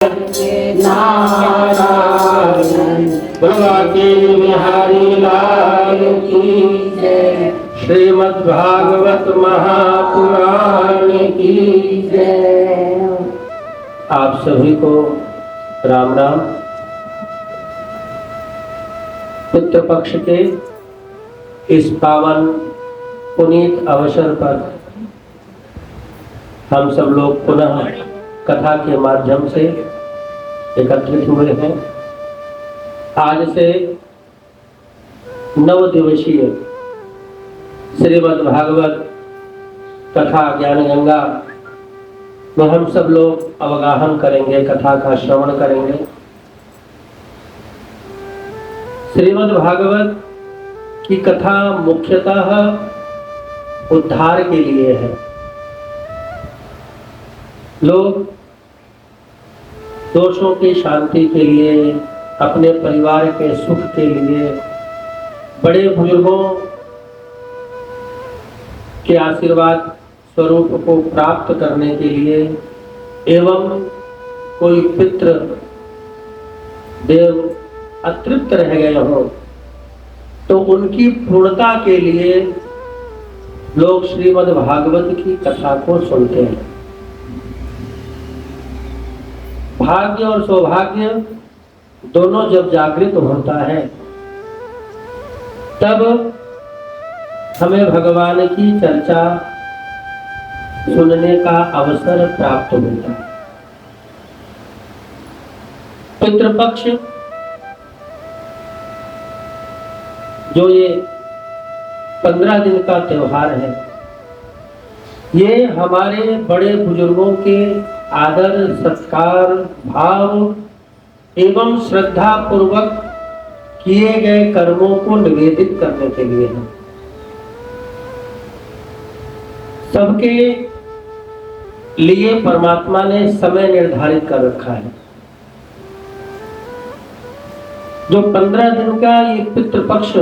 नारायण भगवती बिहारी लाल की जय। श्रीमद्भागवत महापुराण की जय। आप सभी को राम राम। पितृ पक्ष के इस पावन पुनीत अवसर पर हम सब लोग पुनः कथा के माध्यम से एकत्रित हुए हैं। आज से 9 दिवसीय श्रीमद् भागवत कथा ज्ञान गंगा में हम सब लोग अवगाहन करेंगे, कथा का श्रवण करेंगे। श्रीमद् भागवत की कथा मुख्यतः उद्धार के लिए है। लोग दोषों की शांति के लिए, अपने परिवार के सुख के लिए, बड़े बुजुर्गों के आशीर्वाद स्वरूप को प्राप्त करने के लिए एवं कोई पितृ देव अतृप्त रह गए हो तो उनकी पूर्णता के लिए लोग श्रीमद् भागवत की कथा को सुनते हैं। भाग्य और सौभाग्य दोनों जब जागृत होता है तब हमें भगवान की चर्चा सुनने का अवसर प्राप्त होता है। पितृपक्ष जो ये 15 दिन का त्योहार है, ये हमारे बड़े बुजुर्गों के आदर सत्कार भाव एवं श्रद्धा पूर्वक किए गए कर्मों को निवेदित करने के लिए है। सबके लिए परमात्मा ने समय निर्धारित कर रखा है। जो 15 दिन का ये पितृपक्ष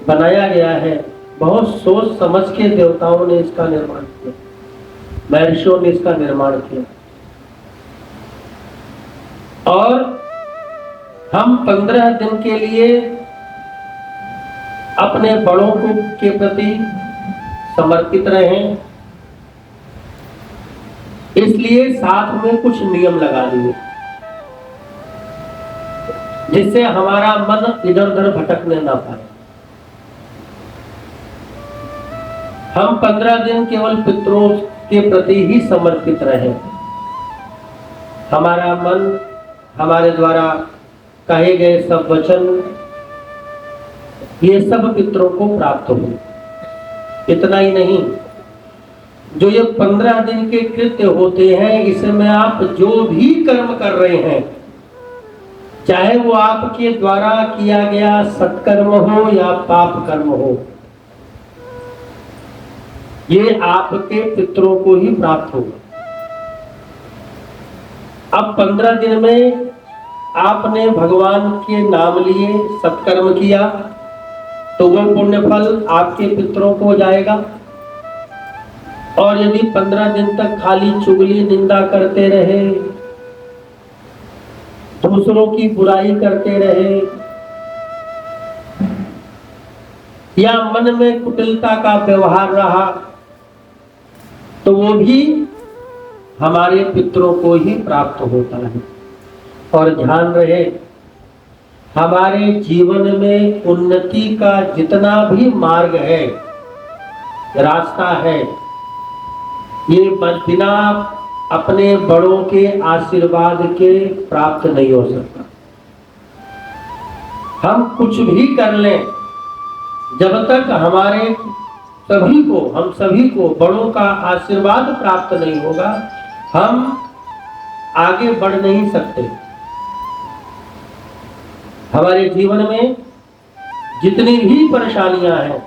बनाया गया है, बहुत सोच समझ के देवताओं ने इसका निर्माण किया, महर्षियों ने इसका निर्माण किया। और हम 15 दिन के लिए अपने बड़ों के प्रति समर्पित रहें, इसलिए साथ में कुछ नियम लगा दिए जिससे हमारा मन इधर उधर भटकने ना पाए। हम 15 दिन केवल पितरों के प्रति ही समर्पित रहें। हमारा मन, हमारे द्वारा कहे गए सब वचन, ये सब पितरों को प्राप्त हो। इतना ही नहीं, जो ये 15 दिन के कृत्य होते हैं, इसमें आप जो भी कर्म कर रहे हैं, चाहे वो आपके द्वारा किया गया सत्कर्म हो या पाप कर्म हो, ये आपके पितरों को ही प्राप्त होगा। अब 15 दिन में आपने भगवान के नाम लिए, सत्कर्म किया, तो वो पुण्य फल आपके पितरों को जाएगा। और यदि 15 दिन तक खाली चुगली निंदा करते रहे, दूसरों की बुराई करते रहे, या मन में कुटिलता का व्यवहार रहा, तो वो भी हमारे पितरों को ही प्राप्त होता है। और ध्यान रहे, हमारे जीवन में उन्नति का जितना भी मार्ग है, रास्ता है, ये बिना अपने बड़ों के आशीर्वाद के प्राप्त नहीं हो सकता। हम कुछ भी कर लें, जब तक हम सभी को बड़ों का आशीर्वाद प्राप्त नहीं होगा, हम आगे बढ़ नहीं सकते। हमारे जीवन में जितनी भी परेशानियां हैं,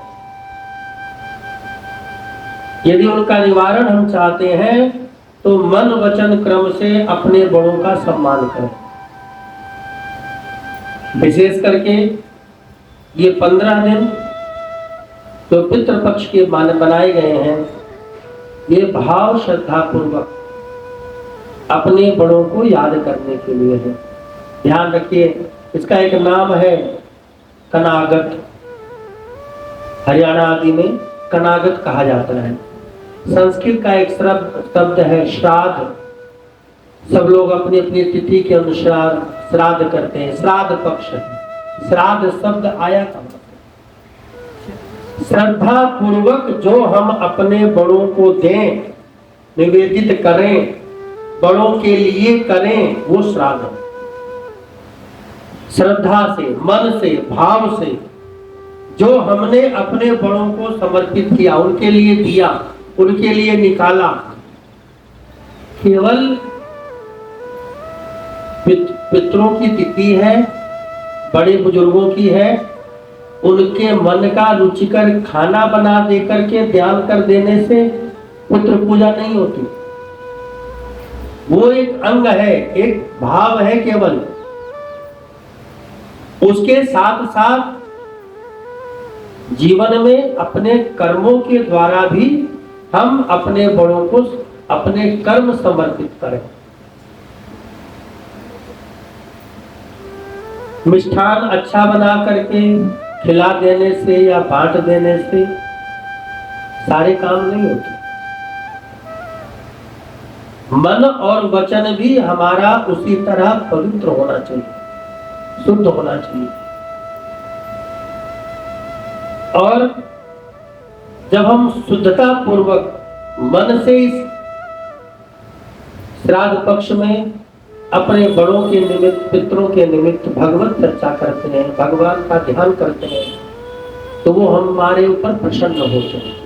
यदि उनका निवारण हम चाहते हैं तो मन वचन क्रम से अपने बड़ों का सम्मान करें। विशेष करके ये 15 दिन जो पितृपक्ष के बनाए गए हैं, ये भाव श्रद्धा पूर्वक अपने बड़ों को याद करने के लिए है। ध्यान रखिए, इसका एक नाम है कनागत। हरियाणा आदि में कनागत कहा जाता है। संस्कृत का एक शब्द है श्राद्ध। सब लोग अपनी अपनी तिथि के अनुसार श्राद्ध करते हैं। श्राद्ध पक्ष है। श्राद्ध शब्द आया कहाँ से? श्रद्धा पूर्वक जो हम अपने बड़ों को दें, निवेदित करें, बड़ों के लिए करें, वो श्राद्ध है। श्रद्धा से, मन से, भाव से जो हमने अपने बड़ों को समर्पित किया, उनके लिए दिया, उनके लिए निकाला, केवल पितरों की तिथि है, बड़े बुजुर्गों की है, उनके मन का रुचिकर खाना बना देकर के ध्यान कर देने से पितृ पूजा नहीं होती। वो एक अंग है, एक भाव है केवल। उसके साथ साथ जीवन में अपने कर्मों के द्वारा भी हम अपने बड़ों को अपने कर्म समर्पित करें। मिष्ठान अच्छा बना करके खिला देने से या बांट देने से सारे काम नहीं होते। मन और वचन भी हमारा उसी तरह पवित्र होना चाहिए, शुद्ध होना चाहिए। और जब हम शुद्धता पूर्वक मन से इस श्राद्ध पक्ष में अपने बड़ों के निमित्त, पितरों के निमित्त भगवत चर्चा करते हैं, भगवान का ध्यान करते हैं, तो वो हमारे ऊपर प्रसन्न होते हैं।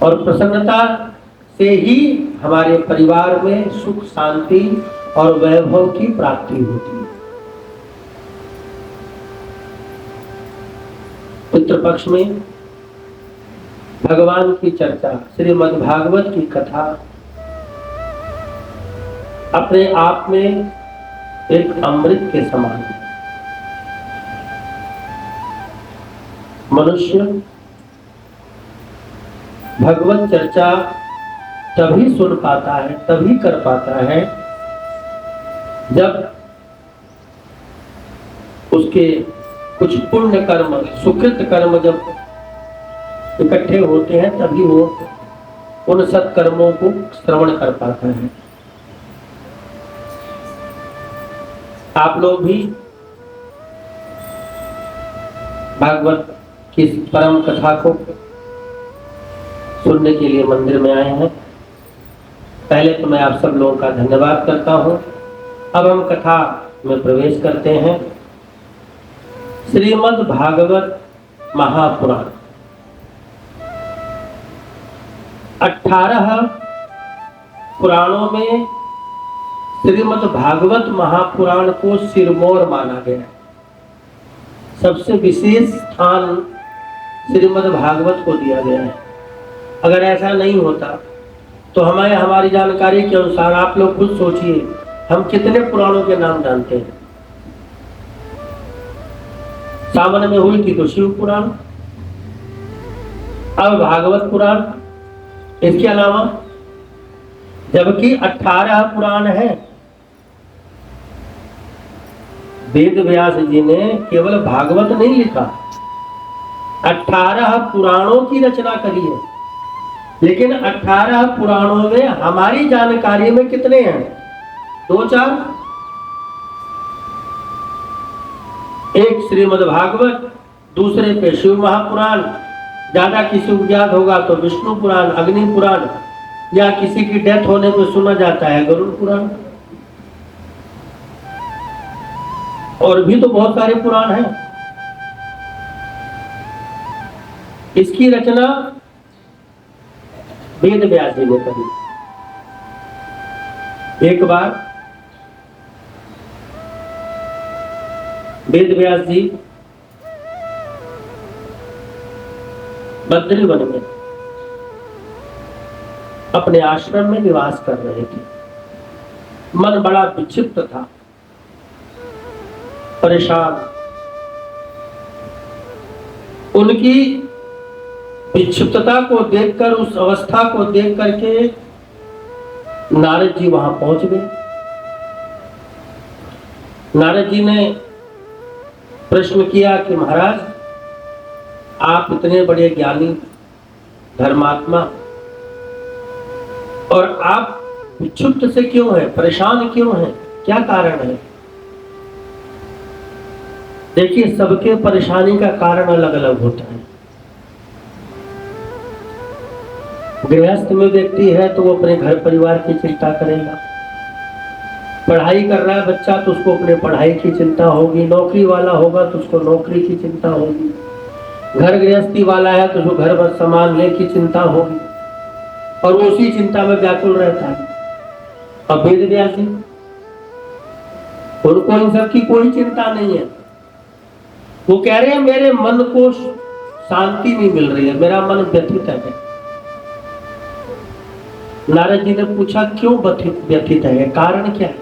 और प्रसन्नता से ही हमारे परिवार में सुख, शांति और वैभव की प्राप्ति होती है। पितृपक्ष में भगवान की चर्चा, श्रीमद् भागवत की कथा अपने आप में एक अमृत के समान है। मनुष्य भगवत चर्चा तभी सुन पाता है, तभी कर पाता है, जब उसके कुछ पुण्य कर्म, सुकृत कर्म जब इकट्ठे होते हैं, तभी वो उन सत्कर्मों को श्रवण कर पाता है। आप लोग भी भागवत की परम कथा को सुनने के लिए मंदिर में आए हैं। पहले तो मैं आप सब लोगों का धन्यवाद करता हूं। अब हम कथा में प्रवेश करते हैं। श्रीमद् भागवत महापुराण 18 पुराणों में श्रीमद् भागवत महापुराण को सिरमौर माना गया है। सबसे विशेष स्थान श्रीमद् भागवत को दिया गया है। अगर ऐसा नहीं होता तो हमारी जानकारी के अनुसार आप लोग खुद सोचिए, हम कितने पुराणों के नाम जानते हैं। सामान्य में हुई थी तो शिव पुराण, अब भागवत पुराण, इसके अलावा जबकि 18 पुराण है। वेद व्यास जी ने केवल भागवत नहीं लिखा, 18 पुराणों की रचना करी है। लेकिन 18 पुराणों में हमारी जानकारी में कितने हैं? 2-4। एक श्रीमद् भागवत, दूसरे पे शिव महापुराण, ज्यादा किसी को ज्ञात होगा तो विष्णु पुराण, अग्नि पुराण, या किसी की डेथ होने पे सुना जाता है गरुड़ पुराण। और भी तो बहुत सारे पुराण हैं। इसकी रचना वेद व्यास जी ने करी। एक बार वेद व्यास जी बद्रीवन में अपने आश्रम में निवास कर रहे थे। मन बड़ा विक्षिप्त था, परेशान। उनकी विक्षिप्तता को देखकर, उस अवस्था को देख करके नारद जी वहां पहुंच गए। नारद जी ने प्रश्न किया कि महाराज, आप इतने बड़े ज्ञानी धर्मात्मा, और आप क्षुब्ध से क्यों हैं, परेशान क्यों हैं, क्या कारण है? देखिए, सबके परेशानी का कारण अलग अलग होता है। गृहस्थ में व्यक्ति है तो वो अपने घर परिवार की चिंता करेगा। पढ़ाई कर रहा है बच्चा तो उसको अपने पढ़ाई की चिंता होगी। नौकरी वाला होगा तो उसको नौकरी की चिंता होगी। घर गृहस्थी वाला है तो उसको घर पर संभालने की चिंता होगी, और वो उसी चिंता में व्याकुल रहता है। अब वेद व्यास जी, उनको इन सब की कोई चिंता नहीं है। वो कह रहे हैं मेरे मन को शांति नहीं मिल रही है, मेरा मन व्यथित है। नारद जी ने पूछा क्यों व्यथित है, कारण क्या है?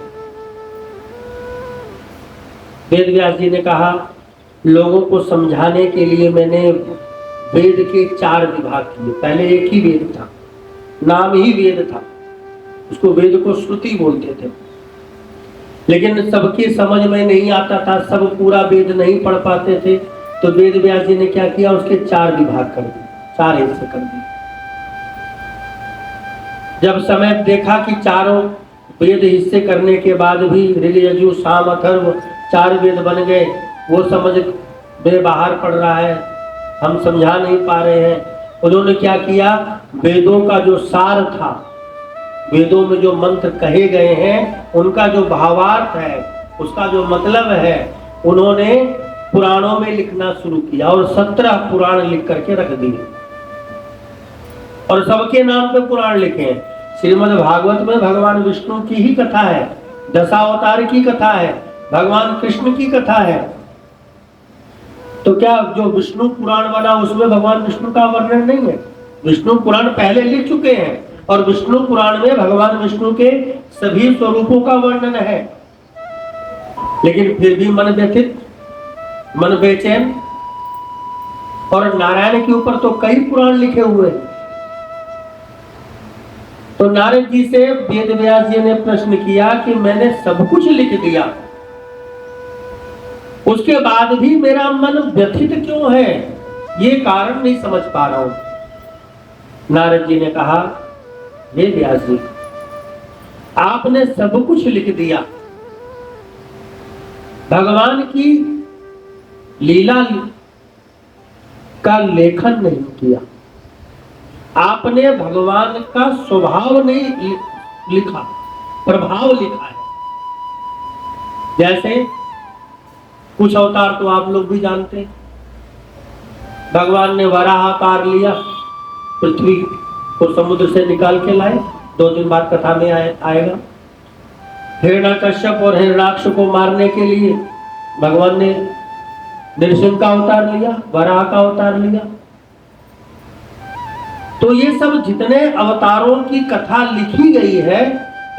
वेद व्यास जी ने कहा, लोगों को समझाने के लिए मैंने वेद के 4 विभाग किए। पहले एक ही वेद था, नाम ही वेद था, उसको वेद को श्रुति बोलते थे, लेकिन सबकी समझ में नहीं आता था, सब पूरा वेद नहीं पढ़ पाते थे। तो वेद व्यास जी ने क्या किया, उसके 4 विभाग कर दिए, 4 हिस्से कर दिए। जब समय देखा कि चारों वेद हिस्से करने के बाद भी ऋग यजु साम अथर्व 4 वेद बन गए, वो समझ में बाहर पड़ रहा है, हम समझा नहीं पा रहे हैं। उन्होंने क्या किया, वेदों का जो सार था, वेदों में जो मंत्र कहे गए हैं, उनका जो भावार्थ है, उसका जो मतलब है, उन्होंने पुराणों में लिखना शुरू किया और 17 पुराण लिख करके रख दिए, और सबके नाम पे पुराण लिखे हैं। श्रीमद् भागवत में भगवान विष्णु की ही कथा है, दशावतार की कथा है, भगवान कृष्ण की कथा है। तो क्या जो विष्णु पुराण बना उसमें भगवान विष्णु का वर्णन नहीं है? विष्णु पुराण पहले लिख चुके हैं, और विष्णु पुराण में भगवान विष्णु के सभी स्वरूपों का वर्णन है। लेकिन फिर भी मन व्यथित, मन बेचैन। और नारायण के ऊपर तो कई पुराण लिखे हुए हैं। तो नारद जी से वेद व्यास जी ने प्रश्न किया कि मैंने सब कुछ लिख दिया, उसके बाद भी मेरा मन व्यथित क्यों है, ये कारण नहीं समझ पा रहा हूं। नारद जी ने कहा, हे व्यास जी, आपने सब कुछ लिख दिया, भगवान की लीला का लेखन नहीं किया, आपने भगवान का स्वभाव नहीं लिखा, प्रभाव लिखा है। जैसे कुछ अवतार तो आप लोग भी जानते हैं, भगवान ने वराह अवतार लिया, पृथ्वी को समुद्र से निकाल के लाए, 2 दिन बाद कथा में आएगा। हिरण्यकश्यप और हिरण्याक्ष को मारने के लिए भगवान ने नृसिंह का अवतार लिया, वराह का अवतार लिया। तो ये सब जितने अवतारों की कथा लिखी गई है,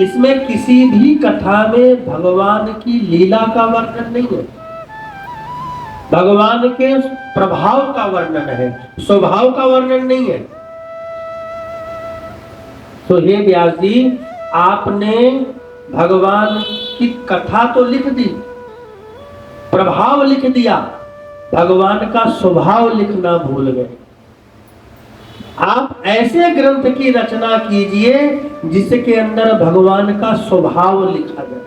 इसमें किसी भी कथा में भगवान की लीला का वर्णन नहीं है, भगवान के प्रभाव का वर्णन है, स्वभाव का वर्णन नहीं है। तो हे व्यास जी, आपने भगवान की कथा तो लिख दी, प्रभाव लिख दिया, भगवान का स्वभाव लिखना भूल गए। आप ऐसे ग्रंथ की रचना कीजिए जिसके अंदर भगवान का स्वभाव लिखा जाए,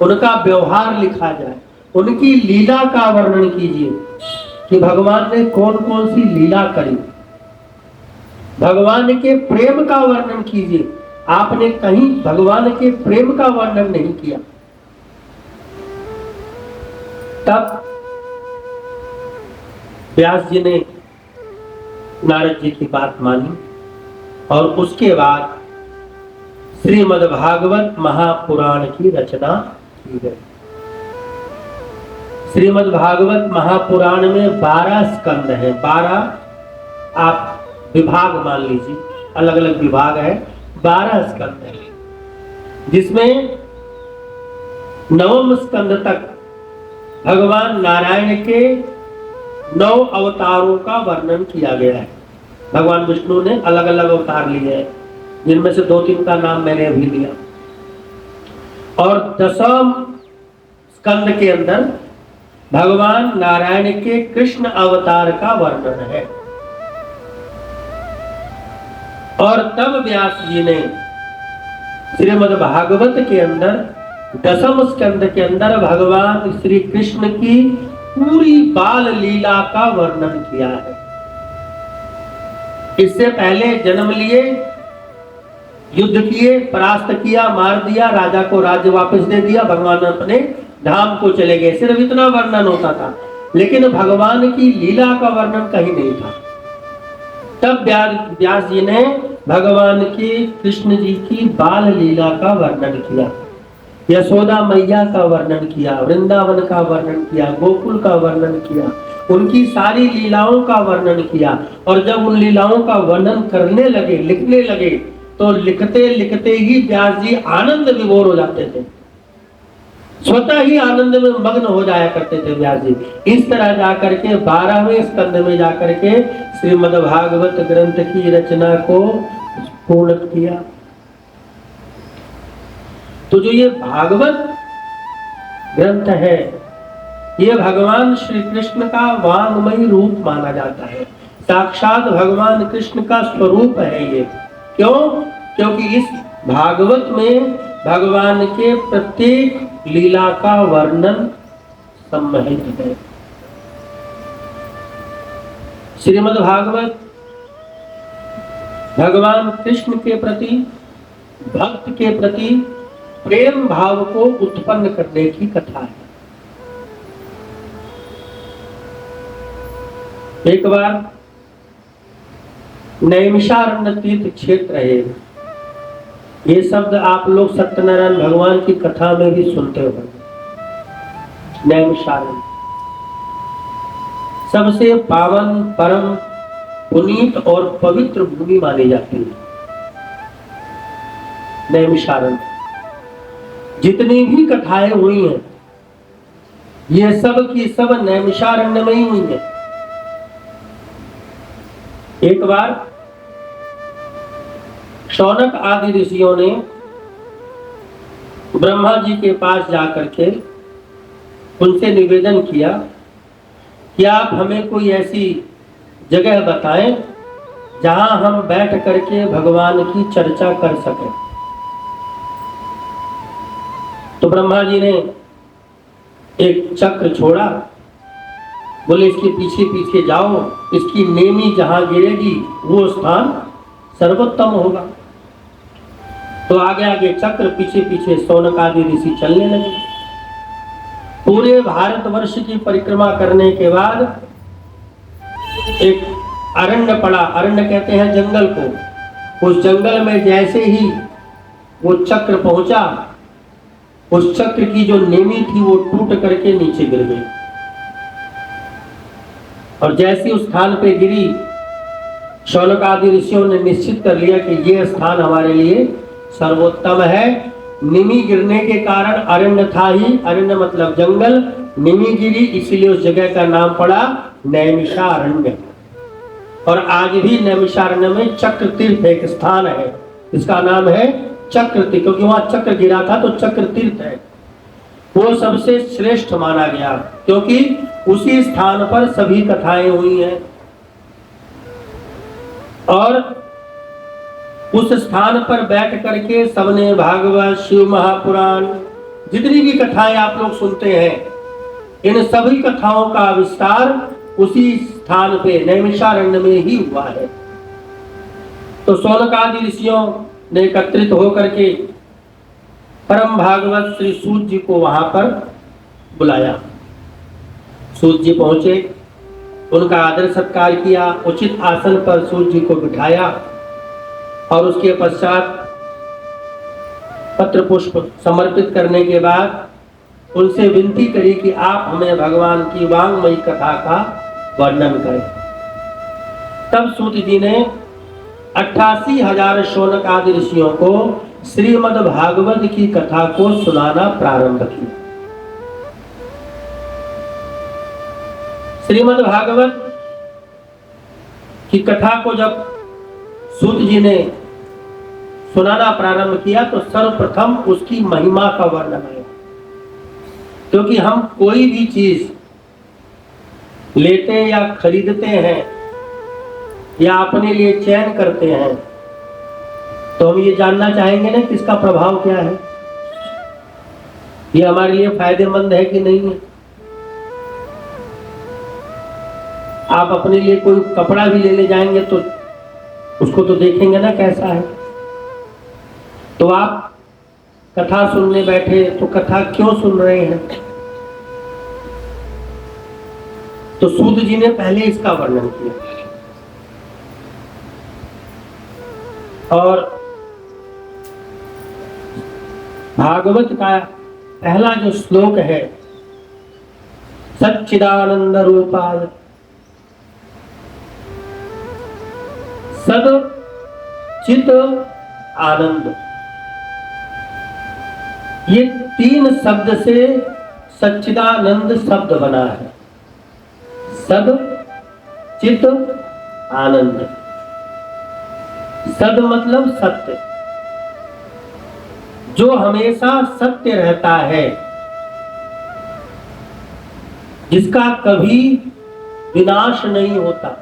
उनका व्यवहार लिखा जाए, उनकी लीला का वर्णन कीजिए कि भगवान ने कौन कौन सी लीला करी, भगवान के प्रेम का वर्णन कीजिए। आपने कहीं भगवान के प्रेम का वर्णन नहीं किया। तब व्यास जी ने नारद जी की बात मानी, और उसके बाद श्रीमद् भागवत महापुराण की रचना की गई। श्रीमद् भागवत महापुराण में 12 स्कंद हैं, 12 आप विभाग मान लीजिए, अलग अलग विभाग है, 12 स्कंद है, जिसमें 9वें स्कंद तक भगवान नारायण के 9 अवतारों का वर्णन किया गया है। भगवान विष्णु ने अलग अलग अवतार लिए हैं, जिनमें से 2-3 का नाम मैंने अभी लिया। और 10वें स्कंद के अंदर भगवान नारायण के कृष्ण अवतार का वर्णन है। और तब व्यास जी ने श्रीमद् भागवत के अंदर 10वें स्कंद के अंदर भगवान श्री कृष्ण की पूरी बाल लीला का वर्णन किया है। इससे पहले जन्म लिए, युद्ध किए, परास्त किया, मार दिया, राजा को राज्य वापस दे दिया, भगवान अपने धाम को चले गए, सिर्फ इतना वर्णन होता था। लेकिन भगवान की लीला का वर्णन कहीं नहीं था। तब व्यास जी ने भगवान की कृष्ण जी की बाल लीला का वर्णन किया, यशोदा मैया का वर्णन किया, वृंदावन का वर्णन किया, गोकुल का वर्णन किया, उनकी सारी लीलाओं का वर्णन किया। और जब उन लीलाओं का वर्णन करने लगे, लिखने लगे, तो लिखते लिखते ही व्यास जी आनंद विभोर हो जाते थे, स्वतः ही आनंद में मग्न हो जाया करते थे व्यास जी। इस तरह जाकर के 12वें स्कंद में जाकर के श्रीमद् भागवत ग्रंथ की रचना को पूर्ण किया। तो जो ये भागवत ग्रंथ है, ये भगवान श्री कृष्ण का वांगमय रूप माना जाता है, साक्षात भगवान कृष्ण का स्वरूप है ये। क्यों? क्योंकि इस भागवत में भगवान के प्रत्येक लीला का वर्णन सम्मिलित है। श्रीमद् भागवत भगवान कृष्ण के प्रति, भक्त के प्रति प्रेम भाव को उत्पन्न करने की कथा है। एक बार नैमिषारण्य तीर्थ क्षेत्र है, ये शब्द आप लोग सत्यनारायण भगवान की कथा में भी सुनते हो। नैमिषारण्य सबसे पावन, परम, पुनीत और पवित्र भूमि मानी जाती है। नैमिषारण्य जितनी भी कथाएं हुई हैं, ये सब की सब नैमिषारण्य में ही हुई है। एक बार शौनक आदि ऋषियों ने ब्रह्मा जी के पास जाकर के उनसे निवेदन किया कि आप हमें कोई ऐसी जगह बताएं जहां हम बैठ करके भगवान की चर्चा कर सकें। तो ब्रह्मा जी ने एक चक्र छोड़ा, बोले इसके पीछे पीछे जाओ, इसकी नेमी जहां गिरेगी वो स्थान सर्वोत्तम होगा। तो आगे आगे चक्र, पीछे पीछे शौनक आदि ऋषि चलने लगे। पूरे भारतवर्ष की परिक्रमा करने के बाद एक अरण्य पड़ा, अरण्य कहते हैं जंगल को। उस जंगल में जैसे ही वो चक्र पहुंचा, उस चक्र की जो नेमी थी वो टूट करके नीचे गिर गई। और जैसी उस स्थान पे गिरी, शौनक आदि ऋषियों ने निश्चित कर लिया कि ये स्थान हमारे लिए सर्वोत्तम है। निमि गिरने के कारण अरण्य था ही, अरण्य मतलब जंगल, निमि गिरी इसलिए उस जगह का नाम पड़ा नैमिषारण्य। और आज भी नैमिषारण्य में चक्र तीर्थ एक स्थान है, इसका नाम है चक्र तीर्थ, क्योंकि वहां चक्र गिरा था तो चक्र तीर्थ है। वो सबसे श्रेष्ठ माना गया क्योंकि उसी स्थान पर सभी कथाएं हुई हैं। और उस स्थान पर बैठ करके सबने भागवत, शिव महापुराण, जितनी भी कथाएं आप लोग सुनते हैं, इन सभी कथाओं का विस्तार उसी स्थान पे नैमिषारण्य में ही हुआ है। तो शौनक आदि ऋषियों ने एकत्रित होकर के परम भागवत श्री सूत जी को वहां पर बुलाया। सूत जी पहुंचे, उनका आदर सत्कार किया, उचित आसन पर सूत जी को बिठाया और उसके पश्चात पत्र पुष्प समर्पित करने के बाद उनसे विनती करी कि आप हमें भगवान की वांगमयी कथा का वर्णन करें। तब सूत जी ने 88,000 शौनक आदि ऋषियों को श्रीमद् भागवत की कथा को सुनाना प्रारंभ किया। श्रीमद् भागवत की कथा को जब सूत जी ने सुनाना प्रारंभ किया तो सर्वप्रथम उसकी महिमा का वर्णन है। क्योंकि हम कोई भी चीज लेते या खरीदते हैं या अपने लिए चयन करते हैं तो हम ये जानना चाहेंगे ना कि इसका प्रभाव क्या है, ये हमारे लिए फायदेमंद है कि नहीं है। आप अपने लिए कोई कपड़ा भी ले जाएंगे तो उसको तो देखेंगे ना कैसा है। तो आप कथा सुनने बैठे तो कथा क्यों सुन रहे हैं? तो सूत जी ने पहले इसका वर्णन किया। और भागवत का पहला जो श्लोक है, सच्चिदानंद रूपाय सद चित आनंद, ये 3 शब्द से सच्चिदानंद शब्द बना है। सद चित आनंद। सद मतलब सत्य, जो हमेशा सत्य रहता है, जिसका कभी विनाश नहीं होता,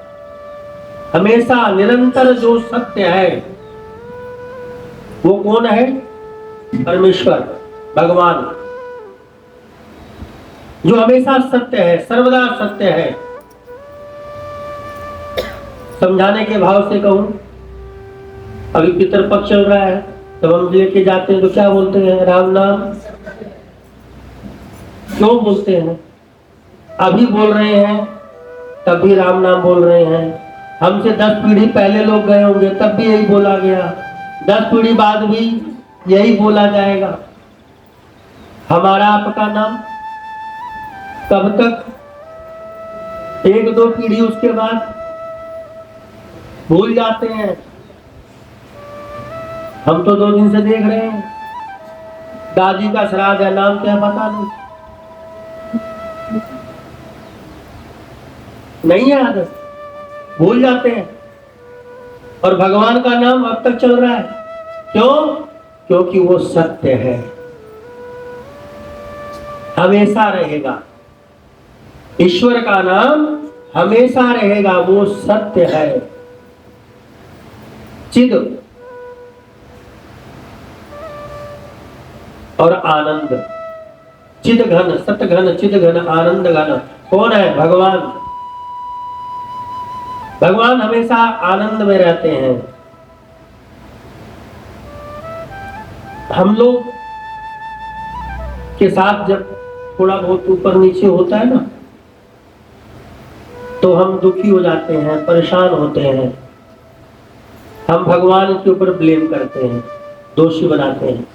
हमेशा निरंतर जो सत्य है वो कौन है? परमेश्वर भगवान, जो हमेशा सत्य है, सर्वदा सत्य है। समझाने के भाव से कहूं, अभी पितरपक्ष चल रहा है, तब हम लेके जाते हैं तो क्या बोलते हैं? राम नाम। क्यों बोलते हैं? अभी बोल रहे हैं तब भी राम नाम बोल रहे हैं। हमसे 10 पीढ़ी पहले लोग गए होंगे तब भी यही बोला गया, 10 पीढ़ी बाद भी यही बोला जाएगा। हमारा आपका नाम कब तक? 1-2 पीढ़ी उसके बाद भूल जाते हैं। हम तो 2 दिन से देख रहे हैं, दादी का श्राद्ध है, नाम क्या पता नहीं याद, भूल जाते हैं। और भगवान का नाम अब तक चल रहा है, क्यों? क्योंकि वो सत्य है, हमेशा रहेगा। ईश्वर का नाम हमेशा रहेगा, वो सत्य है। चिद और आनंद, चिद घन, सत घन, चिद घन, आनंद घन, कौन है? भगवान। भगवान हमेशा आनंद में रहते हैं। हम लोग के साथ जब थोड़ा बहुत ऊपर नीचे होता है ना, तो हम दुखी हो जाते हैं, परेशान होते हैं, हम भगवान के ऊपर ब्लेम करते हैं, दोषी बनाते हैं।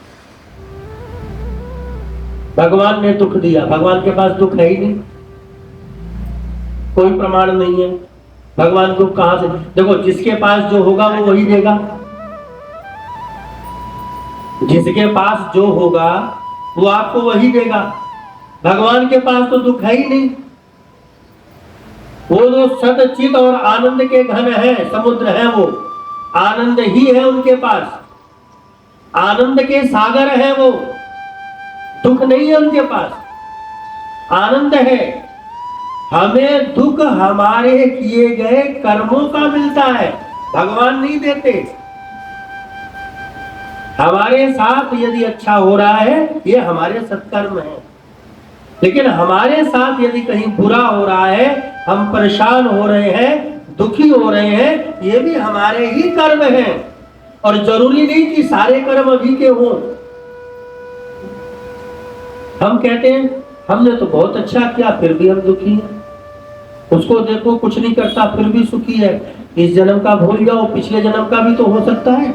भगवान ने दुख दिया, भगवान के पास दुख है ही नहीं, कोई प्रमाण नहीं है। भगवान दुख कहां से? देखो, जिसके पास जो होगा वो वही देगा, जिसके पास जो होगा वो आपको वही देगा। भगवान के पास तो दुख है ही नहीं, वो जो सत चित और आनंद के घन है, समुद्र है, वो आनंद ही है उनके पास, आनंद के सागर है वो, दुख नहीं है उनके पास, आनंद है। हमें दुख हमारे किए गए कर्मों का मिलता है, भगवान नहीं देते। हमारे साथ यदि अच्छा हो रहा है, ये हमारे सत्कर्म है, लेकिन हमारे साथ यदि कहीं बुरा हो रहा है, हम परेशान हो रहे हैं, दुखी हो रहे हैं, ये भी हमारे ही कर्म हैं। और जरूरी नहीं कि सारे कर्म अभी के हों। हम कहते हैं हमने तो बहुत अच्छा किया फिर भी हम दुखी हैं, उसको देखो कुछ नहीं करता फिर भी सुखी है। इस जन्म का भूल जाओ, पिछले जन्म का भी तो हो सकता है।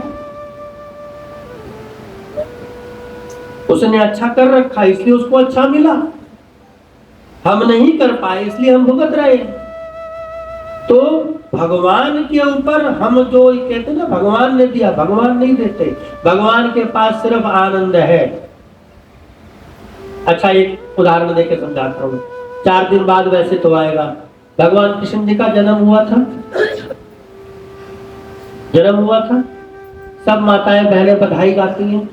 उसने अच्छा कर रखा इसलिए उसको अच्छा मिला, हम नहीं कर पाए इसलिए हम भुगत रहे। तो भगवान के ऊपर हम जो कहते हैं ना, भगवान ने दिया, भगवान नहीं देते। भगवान के पास सिर्फ आनंद है। अच्छा, एक उदाहरण देकर समझाता हूँ। 4 दिन बाद वैसे तो आएगा, भगवान कृष्ण जी का जन्म हुआ था, सब माताएं बहनें बधाई गाती हैं।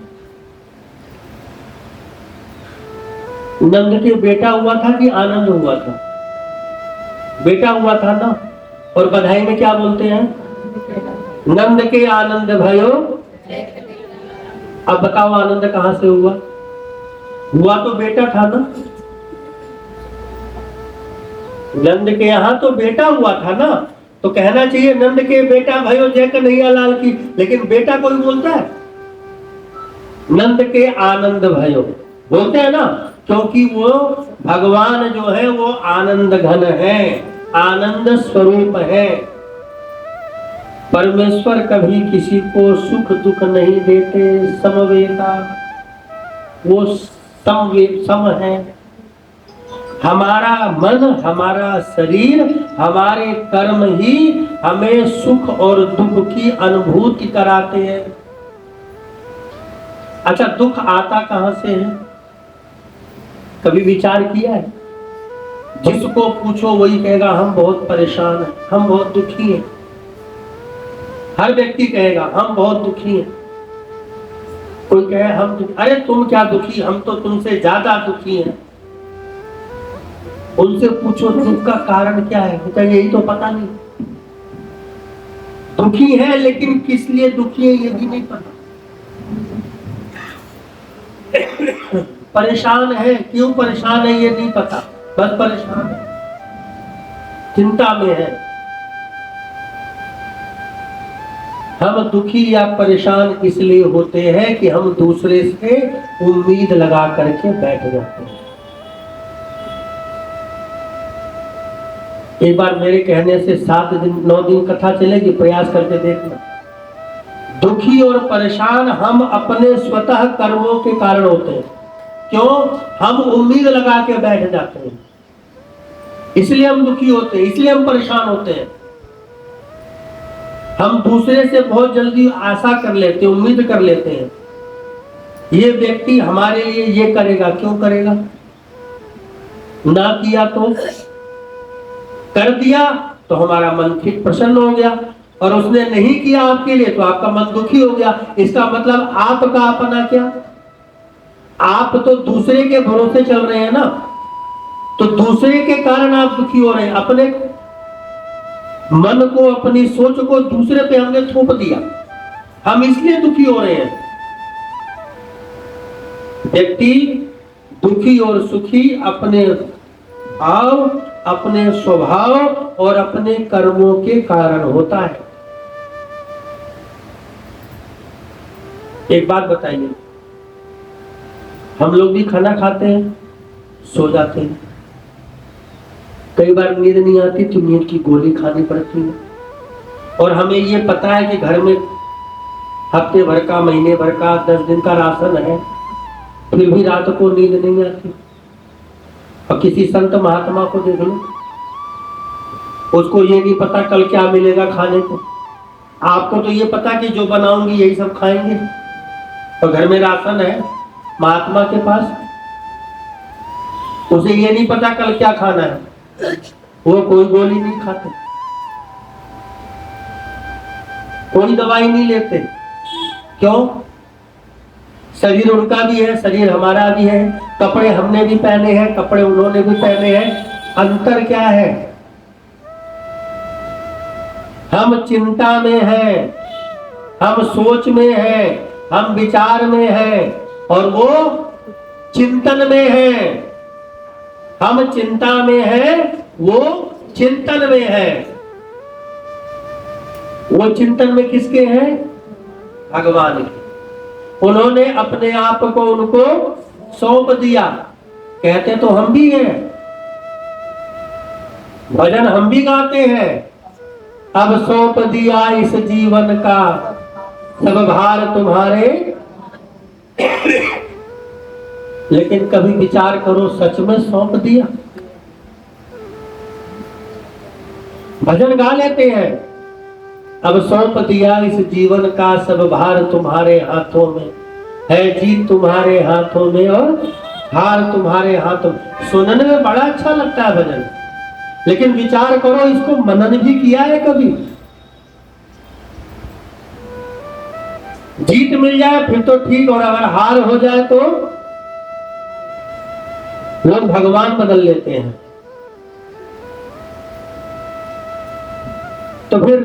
नंद के बेटा हुआ था कि आनंद हुआ था? बेटा हुआ था ना। और बधाई में क्या बोलते हैं? नंद के आनंद भयो। अब बताओ आनंद कहां से हुआ? हुआ तो बेटा था ना। नंद के यहाँ तो बेटा हुआ था ना, तो कहना चाहिए नंद के बेटा भयो जय कन्हैया लाल की, लेकिन बेटा कोई बोलता है? नंद के आनंद भयो बोलते हैं ना, क्योंकि वो भगवान जो है वो आनंद घन है, आनंद स्वरूप है। परमेश्वर कभी किसी को सुख दुख नहीं देते, समवेता, वो सम है। हमारा मन, हमारा शरीर, हमारे कर्म ही हमें सुख और दुख की अनुभूति कराते हैं। अच्छा, दुख आता कहां से है? कभी विचार किया है? जिसको पूछो वही कहेगा हम बहुत परेशान हैं, हम बहुत दुखी हैं। हर व्यक्ति कहेगा हम बहुत दुखी हैं। कोई कहे हम अरे तुम क्या दुखी, हम तो तुमसे ज्यादा दुखी हैं। उनसे पूछो दुख का कारण क्या है, तो यही तो पता नहीं। दुखी है लेकिन किस लिए दुखी है ये भी नहीं पता। परेशान है, क्यों परेशान है ये नहीं पता, बस परेशान है, चिंता में है। हम दुखी या परेशान इसलिए होते हैं कि हम दूसरे से उम्मीद लगा करके बैठ जाते हैं। एक बार मेरे कहने से 7 दिन 9 दिन कथा चलेगी, प्रयास करके देखना। दुखी और परेशान हम अपने स्वतः कर्मों के कारण होते हैं। क्यों? हम उम्मीद लगा के बैठ जाते हैं, इसलिए हम दुखी होते हैं, इसलिए हम परेशान होते हैं। हम दूसरे से बहुत जल्दी आशा कर लेते हैं, उम्मीद कर लेते हैं, ये व्यक्ति हमारे लिए ये करेगा, क्यों करेगा? ना किया तो कर दिया तो हमारा मन ठीक प्रसन्न हो गया, और उसने नहीं किया आपके लिए तो आपका मन दुखी हो गया। इसका मतलब आपका अपना क्या? आप तो दूसरे के भरोसे चल रहे हैं ना, तो दूसरे के कारण आप दुखी हो रहे हैं। अपने मन को, अपनी सोच को दूसरे पे हमने थोप दिया, हम इसलिए दुखी हो रहे हैं। व्यक्ति दुखी और सुखी अपने भाव, अपने स्वभाव और अपने कर्मों के कारण होता है। एक बात बताइए, हम लोग भी खाना खाते हैं, सो जाते हैं, कई बार नींद नहीं आती तो नींद की गोली खानी पड़ती है, और हमें ये पता है कि घर में हफ्ते भर का, महीने भर का, 10 दिन का राशन है, फिर भी रात को नींद नहीं आती। और किसी संत महात्मा को देख लो, उसको ये नहीं पता कल क्या मिलेगा खाने को। आपको तो ये पता कि जो बनाऊंगी यही सब खाएंगे, और घर में राशन है महात्मा के पास, उसे ये नहीं पता कल क्या खाना है, वो कोई गोली नहीं खाते, कोई दवाई नहीं लेते। क्यों? शरीर उनका भी है, शरीर हमारा भी है, कपड़े हमने भी पहने हैं, कपड़े उन्होंने भी पहने हैं। अंतर क्या है? हम चिंता में हैं, हम सोच में हैं, हम विचार में हैं, और वो चिंतन में है। हम चिंता में हैं, वो चिंतन में है। वो चिंतन में किसके हैं? भगवान के। उन्होंने अपने आप को उनको सौंप दिया। कहते तो हम भी हैं, भजन हम भी गाते हैं, अब सौंप दिया इस जीवन का सब भार तुम्हारे। लेकिन कभी विचार करो, सच में सौंप दिया? भजन गा लेते हैं, अब सौंप दिया इस जीवन का सब भार तुम्हारे हाथों में, है जीत तुम्हारे हाथों में और हार तुम्हारे हाथों में। सुनने में बड़ा अच्छा लगता है भजन, लेकिन विचार करो, इसको मनन भी किया है कभी? जीत मिल जाए फिर तो ठीक, और अगर हार हो जाए तो लोग भगवान बदल लेते हैं। तो फिर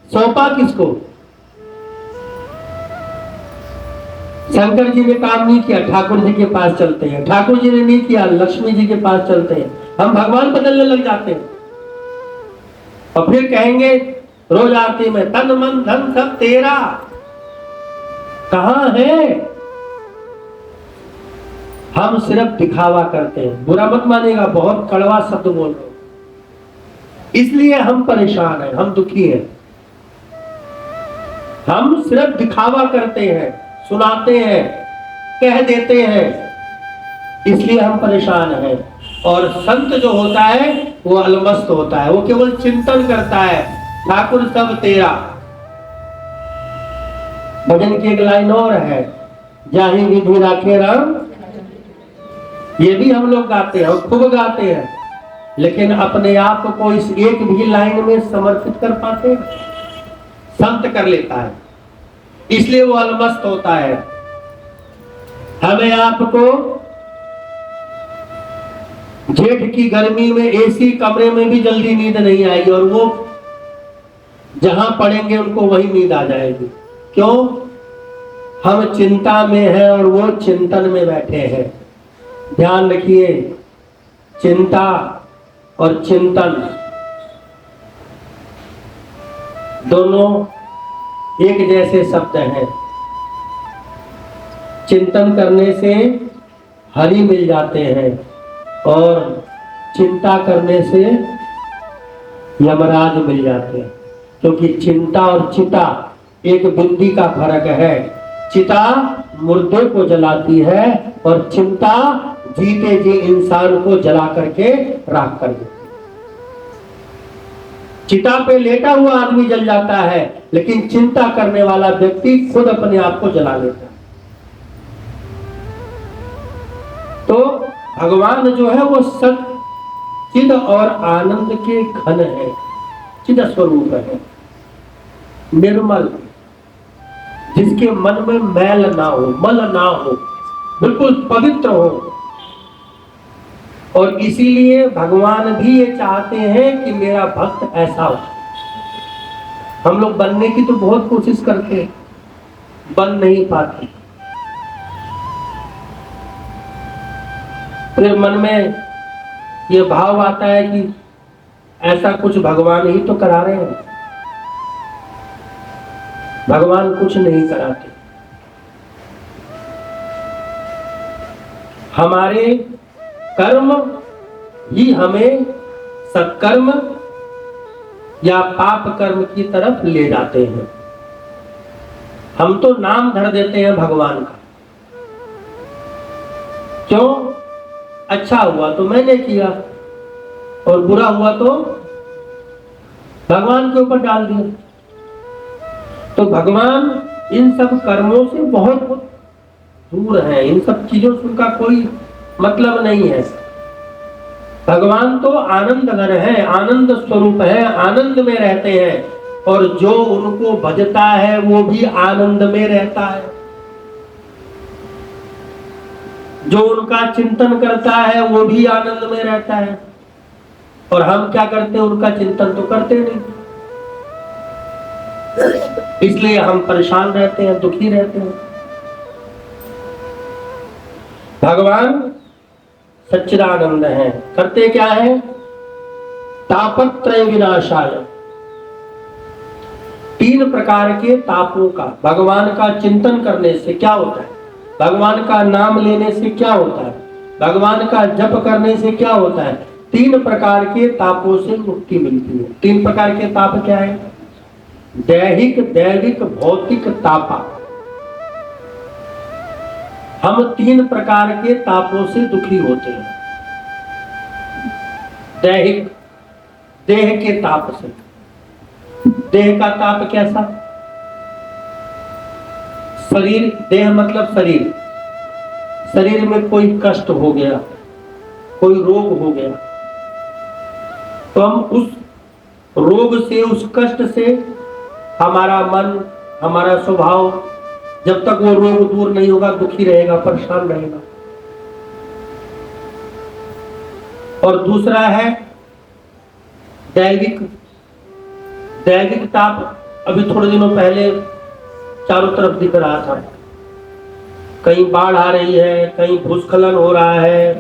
सौंपा किसको? शंकर जी ने काम नहीं किया, ठाकुर जी के पास चलते हैं। ठाकुर जी ने नहीं किया, लक्ष्मी जी के पास चलते हैं। हम भगवान बदलने लग जाते हैं और फिर कहेंगे रोज आरती में, तन मन धन सब तेरा। कहां है? हम सिर्फ दिखावा करते हैं। बुरा मत मानिएगा, बहुत कड़वा शब्द बोल रहे हो, इसलिए हम परेशान हैं, हम दुखी हैं। हम सिर्फ दिखावा करते हैं, सुनाते हैं, कह देते हैं, इसलिए हम परेशान हैं। और संत जो होता है वो अलमस्त होता है, वो केवल चिंतन करता है, ठाकुर सब तेरा। भजन की एक लाइन और है, जाहि विधि राखे राम। ये भी हम लोग गाते हैं और खूब गाते हैं, लेकिन अपने आप को इस एक भी लाइन में समर्पित कर पाते हैं? संत कर लेता है, इसलिए वो अलमस्त होता है। हमें आपको जेठ की गर्मी में एसी कमरे में भी जल्दी नींद नहीं आएगी, और वो जहां पड़ेंगे उनको वही नींद आ जाएगी। क्यों? हम चिंता में हैं और वो चिंतन में बैठे हैं। ध्यान रखिए, चिंता और चिंतन दोनों एक जैसे शब्द हैं। चिंतन करने से हरि मिल जाते हैं और चिंता करने से यमराज मिल जाते हैं। क्योंकि चिंता और चिता एक बिंदी का फर्क है। चिता मुर्दे को जलाती है और चिंता जीते जी इंसान को जला करके राख कर देती है। चिता पे लेटा हुआ आदमी जल जाता है, लेकिन चिंता करने वाला व्यक्ति खुद अपने आप को जला लेता है। तो भगवान जो है वो सत चिद और आनंद के घन है, चिद स्वरूप है, निर्मल, जिसके मन में मैल ना हो, मल ना हो, बिल्कुल पवित्र हो। और इसीलिए भगवान भी ये चाहते हैं कि मेरा भक्त ऐसा हो। हम लोग बनने की तो बहुत कोशिश करते हैं, बन नहीं पाते। फिर मन में ये भाव आता है कि ऐसा कुछ भगवान ही तो करा रहे हैं। भगवान कुछ नहीं कराते, हमारे कर्म ही हमें सत्कर्म या पाप कर्म की तरफ ले जाते हैं। हम तो नाम धर देते हैं भगवान का। क्यों? अच्छा हुआ तो मैंने किया और बुरा हुआ तो भगवान के ऊपर डाल दिया। तो भगवान इन सब कर्मों से बहुत दूर है, इन सब चीजों से उनका कोई मतलब नहीं है। भगवान तो आनंद घन है, आनंद स्वरूप है, आनंद में रहते हैं, और जो उनको भजता है वो भी आनंद में रहता है। जो उनका चिंतन करता है वो भी आनंद में रहता है। और हम क्या करते हैं? उनका चिंतन तो करते नहीं, इसलिए हम परेशान रहते हैं, दुखी रहते हैं। भगवान सच्चिदानंद है, करते क्या है? तापत्रय विनाशाय। 3 प्रकार के तापों का, भगवान का चिंतन करने से क्या होता है, भगवान का नाम लेने से क्या होता है, भगवान का जप करने से क्या होता है? 3 प्रकार के तापों से मुक्ति मिलती है। 3 प्रकार के ताप क्या है? दैहिक, दैविक, भौतिक तापा। हम 3 प्रकार के तापों से दुखी होते हैं। दैहिक, देह के ताप से। देह का ताप कैसा? शरीर, देह मतलब शरीर, शरीर में कोई कष्ट हो गया, कोई रोग हो गया, तो हम उस रोग से, उस कष्ट से हमारा मन, हमारा स्वभाव जब तक वो रोग दूर नहीं होगा दुखी रहेगा, परेशान रहेगा। और दूसरा है दैविक ताप। अभी थोड़े दिनों पहले चारों तरफ दिख रहा था, कहीं बाढ़ आ रही है, कहीं भूस्खलन हो रहा है,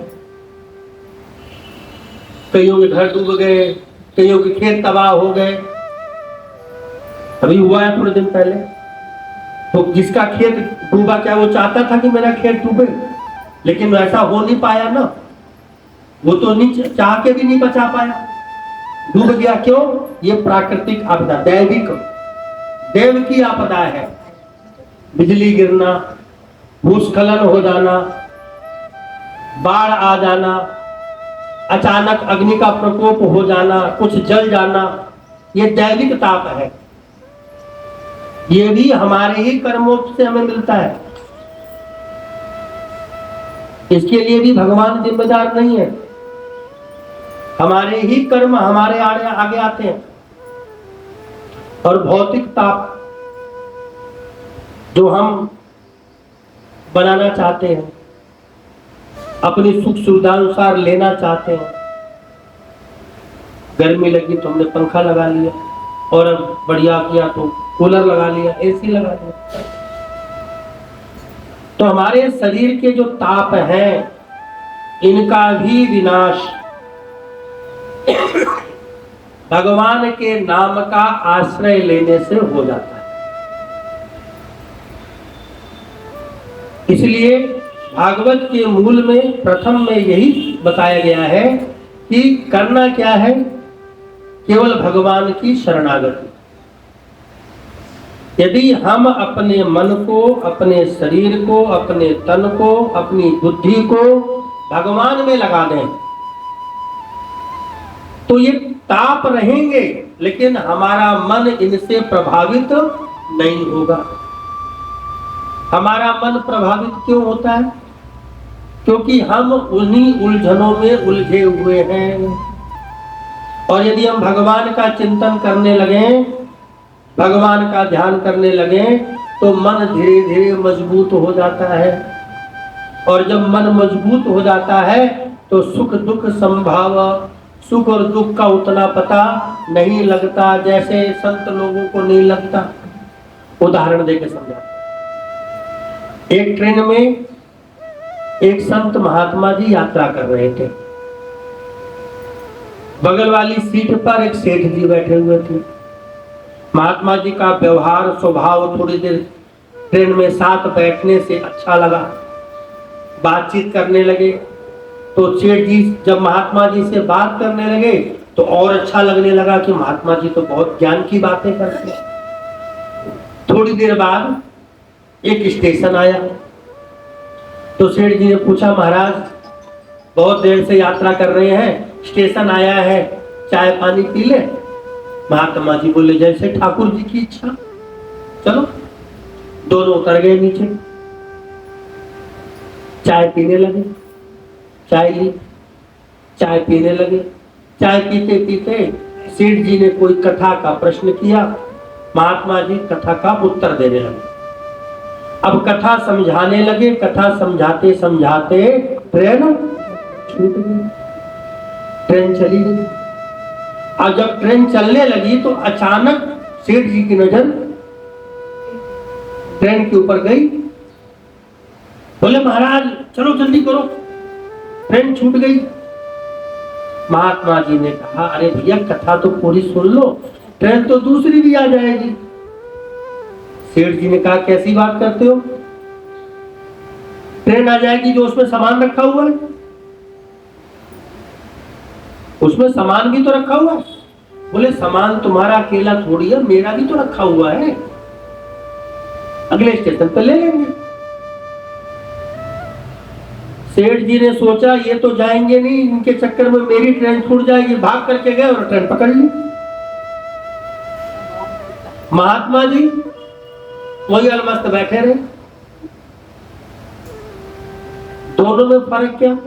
कईयों के घर डूब गए, कईयों के खेत तबाह हो गए। अभी हुआ है थोड़े दिन पहले। तो जिसका खेत डूबा, क्या वो चाहता था कि मेरा खेत डूबे? लेकिन ऐसा हो नहीं पाया ना, वो तो नहीं चाह के भी नहीं बचा पाया, डूब गया। क्यों? ये प्राकृतिक आपदा, देव की आपदा है। बिजली गिरना, भूस्खलन हो जाना, बाढ़ आ जाना, अचानक अग्नि का प्रकोप हो जाना, कुछ जल जाना, ये दैविक ताप है। ये भी हमारे ही कर्मों से हमें मिलता है। इसके लिए भी भगवान जिम्मेदार नहीं है, हमारे ही कर्म हमारे आगे आते हैं। और भौतिक ताप जो हम बनाना चाहते हैं, अपनी सुख सुविधा अनुसार लेना चाहते हैं। गर्मी लगी तो हमने पंखा लगा लिया, और अब बढ़िया किया तो कूलर लगा लिया, एसी लगा लिया। तो हमारे शरीर के जो ताप हैं, इनका भी विनाश भगवान के नाम का आश्रय लेने से हो जाता है। इसलिए भागवत के मूल में प्रथम में यही बताया गया है कि करना क्या है, केवल भगवान की शरणागति। यदि हम अपने मन को, अपने शरीर को, अपने तन को, अपनी बुद्धि को भगवान में लगा दें तो ये ताप रहेंगे, लेकिन हमारा मन इनसे प्रभावित नहीं होगा। हमारा मन प्रभावित क्यों होता है? क्योंकि हम उन्हीं उलझनों में उलझे हुए हैं। और यदि हम भगवान का चिंतन करने लगे, भगवान का ध्यान करने लगे, तो मन धीरे धीरे मजबूत हो जाता है। और जब मन मजबूत हो जाता है तो सुख दुख संभाव, सुख और दुख का उतना पता नहीं लगता जैसे संत लोगों को नहीं लगता। उदाहरण देकर समझा, एक ट्रेन में एक संत महात्मा जी यात्रा कर रहे थे। बगल वाली सीट पर एक सेठ जी बैठे हुए थे। महात्मा जी का व्यवहार स्वभाव थोड़ी देर ट्रेन में साथ बैठने से अच्छा लगा, बातचीत करने लगे। तो सेठ जी जब महात्मा जी से बात करने लगे तो और अच्छा लगने लगा कि महात्मा जी तो बहुत ज्ञान की बातें करते हैं। थोड़ी देर बाद एक स्टेशन आया, तो सेठ जी ने पूछा, महाराज बहुत देर से यात्रा कर रहे हैं, स्टेशन आया है, चाय पानी पी ले। महात्मा जी बोले, जैसे ठाकुर जी की इच्छा। चलो, दोनों उतर गए नीचे, चाय पीने लगे। चाय ली, चाय पीने लगे। चाय पीते पीते सेठ जी ने कोई कथा का प्रश्न किया, महात्मा जी कथा का उत्तर देने लगे। अब कथा समझाने लगे, कथा समझाते समझाते ट्रेन छूट गई, ट्रेन चली गई। और जब ट्रेन चलने लगी तो अचानक सेठ जी की नजर ट्रेन के ऊपर गई। बोले, महाराज चलो जल्दी करो, ट्रेन छूट गई। महात्मा जी ने कहा, अरे भैया कथा तो पूरी सुन लो, ट्रेन तो दूसरी भी आ जाएगी। सेठ जी ने कहा, कैसी बात करते हो? ट्रेन आ जाएगी जो उसमें सामान रखा हुआ है, उसमें सामान भी तो रखा हुआ है। बोले, सामान तुम्हारा अकेला थोड़ी है, मेरा भी तो रखा हुआ है, अगले स्टेशन पर ले लेंगे। सेठ जी ने सोचा ये तो जाएंगे नहीं, इनके चक्कर में मेरी ट्रेन छूट जाएगी। भाग करके गए और ट्रेन पकड़ ली। महात्मा जी वही अलमस्त बैठे रहे। दोनों में फर्क क्या?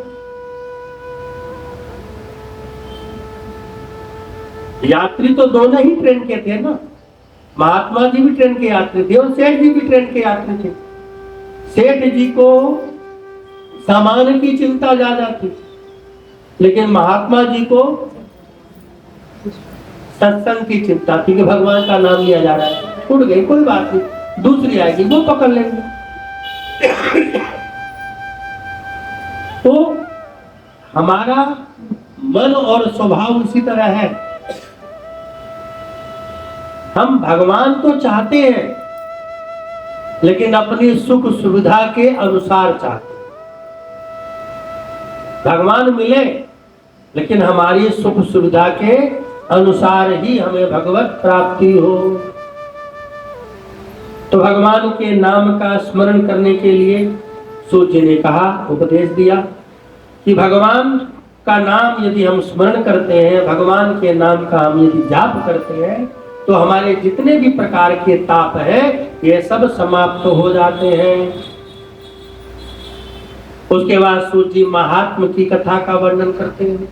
यात्री तो दोनों ही ट्रेन के थे ना, महात्मा जी भी ट्रेन के यात्री थे और सेठ जी भी ट्रेन के यात्री थे। सेठ जी को सामान की चिंता ज्यादा थी, लेकिन महात्मा जी को सत्संग की चिंता थी कि भगवान का नाम लिया जा रहा है। छूट गई कोई बात नहीं, दूसरी आएगी वो पकड़ लेंगे। तो हमारा मन और स्वभाव उसी तरह है। हम भगवान तो चाहते हैं, लेकिन अपनी सुख सुविधा के अनुसार चाहते हैं। भगवान मिले, लेकिन हमारी सुख सुविधा के अनुसार ही हमें भगवत प्राप्ति हो। तो भगवान के नाम का स्मरण करने के लिए सूत जी ने कहा, उपदेश दिया कि भगवान का नाम यदि हम स्मरण करते हैं, भगवान के नाम का हम यदि जाप करते हैं, तो हमारे जितने भी प्रकार के ताप हैं ये सब समाप्त हो जाते हैं। उसके बाद सूत जी महात्मा की कथा का वर्णन करते हैं।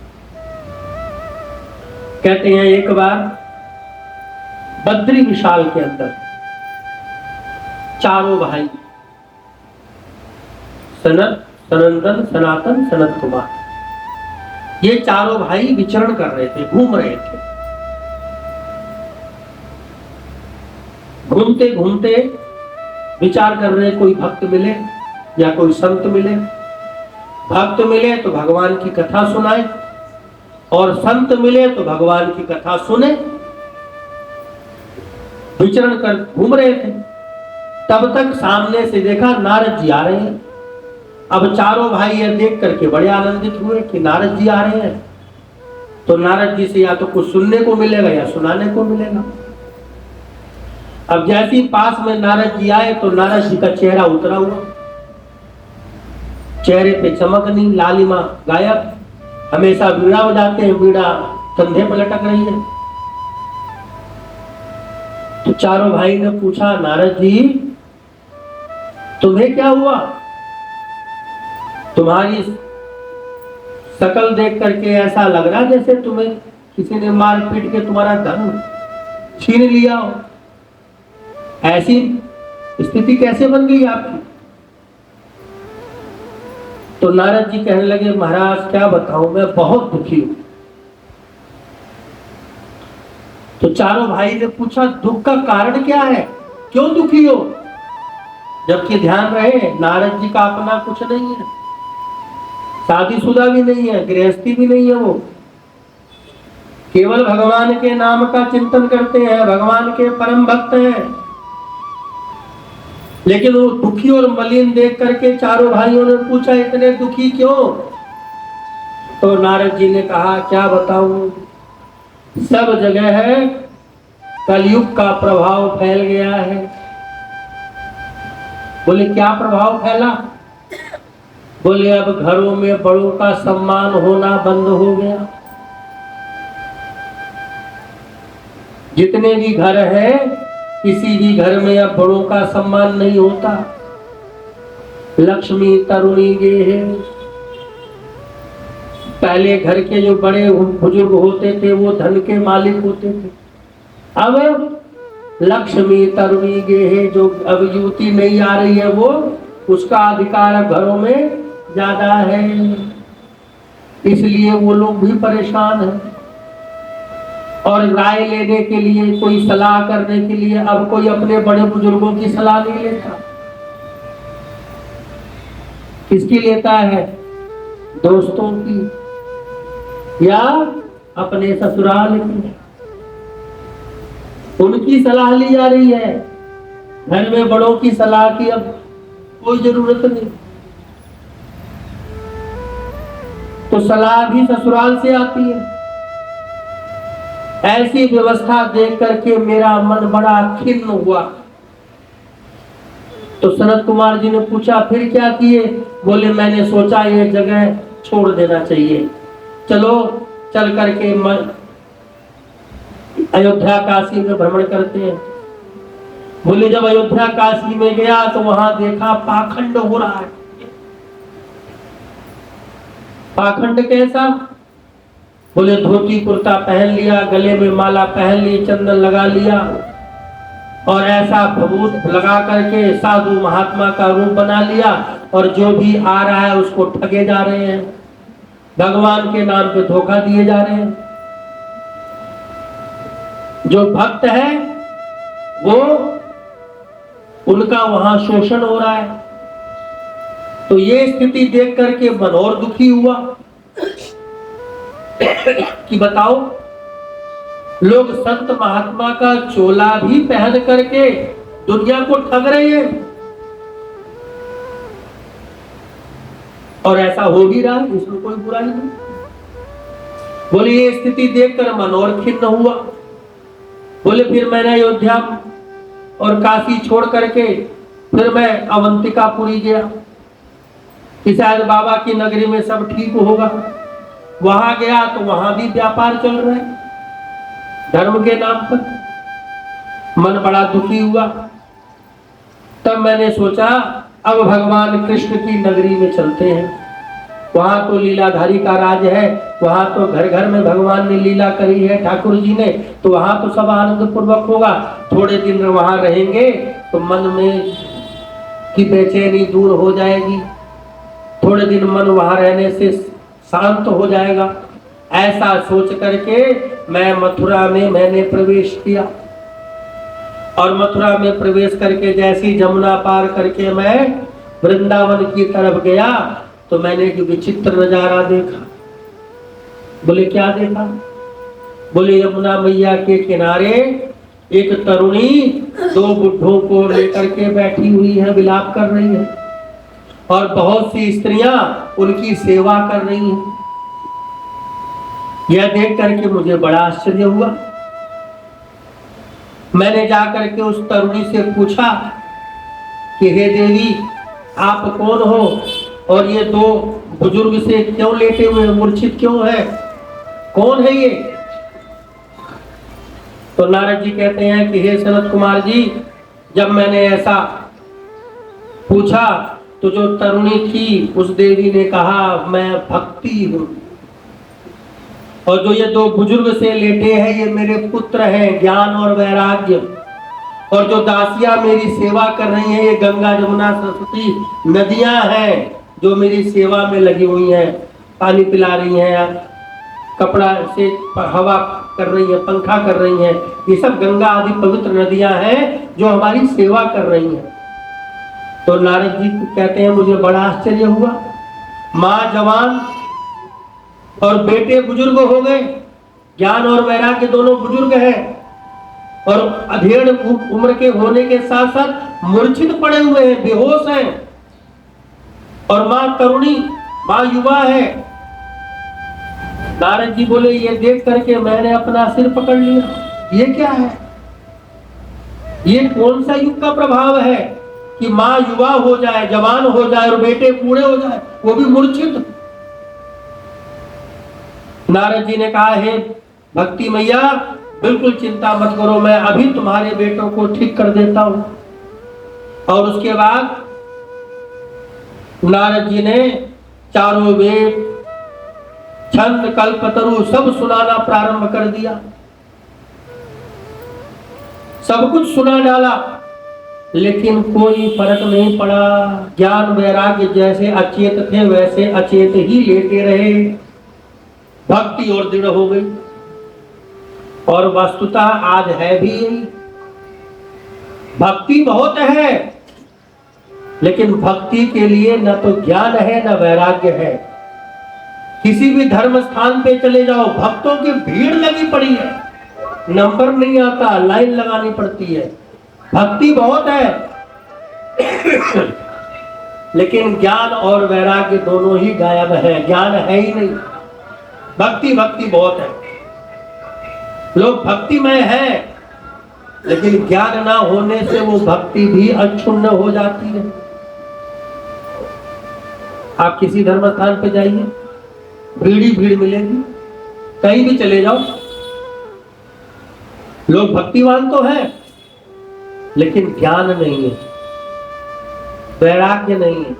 कहते हैं एक बार बद्री विशाल के अंदर चारों भाई सनत, सनंदन, सनातन, सनत कुमार, ये चारों भाई विचरण कर रहे थे, घूम रहे थे। घूमते घूमते विचार कर रहे, कोई भक्त मिले या कोई संत मिले। भक्त मिले तो भगवान की कथा सुनाए, और संत मिले तो भगवान की कथा सुने। विचरण कर घूम रहे थे, तब तक सामने से देखा नारद जी आ रहे हैं। अब चारों भाई यह देख करके बड़े आनंदित हुए कि नारद जी आ रहे हैं, तो नारद जी से या तो कुछ सुनने को मिलेगा या सुनाने को मिलेगा। अब जैसे ही पास में नारद जी आए तो नारद जी का चेहरा उतरा हुआ, चेहरे पे चमक नहीं, लालिमा गायब। हमेशा वीणा बजाते हैं, वीणा कंधे पर लटक रही है। तो चारों भाई ने पूछा, नारद जी तुम्हें क्या हुआ? तुम्हारी शकल देख करके ऐसा लग रहा जैसे तुम्हें किसी ने मार पीट के तुम्हारा धन छीन लिया हो। ऐसी स्थिति कैसे बन गई आपकी? तो नारद जी कहने लगे, महाराज क्या बताऊं, मैं बहुत दुखी हूं। तो चारों भाई ने पूछा, दुख का कारण क्या है, क्यों दुखी हो? जबकि ध्यान रहे नारद जी का अपना कुछ नहीं है, शादीशुदा भी नहीं है, गृहस्थी भी नहीं है, वो केवल भगवान के नाम का चिंतन करते हैं, भगवान के परम भक्त हैं। लेकिन वो दुखी और मलिन देख करके चारों भाइयों ने पूछा, इतने दुखी क्यों? तो नारद जी ने कहा, क्या बताऊं, सब जगह है कलयुग का प्रभाव फैल गया है। बोले क्या प्रभाव फैला? बोले अब घरों में बड़ों का सम्मान होना बंद हो गया। जितने भी घर हैं, किसी भी घर में अब बड़ों का सम्मान नहीं होता। लक्ष्मी तरुणी गे है। पहले घर के जो बड़े बुजुर्ग होते थे वो धन के मालिक होते थे, अब लक्ष्मी तरुणी गे है, जो अब युवती नहीं आ रही है वो, उसका अधिकार अब घरों में ज्यादा है। इसलिए वो लोग भी परेशान हैं। और राय लेने के लिए, कोई सलाह करने के लिए अब कोई अपने बड़े बुजुर्गों की सलाह नहीं लेता। किसकी लेता है? दोस्तों की या अपने ससुराल की, उनकी सलाह ली जा रही है। घर में बड़ों की सलाह की अब कोई जरूरत नहीं। तो सलाह भी ससुराल से आती है। ऐसी व्यवस्था देख करके मेरा मन बड़ा खिन्न हुआ। तो सनत कुमार जी ने पूछा, फिर क्या किए? बोले मैंने सोचा ये जगह छोड़ देना चाहिए, चलो चल करके अयोध्या काशी में भ्रमण करते हैं। बोले जब अयोध्या काशी में गया तो वहां देखा पाखंड हो रहा है। पाखंड कैसा? बोले धोती कुर्ता पहन लिया, गले में माला पहन ली, चंदन लगा लिया, और ऐसा भभूत लगा करके साधु महात्मा का रूप बना लिया, और जो भी आ रहा है उसको ठगे जा रहे हैं, भगवान के नाम पे धोखा दिए जा रहे हैं। जो भक्त है वो उनका वहां शोषण हो रहा है। तो ये स्थिति देख करके मन और दुखी हुआ कि बताओ, लोग संत महात्मा का चोला भी पहन करके दुनिया को ठग रहे हैं, और ऐसा हो भी रहा है, इसमें कोई बुराई नहीं। बोले ये स्थिति देखकर मन और खिन्न हुआ। बोले फिर मैंने अयोध्या और काशी छोड़ करके फिर मैं अवंतिकापुरी गया कि शायद बाबा की नगरी में सब ठीक होगा। वहां गया तो वहां भी व्यापार चल रहा है धर्म के नाम पर। मन बड़ा दुखी हुआ। तब मैंने सोचा अब भगवान कृष्ण की नगरी में चलते हैं, वहां तो लीलाधारी का राज है, वहां तो घर घर में भगवान ने लीला करी है ठाकुर जी ने, तो वहां तो सब आनंद पूर्वक होगा। थोड़े दिन वहां रहेंगे तो मन में की बेचैनी दूर हो जाएगी, थोड़े दिन मन वहां रहने से शांत हो जाएगा। ऐसा सोच करके मैं मथुरा में मैंने प्रवेश किया, और मथुरा में प्रवेश करके जैसी यमुना पार करके मैं वृंदावन की तरफ गया तो मैंने एक विचित्र नजारा देखा। बोले क्या देखा? बोले यमुना मैया के किनारे एक तरुणी दो बुढ़ों को लेकर के बैठी हुई है, विलाप कर रही है, और बहुत सी स्त्रियां उनकी सेवा कर रही हैं। यह देख करके मुझे बड़ा आश्चर्य हुआ। मैंने जाकर के उस तरुणी से पूछा कि हे देवी, आप कौन हो और ये दो बुजुर्ग से क्यों लेटे हुए, मूर्छित क्यों है, कौन है ये? तो नारद जी कहते हैं कि हे सनत कुमार जी, जब मैंने ऐसा पूछा तो जो तरुणी थी उस देवी ने कहा मैं भक्ति हूं, और जो ये दो बुजुर्ग से लेटे हैं ये मेरे पुत्र हैं ज्ञान और वैराग्य, और जो दासियां मेरी सेवा कर रही हैं ये गंगा जमुना सरस्वती नदियां हैं जो मेरी सेवा में लगी हुई हैं, पानी पिला रही हैं, कपड़ा से हवा कर रही है, पंखा कर रही हैं। ये सब गंगा आदि पवित्र नदियां हैं जो हमारी सेवा कर रही हैं। तो नारद जी कहते हैं मुझे बड़ा आश्चर्य हुआ। माँ जवान और बेटे बुजुर्ग हो गए, ज्ञान और वैराग्य दोनों बुजुर्ग हैं, और अधेड़ उम्र के होने के साथ साथ मूर्छित पड़े हुए हैं, बेहोश हैं, और माँ तरुणी, माँ युवा है। नारद जी बोले ये देख करके मैंने अपना सिर पकड़ लिया, ये क्या है, ये कौन सा युग का प्रभाव है कि माँ युवा हो जाए, जवान हो जाए और बेटे बूढ़े हो जाए, वो भी मूर्छित। नारद जी ने कहा हे भक्ति मैया, बिल्कुल चिंता मत करो, मैं अभी तुम्हारे बेटों को ठीक कर देता हूं। और उसके बाद नारद जी ने चारों वेद, छंद, कल्पतरु सब सुनाना प्रारंभ कर दिया, सब कुछ सुना डाला, लेकिन कोई फर्क नहीं पड़ा। ज्ञान वैराग्य जैसे अचेत थे वैसे अचेत ही लेटे रहे, भक्ति और दृढ़ हो गई। और वस्तुतः आज है भी यही, भक्ति बहुत है, लेकिन भक्ति के लिए न तो ज्ञान है न वैराग्य है। किसी भी धर्म स्थान पे चले जाओ, भक्तों की भीड़ लगी पड़ी है, नंबर नहीं आता, लाइन लगानी पड़ती है, भक्ति बहुत है लेकिन ज्ञान और वैराग्य दोनों ही गायब है, ज्ञान है ही नहीं। भक्ति भक्ति बहुत है, लोग भक्तिमय है, लेकिन ज्ञान ना होने से वो भक्ति भी अक्षुण्ण हो जाती है। आप किसी धर्म स्थान पे जाइए, भीड़ ही भीड़ मिलेगी, कहीं भी चले जाओ, लोग भक्तिवान तो है लेकिन ज्ञान नहीं है, वैराग्य नहीं है।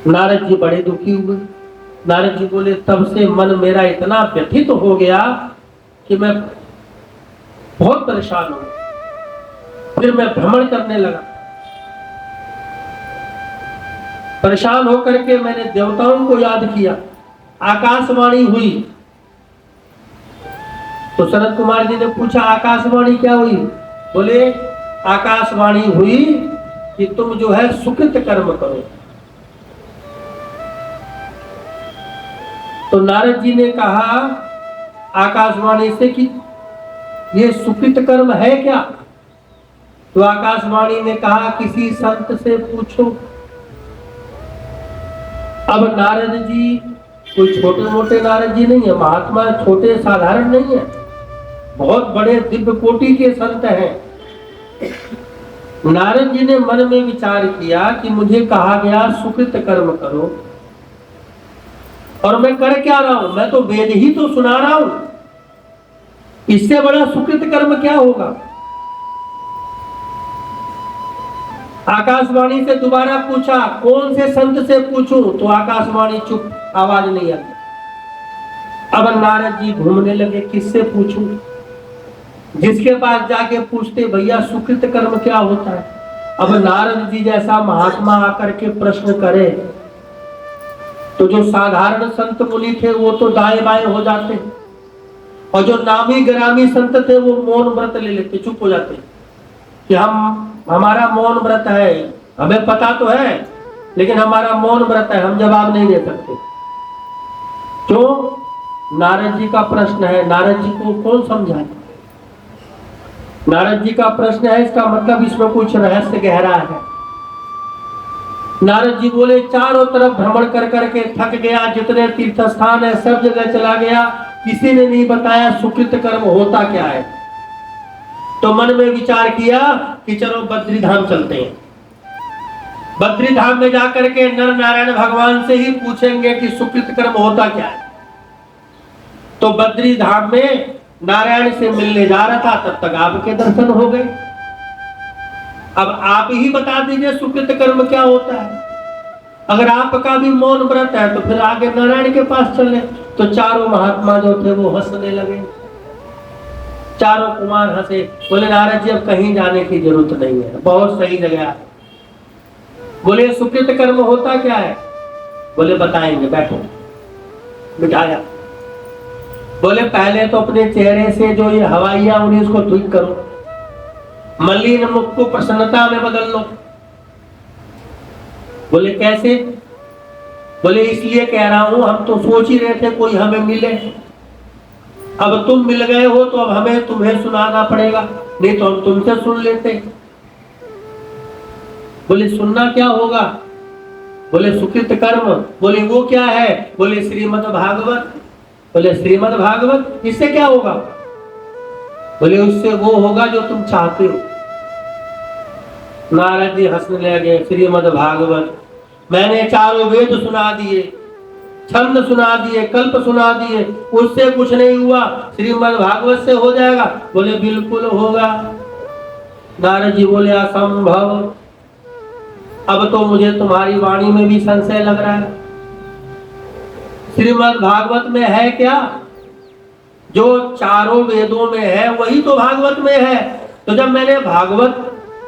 नारद जी बड़े दुखी हुए। नारद जी बोले तब से मन मेरा इतना व्यथित हो गया कि मैं बहुत परेशान हूं। फिर मैं भ्रमण करने लगा। परेशान होकर के मैंने देवताओं को याद किया। आकाशवाणी हुई तो सनत कुमार जी ने पूछा, आकाशवाणी क्या हुई? बोले आकाशवाणी हुई कि तुम जो है सुकृत कर्म करो। तो नारद जी ने कहा आकाशवाणी से कि ये सुकृत कर्म है क्या? तो आकाशवाणी ने कहा किसी संत से पूछो। अब नारद जी कोई छोटे मोटे नारद जी नहीं है, महात्मा छोटे साधारण नहीं है, बहुत बड़े दिव्य कोटि के संत हैं। नारद जी ने मन में विचार किया कि मुझे कहा गया सुकृत कर्म करो, और मैं कर क्या रहा हूं? मैं तो वेद ही तो सुना रहा हूं, इससे बड़ा सुकृत कर्म क्या होगा? आकाशवाणी से दोबारा पूछा, कौन से संत से पूछूं? तो आकाशवाणी चुप, आवाज नहीं आती। अब नारद जी घूमने लगे, किससे पूछूं? जिसके पास जाके पूछते, भैया सुकृत कर्म क्या होता है? अब नारद जी जैसा महात्मा आकर के प्रश्न करे तो जो साधारण संत मुनि थे वो तो दाएं बाएं हो जाते, और जो नामी ग्रामी संत थे वो मौन व्रत ले लेते, चुप हो जाते कि हमारा मौन व्रत है, हमें पता तो है लेकिन हमारा मौन व्रत है, हम जवाब नहीं दे सकते। क्यों? नारद जी का प्रश्न है, नारद जी को कौन समझाए? नारद जी का प्रश्न है, इसका मतलब इसमें कुछ रहस्य गहरा है। नारद जी बोले, चारों तरफ भ्रमण कर करके थक गया, जितने तीर्थ स्थान है सब जगह चला गया, किसी ने नहीं बताया सुकृत कर्म होता क्या है। तो मन में विचार किया कि चलो बद्री धाम चलते हैं। बद्री धाम में जाकर के नर नारायण भगवान से ही पूछेंगे कि सुकृत कर्म होता क्या है। तो बद्री धाम में नारायण से मिलने जा रहा था, तब तक आपके दर्शन हो गए। अब आप ही बता दीजिए सुकृत कर्म क्या होता है। अगर आपका भी मौन व्रत है तो फिर आगे नारायण के पास चले। तो चारों महात्मा जो थे वो हंसने लगे, चारों कुमार हंसे, बोले नारद जी अब कहीं जाने की जरूरत नहीं है, बहुत सही जगह है। बोले सुकृत कर्म होता क्या है? बोले बताएंगे, बैठो। बिठाया। बोले पहले तो अपने चेहरे से जो ये हवाइयां उन्हें उसको ठीक करो, मलिन मुख को प्रसन्नता में बदल लो। बोले कैसे? बोले इसलिए कह रहा हूं, हम तो सोच ही रहे थे कोई हमें मिले, अब तुम मिल गए हो तो अब हमें तुम्हें सुनाना पड़ेगा, नहीं तो हम तुमसे सुन लेते। बोले सुनना क्या होगा? बोले सुकृत कर्म। बोले वो क्या है? बोले श्रीमद् भागवत। बोले श्रीमद् भागवत, इससे क्या होगा? बोले उससे वो होगा जो तुम चाहते हो। नारद जी हंसने लगे, श्रीमद् भागवत, मैंने चारों वेद सुना दिए, छंद सुना दिए, कल्प सुना दिए, उससे कुछ नहीं हुआ, श्रीमद् भागवत से हो जाएगा? बोले बिल्कुल होगा। नारद जी बोले असंभव, अब तो मुझे तुम्हारी वाणी में भी संशय लग रहा है। श्रीमद् भागवत में है क्या? जो चारों वेदों में है वही तो भागवत में है। तो जब मैंने भागवत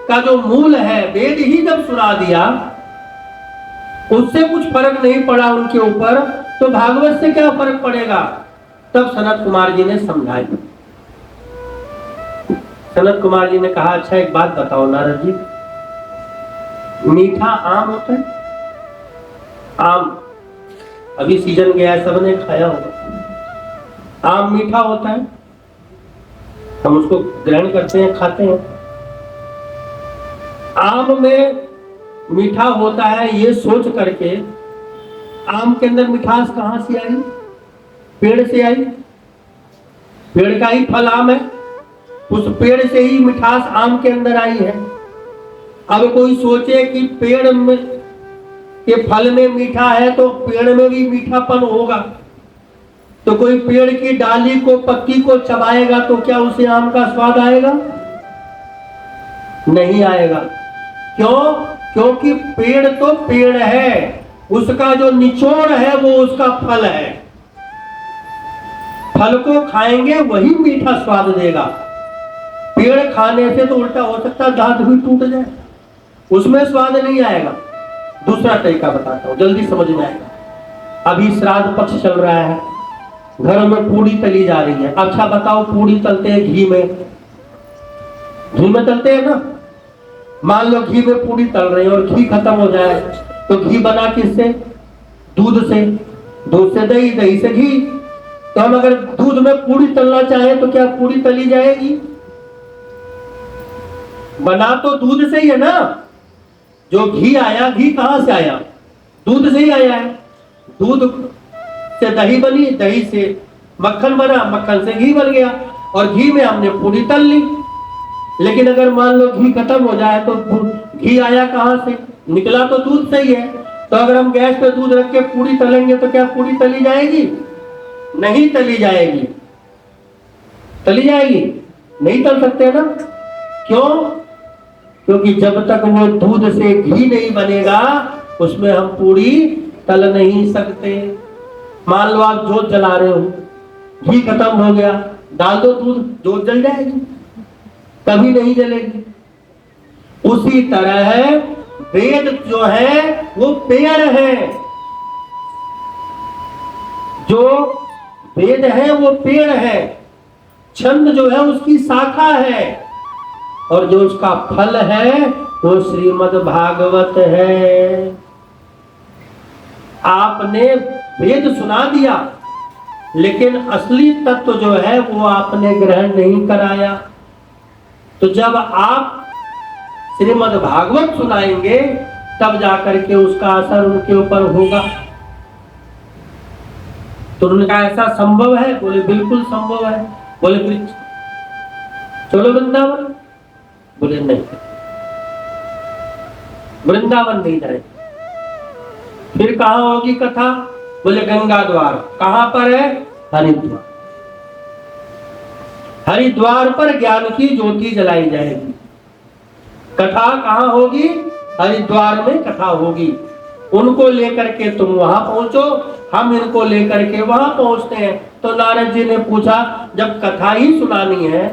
का जो मूल है वेद ही जब सुना दिया, उससे कुछ फर्क नहीं पड़ा उनके ऊपर, तो भागवत से क्या फर्क पड़ेगा? तब सनत कुमार जी ने समझाया। सनत कुमार जी ने कहा, अच्छा एक बात बताओ नारद जी, मीठा आम होता है? आम अभी सीजन गया है, सबने खाया होगा। आम मीठा होता है, हम उसको ग्रहण करते हैं, खाते हैं। आम में मीठा होता है ये सोच करके, आम के अंदर मिठास कहां से आई? पेड़ से आई। पेड़ का ही फल आम है, उस पेड़ से ही मिठास आम के अंदर आई है। अब कोई सोचे कि पेड़ में के फल में मीठा है तो पेड़ में भी मीठापन होगा, तो कोई पेड़ की डाली को, पत्ती को चबाएगा तो क्या उसे आम का स्वाद आएगा? नहीं आएगा। क्यों? क्योंकि पेड़ तो पेड़ है, उसका जो निचोड़ है वो उसका फल है। फल को खाएंगे वही मीठा स्वाद देगा। पेड़ खाने से तो उल्टा हो सकता है दांत भी टूट जाए, उसमें स्वाद नहीं आएगा। दूसरा तरीका बताता हूं, जल्दी समझ में आएगा। अभी श्राद्ध पक्ष चल रहा है, घरों में पूड़ी तली जा रही है। अच्छा बताओ, पूड़ी तलते हैं घी में, घी में तलते हैं ना। मान लो घी में पूड़ी तल रही है और घी खत्म हो जाए, तो घी बना किससे? दूध से, दूध से दही, दही से घी। तो हम अगर दूध में पूड़ी तलना चाहें तो क्या पूड़ी तली जाएगी? बना तो दूध से ही है ना। जो घी आया, घी कहां से आया? दूध से ही आया है। दूध से दही बनी, दही से मक्खन बना, मक्खन से घी बन गया, और घी में हमने पूड़ी तल ली। लेकिन अगर मान लो घी खत्म हो जाए तो घी आया कहां से? निकला तो दूध से ही है। तो अगर हम गैस पे दूध रख के पूड़ी तलेंगे तो क्या पूड़ी तली जाएगी? नहीं तली जाएगी। तली जाएगी? नहीं तल सकते ना। क्यों? क्योंकि जब तक वो दूध से घी नहीं बनेगा उसमें हम पूड़ी तल नहीं सकते। मान लो आप जोत जला रहे हो, घी खत्म हो गया, डाल दो दूध, जोत जल जाएगी? कभी नहीं जलेगी। उसी तरह वेद जो है वो पेड़ है, जो वेद है वो पेड़ है, छंद जो है उसकी शाखा है, और जो उसका फल है वो श्रीमद् भागवत है। आपने वेद सुना दिया, लेकिन असली तत्व जो है वो आपने ग्रहण नहीं कराया। तो जब आप श्रीमद् भागवत सुनाएंगे तब जाकर के उसका असर उनके ऊपर होगा। तो उनका ऐसा संभव है? बोले बिल्कुल संभव है। बोले फिर चलो वृंदावन? बोले नहीं, वृंदावन नहीं जाए। फिर कहां होगी कथा? बोले गंगा द्वार। कहां पर है? हरिद्वार। हरिद्वार पर ज्ञान की ज्योति जलाई जाएगी। कथा कहां होगी? हरिद्वार में कथा होगी। उनको लेकर के तुम वहां पहुंचो, हम इनको लेकर के वहां पहुंचते हैं। तो नारद जी ने पूछा, जब कथा ही सुनानी है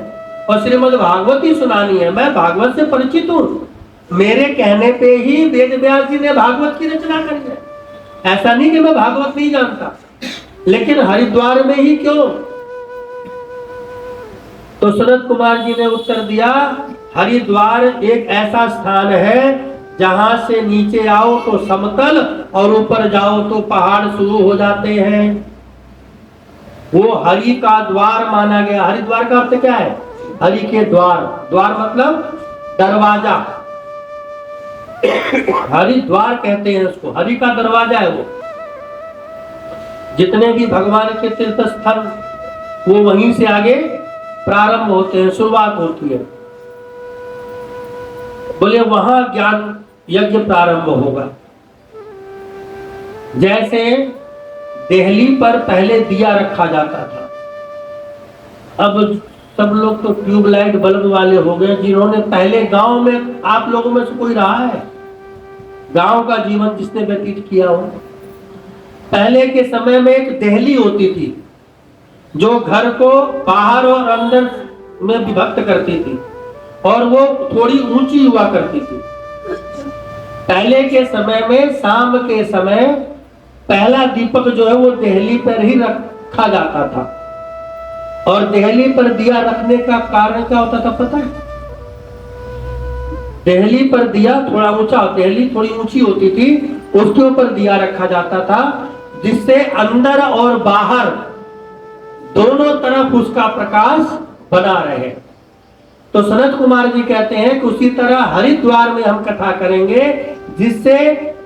और श्रीमद् भागवत ही सुनानी है, मैं भागवत से परिचित हूं, मेरे कहने पे ही वेद व्यास जी ने भागवत की रचना करी है। ऐसा नहीं कि मैं भागवत नहीं जानता, लेकिन हरिद्वार में ही क्यों? तो सनत कुमार जी ने उत्तर दिया, हरिद्वार एक ऐसा स्थान है जहां से नीचे आओ तो समतल और ऊपर जाओ तो पहाड़ शुरू हो जाते हैं। वो हरि का द्वार माना गया। हरिद्वार का अर्थ क्या है? हरि के द्वार। द्वार मतलब दरवाजा, हरिद्वार कहते हैं उसको। हरि का दरवाजा है वो। जितने भी भगवान के तीर्थ स्थल वो वहीं से आगे प्रारंभ होते हैं, शुरुआत होती है। बोले वहां ज्ञान यज्ञ प्रारंभ होगा। जैसे दिल्ली पर पहले दिया रखा जाता था, अब सब लोग तो ट्यूबलाइट बल्ब वाले हो गए। जिन्होंने पहले गांव में, आप लोगों में से कोई रहा है गांव का जीवन जिसने व्यतीत किया हो? पहले के समय में एक देहली होती थी जो घर को बाहर और अंदर में विभक्त करती थी, और वो थोड़ी ऊंची हुआ करती थी। पहले के समय में शाम के समय पहला दीपक जो है वो देहली पर ही रखा जाता था। और देहली पर दिया रखने का कारण क्या होता था पता है? देहली पर दिया थोड़ा ऊंचा, देहली थोड़ी ऊंची होती थी, उसके ऊपर दिया रखा जाता था, जिससे अंदर और बाहर दोनों तरफ उसका प्रकाश बना रहे। तो सनत कुमार जी कहते हैं कि उसी तरह हरिद्वार में हम कथा करेंगे, जिससे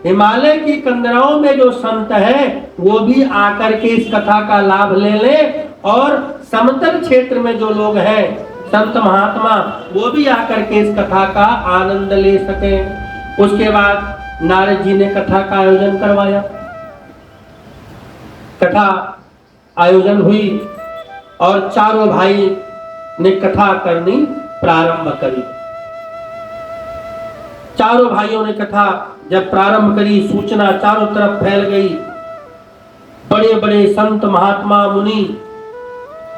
हिमालय की कंदराओं में जो संत है वो भी आकर के इस कथा का लाभ ले लें, और समतल क्षेत्र में जो लोग हैं संत महात्मा वो भी आकर के इस कथा का आनंद ले सकें। उसके बाद नारद जी ने कथा का आयोजन करवाया। कथा आयोजन हुई और चारों भाई ने कथा करनी प्रारंभ करी। चारों भाइयों ने कथा जब प्रारंभ करी, सूचना चारों तरफ फैल गई। बड़े बड़े संत महात्मा मुनि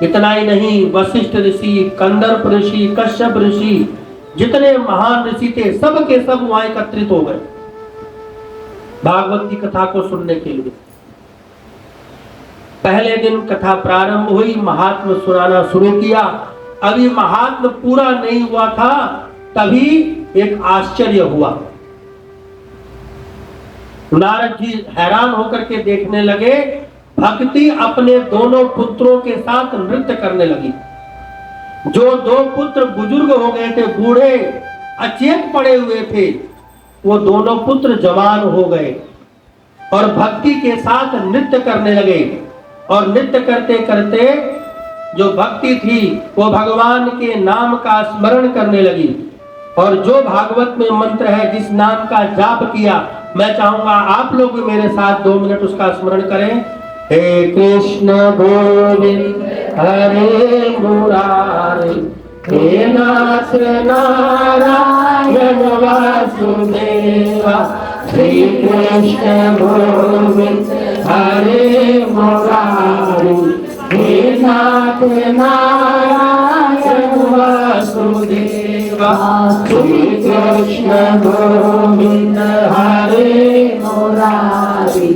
इतना ही नहीं, वशिष्ठ ऋषि, कंदर्प ऋषि, कश्यप ऋषि, जितने महान ऋषि थे सब के सब वहां एकत्रित हो गए भागवत की कथा को सुनने के लिए। पहले दिन कथा प्रारंभ हुई, महात्मा सुनाना शुरू किया। अभी महात्मा पूरा नहीं हुआ था, तभी एक आश्चर्य हुआ। नारद जी हैरान होकर के देखने लगे, भक्ति अपने दोनों पुत्रों के साथ नृत्य करने लगी। जो दो पुत्र बुजुर्ग हो गए थे, बूढ़े अचेत पड़े हुए थे, वो दोनों पुत्र जवान हो गए और भक्ति के साथ नृत्य करने लगे। और नृत्य करते करते जो भक्ति थी वो भगवान के नाम का स्मरण करने लगी। और जो भागवत में मंत्र है, जिस नाम का जाप किया, मैं चाहूंगा आप लोग भी मेरे साथ 2 मिनट उसका स्मरण करें। हे कृष्ण गोविंद हरे मुरारे, हे नाथ नारायण वासुदेवा, श्री कृष्ण गोविंद हरे मुरारे, हे नाथ नारायण वासुदेवा, श्री कृष्ण गोविंद हरे मुरारे,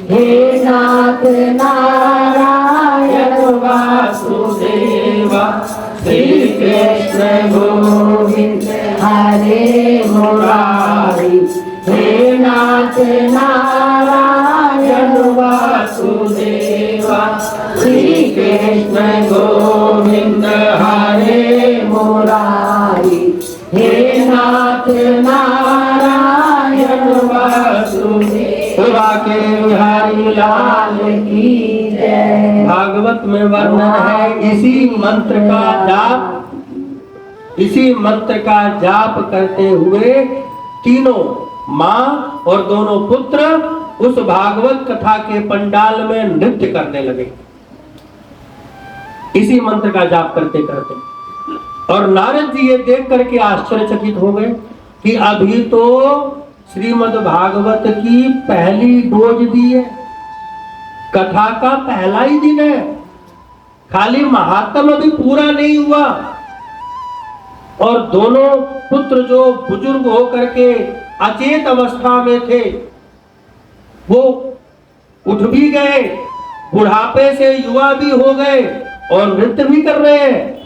हे नाथ नारायण वासुदेवा, श्री कृष्ण गोविंद हरे मुरारी, हे नाथ नारायण वासुदेवा, श्री कृष्ण गोविंद हरे मुरारी, हे नाथ नारायण वासुदेवा के बिहारी लाल की जय। भागवत में वर्णन है, इसी मंत्र का जाप करते हुए तीनों माँ और दोनों पुत्र उस भागवत कथा के पंडाल में नृत्य करने लगे, इसी मंत्र का जाप करते करते। और नारद जी ये देख करके आश्चर्यचकित हो गए कि अभी तो श्रीमद् भागवत की पहली डोज दी है, कथा का पहला ही दिन है, खाली महात्म अभी पूरा नहीं हुआ। और दोनों पुत्र जो बुजुर्ग होकर के अचेत अवस्था में थे, वो उठ भी गए, बुढ़ापे से युवा भी हो गए और नृत्य भी कर रहे हैं।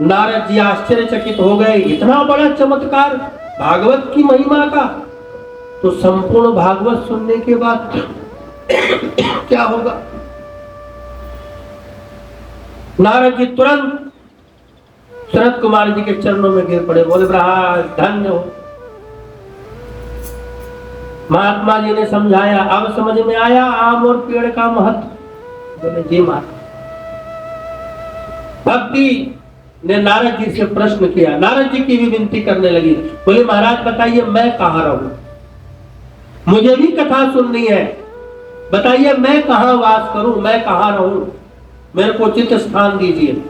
नारद जी आश्चर्यचकित हो गए, इतना बड़ा चमत्कार भागवत की महिमा का। तो संपूर्ण भागवत सुनने के बाद क्या होगा? नारद जी तुरंत सनत कुमार जी के चरणों में गिर पड़े, बोले महाराज धन्य हो। महात्मा जी ने समझाया, अब समझ में आया आम और पेड़ का महत्व। बोले जी महाराज। भक्ति ने नारद जी से प्रश्न किया, नारद जी की भी विनती करने लगी, बोले महाराज बताइए मैं कहाँ रहूं, मुझे भी कथा सुननी है, बताइए मैं कहाँ वास करूं, मैं कहाँ रहूं, मेरे को उचित स्थान दीजिए।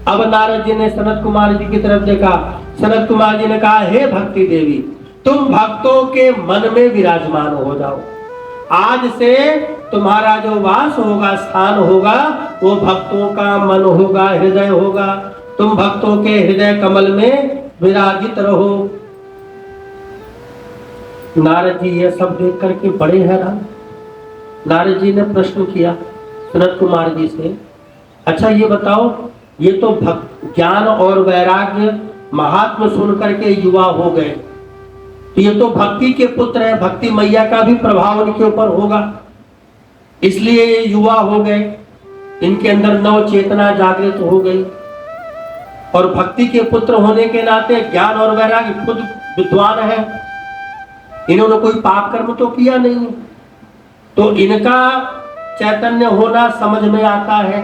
अब नारद जी ने सनत कुमार जी की तरफ देखा। सनत कुमार जी ने कहा, हे भक्ति देवी, तुम भक्तों के मन में विराजमान हो जाओ। आज से तुम्हारा जो वास होगा, स्थान होगा, वो भक्तों का मन होगा, हृदय होगा। तुम भक्तों के हृदय कमल में विराजित रहो। नारद जी ये सब देख करके बड़े हैरान। नारद जी ने प्रश्न किया सनत कुमार जी से, अच्छा ये बताओ, ये तो ज्ञान और वैराग्य महात्मा सुन करके युवा हो गए, तो ये तो भक्ति के पुत्र है, भक्ति मैया का भी प्रभाव इनके ऊपर होगा, इसलिए ये युवा हो गए, इनके अंदर नव चेतना जागृत हो गई। और भक्ति के पुत्र होने के नाते ज्ञान और वैराग्य, खुद विद्वान है, इन्होंने कोई पाप कर्म तो किया नहीं, तो इनका चैतन्य होना समझ में आता है।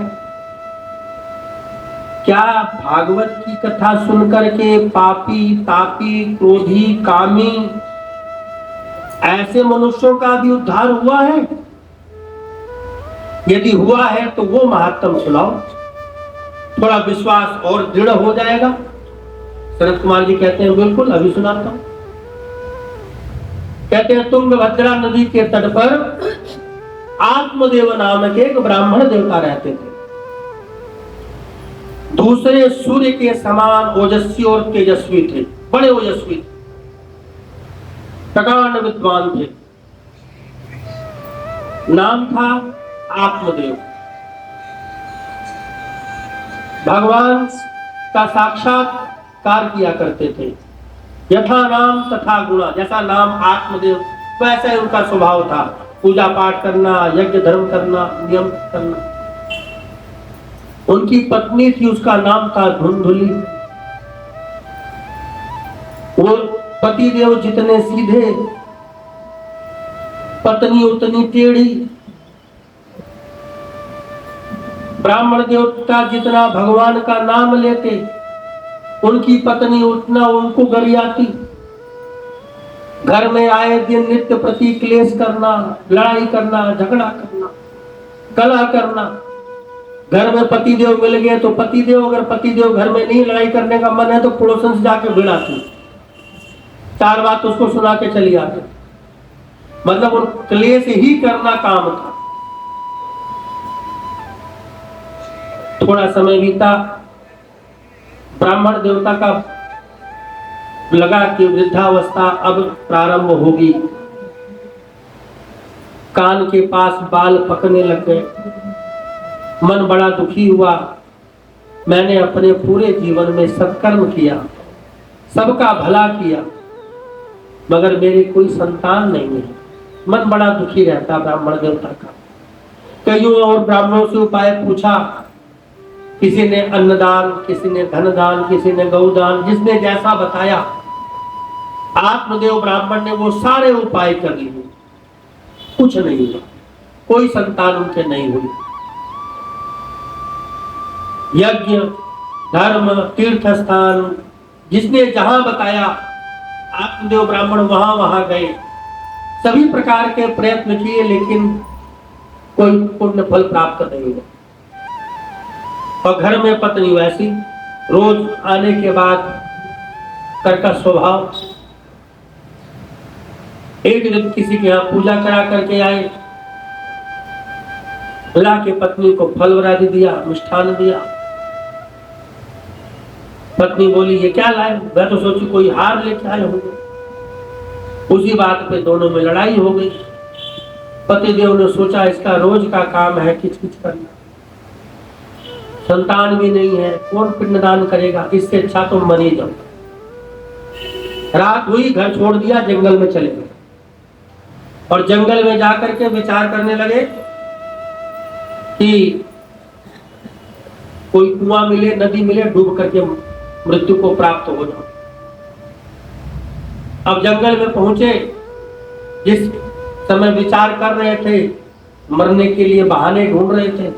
क्या भागवत की कथा सुनकर के पापी, तापी, क्रोधी, कामी ऐसे मनुष्यों का भी उद्धार हुआ है? यदि हुआ है तो वो महात्म सुनाओ, थोड़ा विश्वास और दृढ़ हो जाएगा। सनत कुमार जी कहते हैं बिल्कुल, अभी सुनाता हूं। कहते हैं तुंगभद्रा नदी के तट पर आत्मदेव नाम के एक ब्राह्मण देवता रहते थे। दूसरे सूर्य के समान ओजस्वी और तेजस्वी थे, बड़े ओजस्वी थे, प्रकांड विद्वान थे। नाम था आत्मदेव। भगवान का साक्षात्कार किया करते थे। यथा नाम तथा गुणा, जैसा नाम आत्मदेव वैसा ही उनका स्वभाव था। पूजा पाठ करना, यज्ञ धर्म करना, नियम करना। उनकी पत्नी थी, उसका नाम था धुंधुली। वो पतिदेव जितने सीधे, पत्नी उतनी टेढ़ी। ब्राह्मण देवता जितना भगवान का नाम लेते, उनकी पत्नी उतना उनको गरियाती। घर में आए दिन नित्य प्रति क्लेश करना, लड़ाई करना, झगड़ा करना, कलह करना। घर में पतिदेव मिल गए तो पतिदेव, अगर पतिदेव घर में नहीं लड़ाई करने का मन है तो पड़ोसन से जाके भिड़ाती, 4 बात उसको सुना के चली आती। मतलब उन क्लेश ही करना काम था। थोड़ा समय बीता, ब्राह्मण देवता का लगा कि वृद्धावस्था अब प्रारंभ होगी। कान के पास बाल पकने लग गए। मन बड़ा दुखी हुआ। मैंने अपने पूरे जीवन में सत्कर्म किया, सबका भला किया, मगर मेरी कोई संतान नहीं है। मन बड़ा दुखी रहता ब्राह्मण देवता का। कईयों और ब्राह्मणों से उपाय पूछा। किसी ने अन्नदान, किसी ने धनदान, किसी ने गौदान, जिसने जैसा बताया। आत्मदेव ब्राह्मण ने वो सारे उपाय कर लिए, कुछ नहीं हुआ, कोई संतान उनके नहीं हुई। यज्ञ, धर्म, तीर्थ स्थान, जिसने जहां बताया आत्मदेव ब्राह्मण वहां वहां गए। सभी प्रकार के प्रयत्न किए, लेकिन कोई पुण्य फल प्राप्त नहीं हुआ। और घर में पत्नी वैसी, रोज आने के बाद कर का स्वभाव। एक दिन किसी के यहाँ पूजा करा करके आए, ला के पत्नी को फल वरादी दिया, मिष्ठान दिया। पत्नी बोली ये क्या लाए? मैं तो सोची कोई हार लेके आए होंगे। उसी बात पे दोनों में लड़ाई हो गई। पतिदेव ने सोचा इसका रोज का काम है किचकिच करना, संतान भी नहीं है, कौन पिंडदान करेगा, इससे अच्छा तो मर ही जाओ। रात हुई, घर छोड़ दिया, जंगल में चले गए। और जंगल में जाकर के विचार करने लगे कि कोई कुआं मिले, नदी मिले, डूब करके मृत्यु को प्राप्त हो जाओ। अब जंगल में पहुंचे, जिस समय विचार कर रहे थे, मरने के लिए बहाने ढूंढ रहे थे,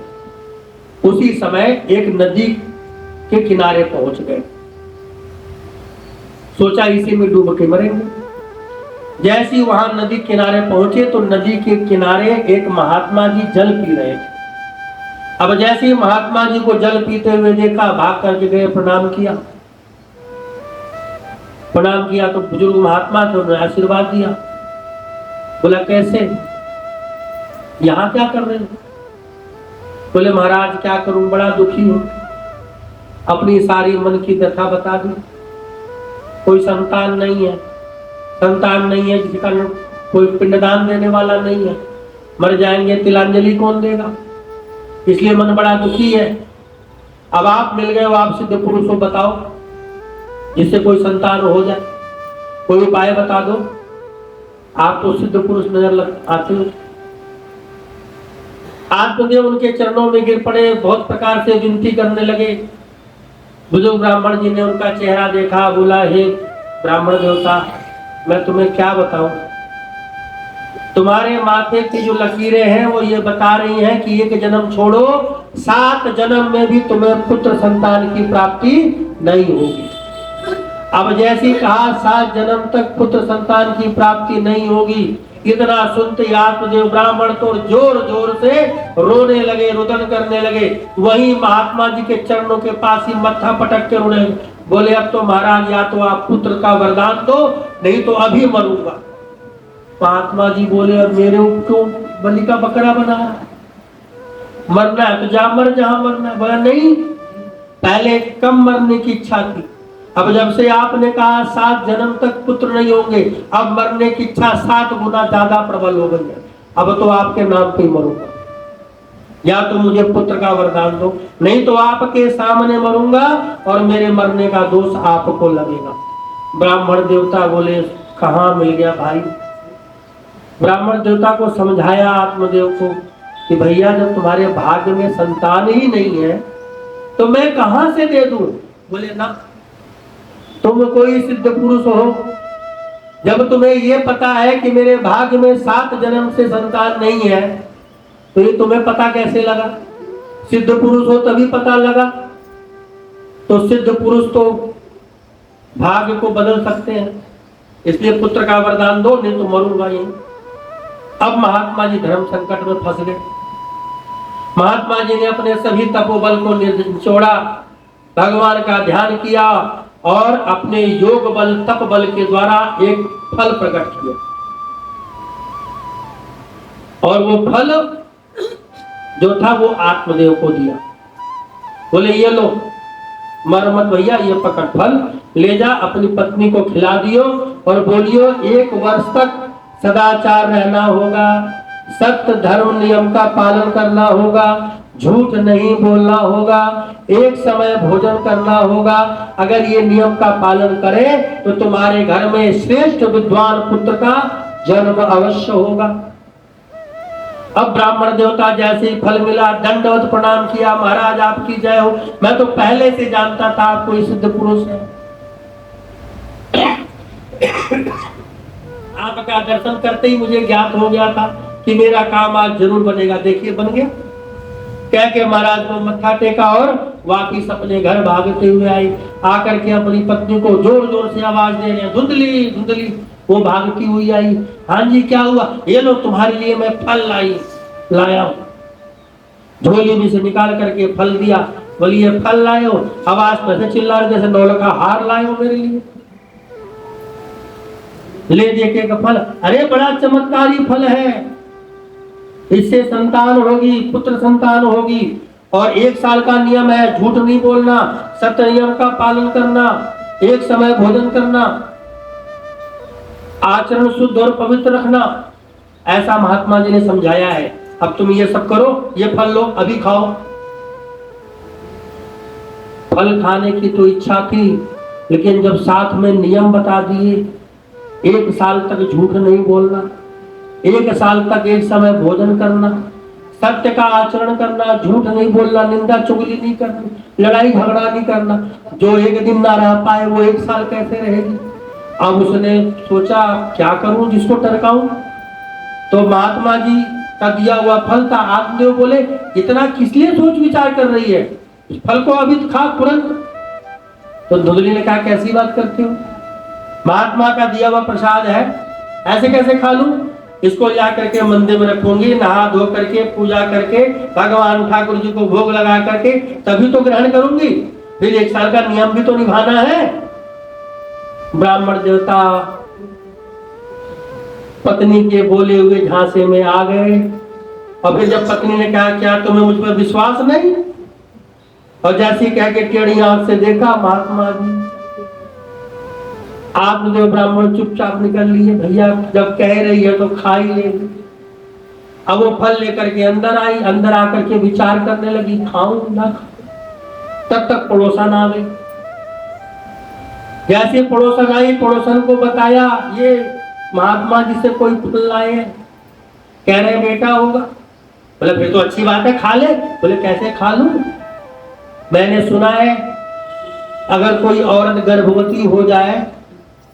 उसी समय एक नदी के किनारे पहुंच गए। सोचा इसी में डूब के मरेंगे। जैसे ही वहां नदी किनारे पहुंचे तो नदी के किनारे एक महात्मा जी जल पी रहे थे। अब जैसे ही महात्मा जी को जल पीते हुए देखा, भाग करके गए, प्रणाम किया। प्रणाम किया तो बुजुर्ग महात्मा थे, उन्होंने आशीर्वाद दिया। बोला कैसे, यहाँ क्या कर रहे हो? बोले महाराज क्या करूं, बड़ा दुखी हूं। अपनी सारी मन की व्यथा बता दी। कोई संतान नहीं है, संतान नहीं है जिसका कोई पिंडदान देने वाला नहीं है, मर जाएंगे तिलांजलि कौन देगा, इसलिए मन बड़ा दुखी है। अब आप मिल गए हो, आप सिद्ध पुरुष हो, बताओ जिससे कोई संतान हो जाए, कोई उपाय बता दो। आप तो सिद्ध पुरुष नजर आते हो। आत्मदेव उनके चरणों में गिर पड़े, बहुत प्रकार से विनती करने लगे। बुजुर्ग ब्राह्मण जी ने उनका चेहरा देखा, बोला हे ब्राह्मण देवता, मैं तुम्हें क्या बताऊं, तुम्हारे माथे की जो लकीरें हैं वो ये बता रही हैं कि एक जन्म छोड़ो, 7 जन्म में भी तुम्हें पुत्र संतान की प्राप्ति नहीं होगी। अब जैसे कहा 7 जन्म तक पुत्र संतान की प्राप्ति नहीं होगी, इतना सुनते आत्मदेव ब्राह्मण तो जोर जोर से रोने लगे, रुदन करने लगे। वही महात्मा जी के चरणों के पास ही मत्था पटक के रोने, बोले अब तो महाराज या तो आप पुत्र का वरदान दो, नहीं तो अभी मरूंगा। महात्मा जी बोले अब मेरे क्यों बलि का बकरा बना, मरना है तो जा मर, जहां मरना है। बोला नहीं, पहले कम मरने की इच्छा थी, अब जब से आपने कहा 7 जन्म तक पुत्र नहीं होंगे, अब मरने की इच्छा 7 गुना ज्यादा प्रबल हो गई है। अब तो आपके नाम पे मरूंगा, या तो मुझे पुत्र का वरदान दो, नहीं तो आपके सामने मरूंगा और मेरे मरने का दोष आपको लगेगा। ब्राह्मण देवता बोले कहाँ मिल गया भाई। ब्राह्मण देवता को समझाया आत्मदेव को कि भैया जब तुम्हारे भाग्य में संतान ही नहीं है तो मैं कहां से दे दूं। बोले ना, तुम कोई सिद्ध पुरुष हो, जब तुम्हें ये पता है कि मेरे भाग्य में 7 जन्म से संतान नहीं है तो ये तुम्हें पता कैसे लगा? सिद्ध पुरुष हो तभी पता लगा। तो सिद्ध पुरुष तो भाग्य को बदल सकते हैं, इसलिए पुत्र का वरदान दो, नहीं तो मरूंगा यहीं। अब महात्मा जी धर्म संकट में फंस गए। महात्मा जी ने अपने सभी तपोबल को निचोड़ा, भगवान का ध्यान किया और अपने योग बल तप बल के द्वारा एक फल प्रकट किया, और वो फल जो था वो आत्मदेव को दिया। बोले ये लो, मर मत भैया, ये पकड़ फल, ले जा अपनी पत्नी को खिला दियो और बोलियो 1 वर्ष तक सदाचार रहना होगा, सत्य धर्म नियम का पालन करना होगा, झूठ नहीं बोलना होगा, एक समय भोजन करना होगा। अगर ये नियम का पालन करे तो तुम्हारे घर में श्रेष्ठ विद्वान पुत्र का जन्म अवश्य होगा। अब ब्राह्मण देवता जैसे ही फल मिला दंडवत प्रणाम किया, महाराज आपकी जय हो, मैं तो पहले से जानता था आप कोई सिद्ध पुरुष है। आपका दर्शन करते ही मुझे ज्ञात हो गया था कि मेरा काम आज जरूर बनेगा। देखिए बन गया। कह के महाराज को मत्था टेका और वापिस अपने घर भागते हुए आई। आकर के अपनी पत्नी को जोर जोर से आवाज दे रहे हैं, धुंधली धुंधली। वो भागती हुई आई, हाँ जी क्या हुआ? ये लो तुम्हारे लिए मैं फल लाया हूं। झोली में से निकाल करके फल दिया। बोली ये फल लाए हो? आवाज कैसे चिल्ला रहे जैसे नौल का हार लाए हो मेरे लिए। ले देखे का फल, अरे बड़ा चमत्कारी फल है, इससे संतान होगी, पुत्र संतान होगी। और 1 साल का नियम है, झूठ नहीं बोलना, सत्य नियम का पालन करना, एक समय भोजन करना, आचरण शुद्ध और पवित्र रखना, ऐसा महात्मा जी ने समझाया है। अब तुम ये सब करो, ये फल लो, अभी खाओ। फल खाने की तो इच्छा थी, लेकिन जब साथ में नियम बता दिए, 1 साल तक झूठ नहीं बोलना, 1 साल तक एक समय भोजन करना, सत्य का आचरण करना, झूठ नहीं बोलना, निंदा चुगली नहीं करनी, लड़ाई झगड़ा नहीं करना, जो एक दिन ना रह पाए वो 1 साल कैसे रहेगी। अब उसने सोचा क्या करूं जिसको टरकाऊं। तो महात्मा जी का दिया हुआ फल था। आत्मदेव बोले इतना किस लिए सोच विचार कर रही है, इस फल को अभी खा तुरंत। तो धुंधली ने कहा कैसी बात करते हो, महात्मा का दिया हुआ प्रसाद है, ऐसे कैसे खा लूं? इसको ला करके मंदिर में रखूंगी, नहा धो करके पूजा करके भगवान ठाकुर जी को भोग लगा करके तभी तो ग्रहण करूंगी, फिर 1 साल का नियम भी तो निभाना है। ब्राह्मण देवता पत्नी के बोले हुए झांसे में आ गए। और फिर जब पत्नी ने कहा क्या तुम्हें मुझ पर विश्वास नहीं, और जैसे कह के टेढ़ी आंख से देखा महात्मा जी, आत्मदेव ब्राह्मण चुपचाप निकल लिए। भैया जब कह रही है तो खा ही लेगी। अब वो फल लेकर के अंदर आई, अंदर आकर के विचार करने लगी खाऊं ना खाऊं। तब तक पड़ोसन आ गई। जैसे पड़ोसन आई, पड़ोसन को बताया ये महात्मा जी से कोई फल लाए हैं, कह रहे बेटा होगा। बोले फिर तो अच्छी बात है, खा ले। बोले कैसे खा लूं, मैंने सुना है अगर कोई औरत गर्भवती हो जाए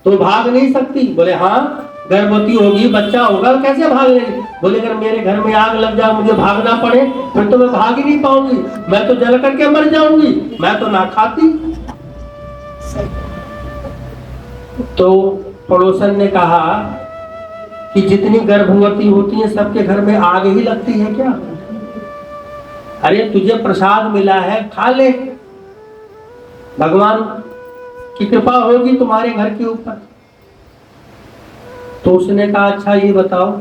तो भाग नहीं सकती। बोले हाँ गर्भवती होगी, बच्चा होगा, कैसे भाग लेगी? बोले अगर मेरे घर में आग लग जाए, मुझे भागना पड़े, फिर तो मैं भाग ही नहीं पाऊंगी, मैं तो जल करके मर जाऊंगी, मैं तो ना खाती। तो पड़ोसन ने कहा कि जितनी गर्भवती होती है सबके घर में आग ही लगती है क्या? अरे तुझे प्रसाद मिला है, खा ले, भगवान की कृपा होगी तुम्हारे घर के ऊपर। तो उसने कहा अच्छा ये बताओ,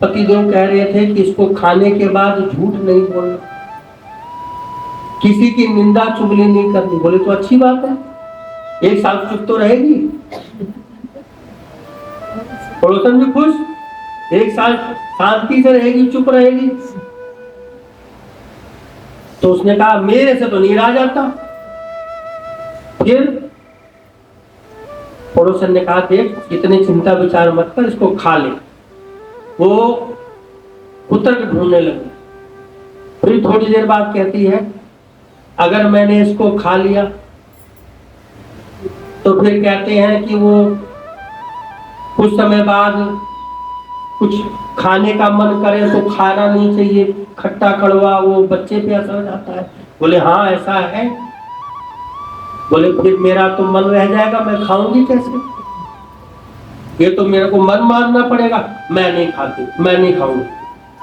पतिदेव कह रहे थे कि इसको खाने के बाद झूठ नहीं बोलना, किसी की निंदा चुगली नहीं करनी। बोले तो अच्छी बात है, 1 साल चुप तो रहेगी, पड़ोसन भी खुश, 1 साल शांति से रहेगी, चुप रहेगी। तो उसने कहा मेरे से तो नहीं रहा जाता। फिर पड़ोसन ने कहा देख इतनी चिंता विचार मत कर, इसको खा ले। वो कुतर के ढूंढने लगी। फिर थोड़ी देर बाद कहती है अगर मैंने इसको खा लिया तो फिर कहते हैं कि वो कुछ समय बाद कुछ खाने का मन करे तो खाना नहीं चाहिए, खट्टा कड़वा, वो बच्चे पे असर हो जाता है। बोले हाँ ऐसा है। बोले फिर मेरा तो मन रह जाएगा, मैं खाऊंगी कैसे? ये तो मेरे को मन मारना पड़ेगा। मैं नहीं खाती, मैं नहीं खाऊंगी,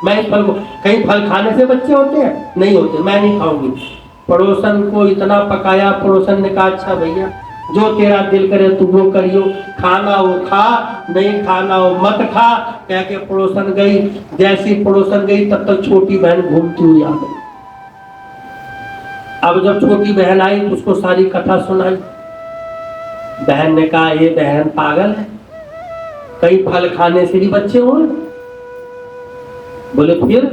मैं इस फल को, कहीं फल खाने से बच्चे होते हैं? नहीं होते, मैं नहीं खाऊंगी। पड़ोसन को इतना पकाया, पड़ोसन ने कहा अच्छा भैया जो तेरा दिल करे तू वो करियो, खाना हो खा, नहीं खाना हो मत खा। कह के पड़ोसन गई। जैसी पड़ोसन गई तब तक छोटी बहन घूमती हुई आ गई। अब जब छोटी बहन आई तो उसको सारी कथा सुनाई। बहन ने कहा ये बहन पागल है, कई फल खाने से भी बच्चे हुए? बोले फिर?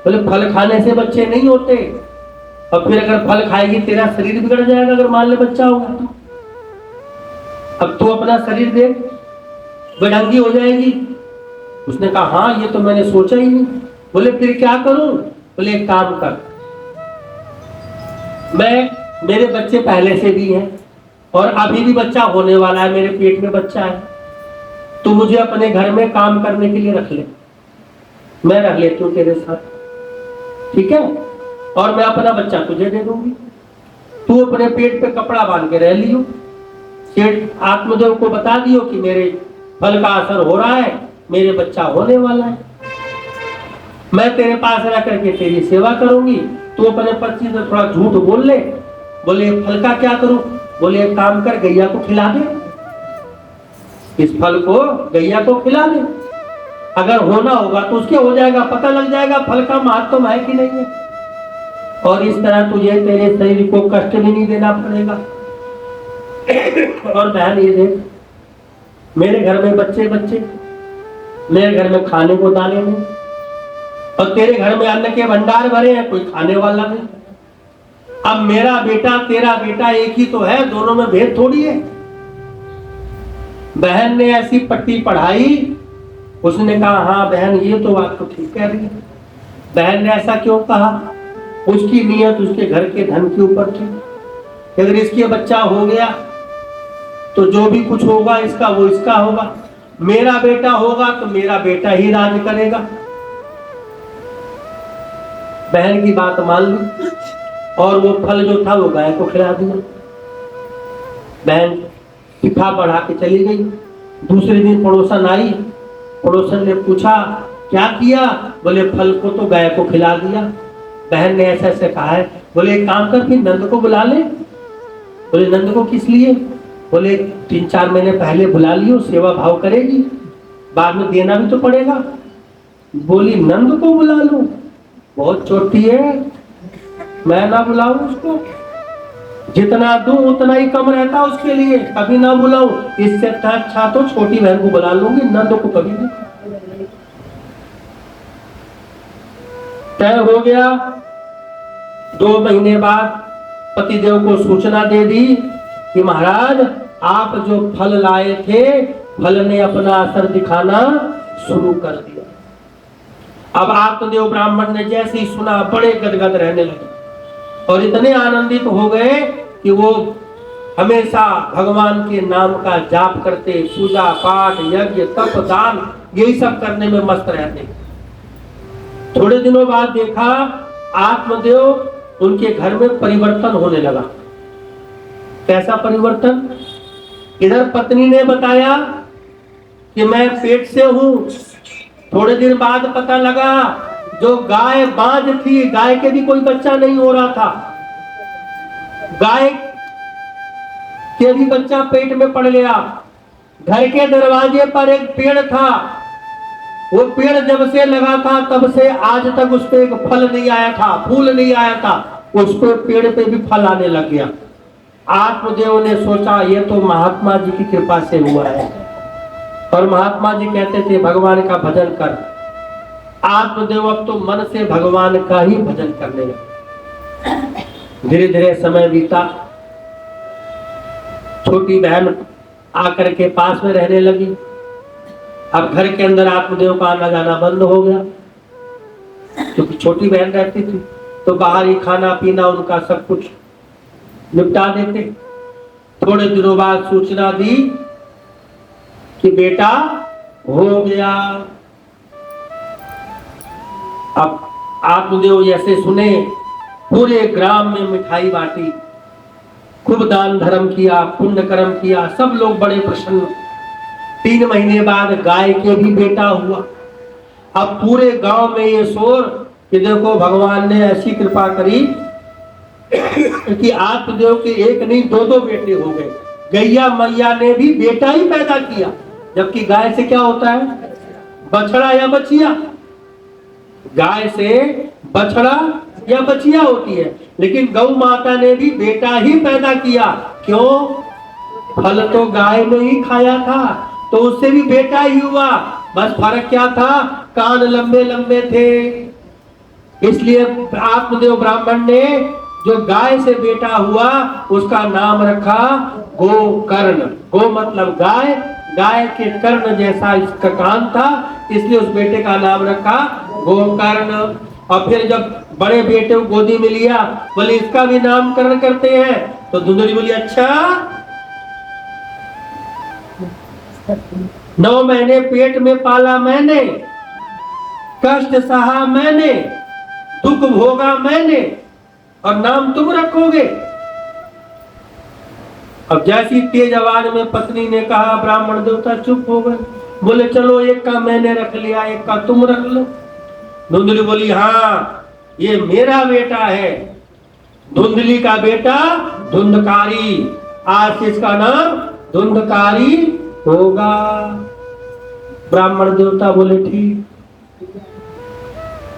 बोले फल खाने से बच्चे नहीं होते, और फिर अगर फल खाएगी तेरा शरीर बिगड़ जाएगा अगर मान ले बच्चा होगा तो। अब तू अपना शरीर देख, बेढंगी हो जाएगी। उसने कहा हाँ ये तो मैंने सोचा ही नहीं। बोले फिर क्या करूं? बोले एक काम कर, मेरे बच्चे पहले से भी हैं और अभी भी बच्चा होने वाला है, मेरे पेट में बच्चा है, तू मुझे अपने घर में काम करने के लिए रख ले, मैं रख लेती हूँ तेरे साथ, ठीक है? और मैं अपना बच्चा तुझे दे दूंगी, तू अपने पेट पे कपड़ा बांध के रह लियो। सेठ आत्मदेव को बता दियो कि मेरे फल का असर हो रहा है, मेरे बच्चा होने वाला है, मैं तेरे पास रह करके तेरी सेवा करूंगी, तू अपने पति से थोड़ा झूठ बोल ले। बोले फल का क्या करूं? बोले एक काम कर, गैया को खिला दे, इस फल को गैया को खिला दे, अगर होना होगा तो उसके हो जाएगा, पता लग जाएगा फल का महत्व है कि नहीं है, और इस तरह तुझे तेरे शरीर को कष्ट भी नहीं देना पड़ेगा। और बहन ये देख, मेरे घर में बच्चे, मेरे घर में खाने को दाने नहीं, और तेरे घर में अन्न के भंडार भरे हैं, कोई खाने वाला नहीं। अब मेरा बेटा तेरा बेटा एक ही तो है, दोनों में भेद थोड़ी है। बहन ने ऐसी पट्टी पढ़ाई, उसने कहा हाँ बहन ये तो बात तो ठीक कह रही है। बहन ने ऐसा क्यों कहा? उसकी नीयत उसके घर के धन के ऊपर थी। अगर इसके बच्चा हो गया तो जो भी कुछ होगा इसका वो इसका होगा, मेरा बेटा होगा तो मेरा बेटा ही राज करेगा। बहन की बात मान ली और वो फल जो था वो गाय को खिला दिया। बहन सिखा बढ़ा के चली गई। दूसरे दिन पड़ोसन आई, पड़ोसन ने पूछा क्या किया? बोले फल को तो गाय को खिला दिया। बहन ने ऐसे ऐसे कहा है। बोले एक काम कर फिर नंद को बुला ले। बोले नंद को किस लिए? बोले 3-4 महीने पहले बुला लियो, सेवा भाव करेगी, बाद में देना भी तो पड़ेगा। बोली नंद को बुला लो? बहुत छोटी है, मैं ना बुलाऊं उसको? जितना दूं उतना ही कम रहता उसके लिए, कभी ना बुलाऊं। इससे अच्छा तो छोटी बहन को बुला लूंगी, नंद को कभी नहीं। तय हो गया। 2 महीने बाद पतिदेव को सूचना दे दी कि महाराज आप जो फल लाए थे, फल ने अपना असर दिखाना शुरू कर दिया। अब आत्मदेव ब्राह्मण ने जैसे ही सुना बड़े गदगद रहने लगे और इतने आनंदित हो गए कि वो हमेशा भगवान के नाम का जाप करते, पूजा पाठ यज्ञ तप दान यही सब करने में मस्त रहते। थोड़े दिनों बाद देखा आत्मदेव उनके घर में परिवर्तन होने लगा। कैसा परिवर्तन? इधर पत्नी ने बताया कि मैं पेट से हूं। थोड़े दिन बाद पता लगा जो गाय बांझ थी, गाय के भी कोई बच्चा नहीं हो रहा था, गाय के भी बच्चा पेट में पड़ गया। घर के दरवाजे पर एक पेड़ था, वो पेड़ जब से लगा था तब से आज तक उस पे एक फल नहीं आया था, फूल नहीं आया था। उस पे पेड़ पे भी फल आने लग गया। आत्मदेव ने सोचा ये तो महात्मा जी की कृपा से हुआ है, और महात्मा जी कहते थे भगवान का भजन कर। आत्मदेव अब तो मन से भगवान का ही भजन करने लगे। धीरे धीरे समय बीता, छोटी बहन आकर के पास में रहने लगी। अब घर के अंदर आत्मदेव का आना जाना बंद हो गया, क्योंकि छोटी बहन रहती थी तो बाहर ही खाना पीना उनका सब कुछ निपटा देते। थोड़े दिनों बाद सूचना दी कि बेटा हो गया। अब आत्मदेव जैसे सुने, पूरे ग्राम में मिठाई बांटी, खूब दान धर्म किया, पुण्य कर्म किया, सब लोग बड़े प्रसन्न। 3 महीने बाद गाय के भी बेटा हुआ। अब पूरे गांव में ये शोर कि देखो भगवान ने ऐसी कृपा करी कि आत्मदेव के एक नहीं 2 बेटे हो गए। गैया मैया ने भी बेटा ही पैदा किया, जबकि गाय से क्या होता है, बछड़ा या बछिया। गाय से बछड़ा या बछिया होती है, लेकिन गौ माता ने भी बेटा ही पैदा किया। क्यों? फल तो गाय ने ही खाया था, तो उससे भी बेटा ही हुआ। बस फर्क क्या था, कान लंबे लंबे थे। इसलिए आत्मदेव ब्राह्मण ने जो गाय से बेटा हुआ उसका नाम रखा गोकर्ण। गो मतलब गाय, गाय के कर्ण जैसा इसका कान था, इसलिए उस बेटे का नाम रखा गोकर्ण। और फिर जब बड़े बेटे को गोदी में लिया, बोले इसका भी नामकरण करते हैं। तो धुंधली बोली अच्छा। 9 महीने पेट में पाला मैंने, कष्ट सहा मैंने, दुख भोगा मैंने, और नाम तुम रखोगे। अब जैसी तेज आवाज में पत्नी ने कहा, ब्राह्मण देवता चुप हो गए। बोले चलो एक का मैंने रख लिया, एक का तुम रख लो। धुंधली बोली हाँ ये मेरा बेटा है, धुंधली का बेटा धुंधकारी, आज से इसका नाम धुंधकारी होगा। ब्राह्मण देवता बोले ठीक।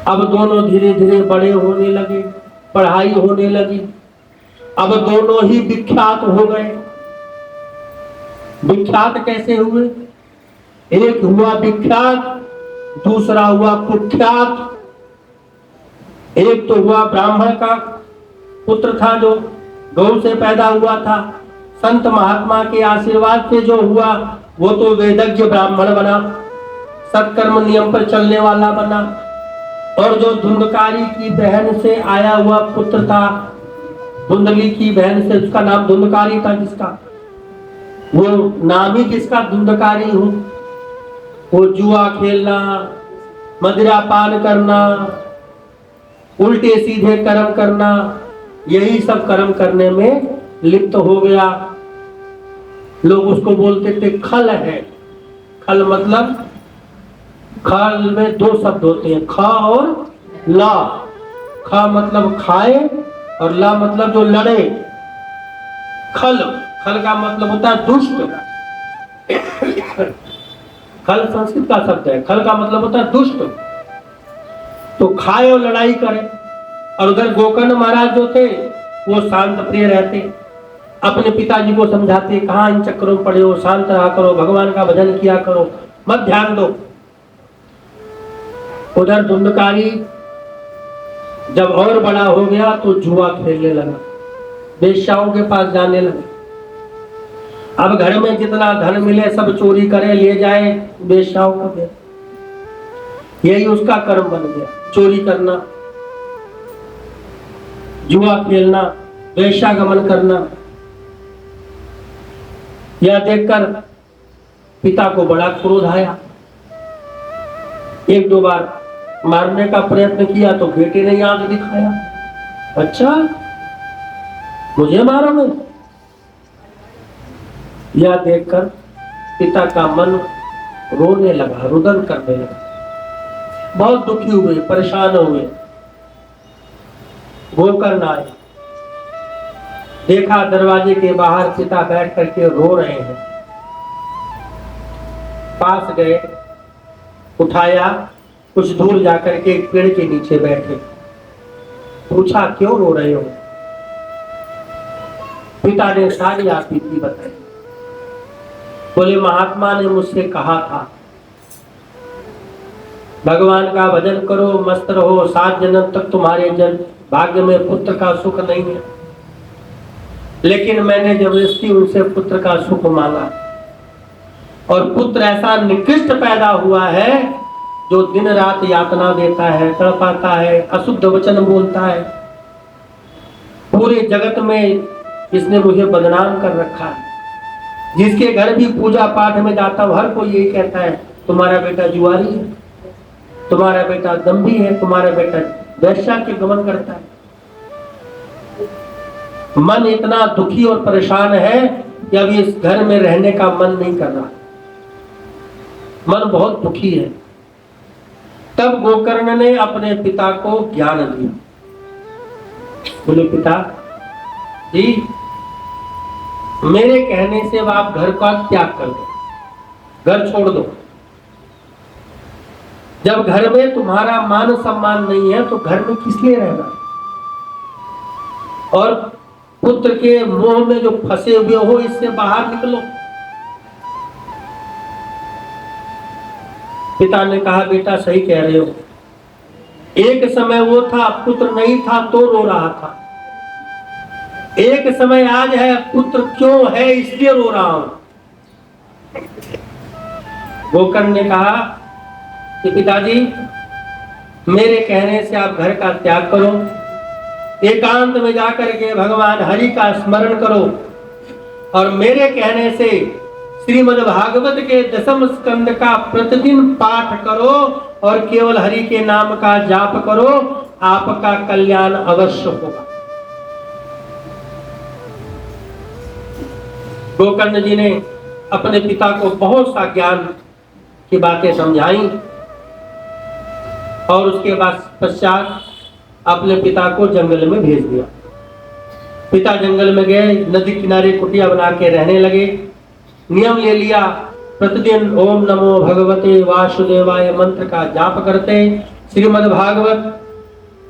अब दोनों धीरे धीरे बड़े होने लगे, पढ़ाई होने लगी। अब दोनों ही विख्यात हो गए। विख्यात कैसे हुए? एक हुआ विख्यात, दूसरा हुआ कुख्यात। एक तो हुआ ब्राह्मण का पुत्र था जो गौ से पैदा हुआ था, संत महात्मा के आशीर्वाद से जो हुआ वो तो वेदज्ञ ब्राह्मण बना, सत्कर्म नियम पर चलने वाला बना। और जो धुंधकारी की बहन से आया हुआ पुत्र था, धुंधली की बहन से, उसका नाम धुंधकारी था, जिसका वो नाम ही किसका धुंधकारी हूं। वो जुआ खेलना, मदिरा पान करना, उल्टे सीधे कर्म करना, यही सब कर्म करने में लिप्त हो गया। लोग उसको बोलते थे खल है। खल मतलब, खल में 2 शब्द होते हैं, ख और ला। ख मतलब खाए और ला मतलब जो लड़े। खल, खल का मतलब होता है दुष्ट। खल संस्कृत का शब्द है, खल का मतलब होता है दुष्ट। तो खाए और लड़ाई करे। और उधर गोकर्ण महाराज जो थे वो शांत प्रिय रहते, अपने पिताजी को समझाते, कहाँ इन चक्करों में पड़े हो, शांत रहा करो, भगवान का भजन किया करो, मत ध्यान दो। उधर धुंधकारी जब और बड़ा हो गया तो जुआ खेलने लगा, वेश्याओं के पास जाने लगा। अब घर में जितना धन मिले सब चोरी करे, ले जाए, वेश्याओं को दे। यही उसका कर्म बन गया, चोरी करना, जुआ खेलना, वेश्यागमन करना। यह देखकर पिता को बड़ा क्रोध आया। 1-2 बार मारने का प्रयत्न किया तो बेटे ने आंख दिखाया, अच्छा मुझे मारोगे? यह देखकर पिता का मन रोने लगा, रुदन करने लगा। बहुत दुखी हुए, परेशान हुए। गोकर्ण आए, देखा दरवाजे के बाहर पिता बैठ करके रो रहे हैं। पास गए, उठाया, कुछ दूर जाकर के एक पेड़ के नीचे बैठे। पूछा क्यों रो रहे हो? पिता ने सारी आपकी बताई। बोले महात्मा ने मुझसे कहा था भगवान का भजन करो, मस्त रहो, 7 जन्म तक तुम्हारे भाग्य में पुत्र का सुख नहीं है। लेकिन मैंने जबरदस्ती उनसे पुत्र का सुख मांगा और पुत्र ऐसा निकृष्ट पैदा हुआ है जो दिन रात यातना देता है, तड़पाता है, अशुद्ध वचन बोलता है। पूरे जगत में इसने मुझे बदनाम कर रखा है। जिसके घर भी पूजा पाठ में जाता हूं, हर कोई यही कहता है तुम्हारा बेटा जुआरी है, तुम्हारा बेटा दंभी है, तुम्हारा बेटा वैश्या के गमन करता है। मन इतना दुखी और परेशान है कि अब इस घर में रहने का मन नहीं कर रहा, मन बहुत दुखी है। तब गोकर्ण ने अपने पिता को ज्ञान दिया। बोले पिता जी, मेरे कहने से अब आप घर का त्याग कर दो, घर छोड़ दो। जब घर में तुम्हारा मान सम्मान नहीं है तो घर में किस लिए रहना? और पुत्र के मोह में जो फंसे हुए हो, इससे बाहर निकलो। पिता ने कहा बेटा सही कह रहे हो। एक समय वो था पुत्र नहीं था तो रो रहा था, एक समय आज है पुत्र क्यों है इसलिए रो रहा हूं। गोकर्ण ने कहा कि पिताजी मेरे कहने से आप घर का त्याग करो, एकांत में जाकर के भगवान हरि का स्मरण करो और मेरे कहने से श्रीमद् भागवत के 10वें स्कंद का प्रतिदिन पाठ करो और केवल हरि के नाम का जाप करो, आपका कल्याण अवश्य होगा। गोकर्ण जी ने अपने पिता को बहुत सा ज्ञान की बातें समझाई और उसके बाद पश्चात अपने पिता को जंगल में भेज दिया। पिता जंगल में गए, नदी किनारे कुटिया बना के रहने लगे। नियम ले लिया, प्रतिदिन ओम नमो भगवते वासुदेवाय मंत्र का जाप करते, श्रीमद् भागवत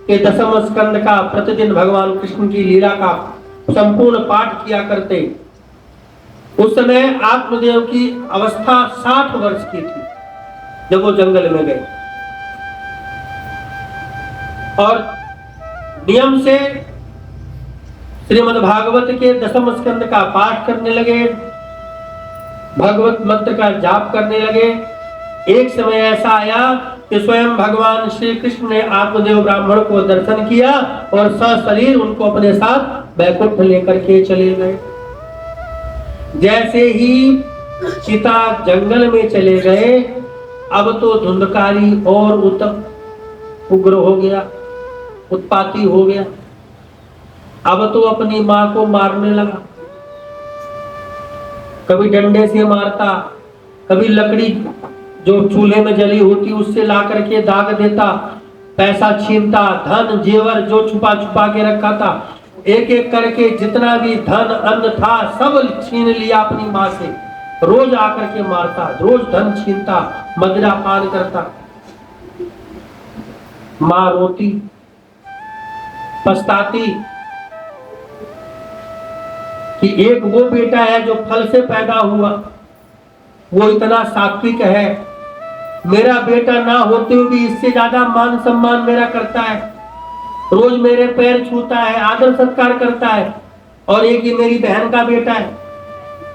के 10वें स्कंद का प्रतिदिन भगवान कृष्ण की लीला का संपूर्ण पाठ किया करते। उस समय आत्मदेव की अवस्था 60 वर्ष की थी जब वो जंगल में गए और नियम से श्रीमद् भागवत के 10वें स्कंद का पाठ करने लगे, भगवत मंत्र का जाप करने लगे। एक समय ऐसा आया कि स्वयं भगवान श्री कृष्ण ने आत्मदेव ब्राह्मण को दर्शन किया और सशरीर उनको अपने साथ वैकुंठ लेकर के चले गए। जैसे ही सीता जंगल में चले गए, अब तो धुंधकारी और उग्र हो गया, उत्पाती हो गया। अब तो अपनी मां को मारने लगा, कभी डंडे से मारता, कभी लकड़ी जो चूल्हे में जली होती उससे ला करके दाग देता, पैसा छीनता, धन जेवर जो छुपा छुपा के रखा था, एक एक करके जितना भी धन अन्न था सब छीन लिया अपनी मां से। रोज आकर के मारता, रोज धन छीनता, मदिरा पान करता। मां रोती, पछताती कि एक वो बेटा है जो फल से पैदा हुआ, वो इतना सात्विक है, मेरा बेटा ना होते हुए भी इससे ज्यादा मान सम्मान मेरा करता है, रोज मेरे पैर छूता है, आदर सत्कार करता है, और एक ही मेरी बहन का बेटा है,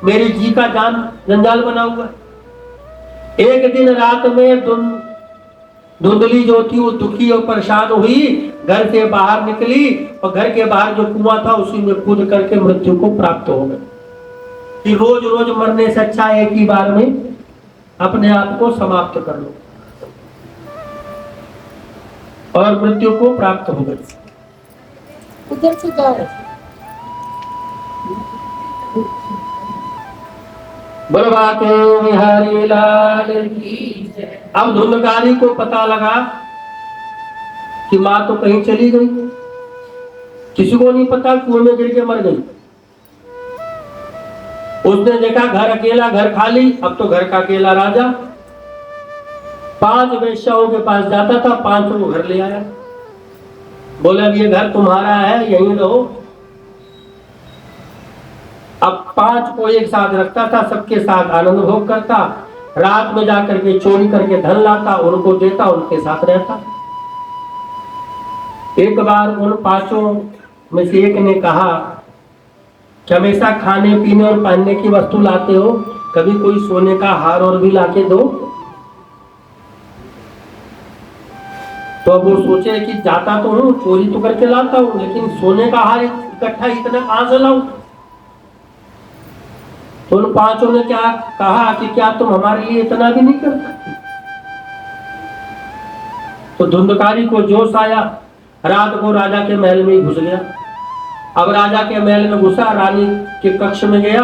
मेरी जी का जान जंजाल बना हुआ है। एक दिन रात में धुंधली जो थी वो दुखी और परेशान हुई, घर से बाहर निकली और घर के बाहर जो कुआं था उसी में कूद करके मृत्यु को प्राप्त हो गई। कि रोज रोज मरने से अच्छा है एक ही बार में अपने आप को समाप्त कर लो, और मृत्यु को प्राप्त हो गई। उधर से जाओ। बलवा के बिहारी लाल की। अब धुंधकारी को पता लगा कि मां तो कहीं चली गई, किसी को नहीं पता कुएं में गिर के मर गई। उसने देखा घर अकेला, घर खाली, अब तो घर का अकेला राजा। 5 वेश्याओं के पास जाता था, 5 को घर ले आया। बोले अब ये घर तुम्हारा है, यहीं रहो। अब 5 को एक साथ रखता था, सबके साथ आनंद भोग करता, रात में जाकर के चोरी करके धन लाता, उनको देता, उनके साथ रहता। एक बार उन 5 में से एक ने कहा कि हमेशा खाने पीने और पहनने की वस्तु लाते हो, कभी कोई सोने का हार और भी लाके दो। तो अब वो सोचे कि जाता तो हूँ, चोरी तो करके लाता हूँ, लेकिन सोने का हार इकट्ठा इतना कहां से लाऊं। तो उन 5 ने क्या कहा कि क्या तुम हमारे लिए इतना भी नहीं कर सकते। तो धुंधकारी को जोश आया, रात को राजा के महल में ही घुस गया। अब राजा के महल में घुसा, रानी के कक्ष में गया,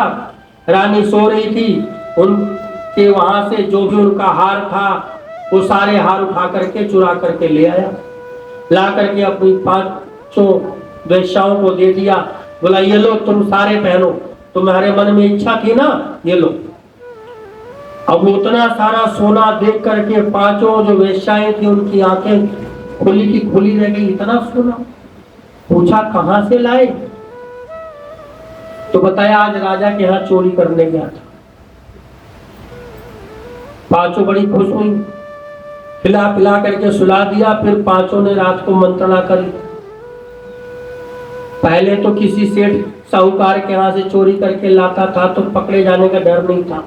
रानी सो रही थी, उनके वहां से जो भी उनका हार था वो सारे हार उठा करके चुरा करके ले आया, ला करके अपनी 5 वेश्याओं को दे दिया। बोला ये लो तुम सारे पहनो, तुम्हारे मन में इच्छा थी ना, ये लो। अब उतना सारा सोना देख करके 5 जो वेश्याएं थी उनकी आंखें खुली की खुली रह गई, इतना सोना। पूछा कहां से लाए, तो बताया आज राजा के यहाँ चोरी करने गया था। 5 बड़ी खुश हुई, खिला पिला करके सुला दिया। फिर 5 ने रात को मंत्रणा करी। पहले तो किसी सेठ साहूकार के यहाँ से चोरी करके लाता था तो पकड़े जाने का डर नहीं था,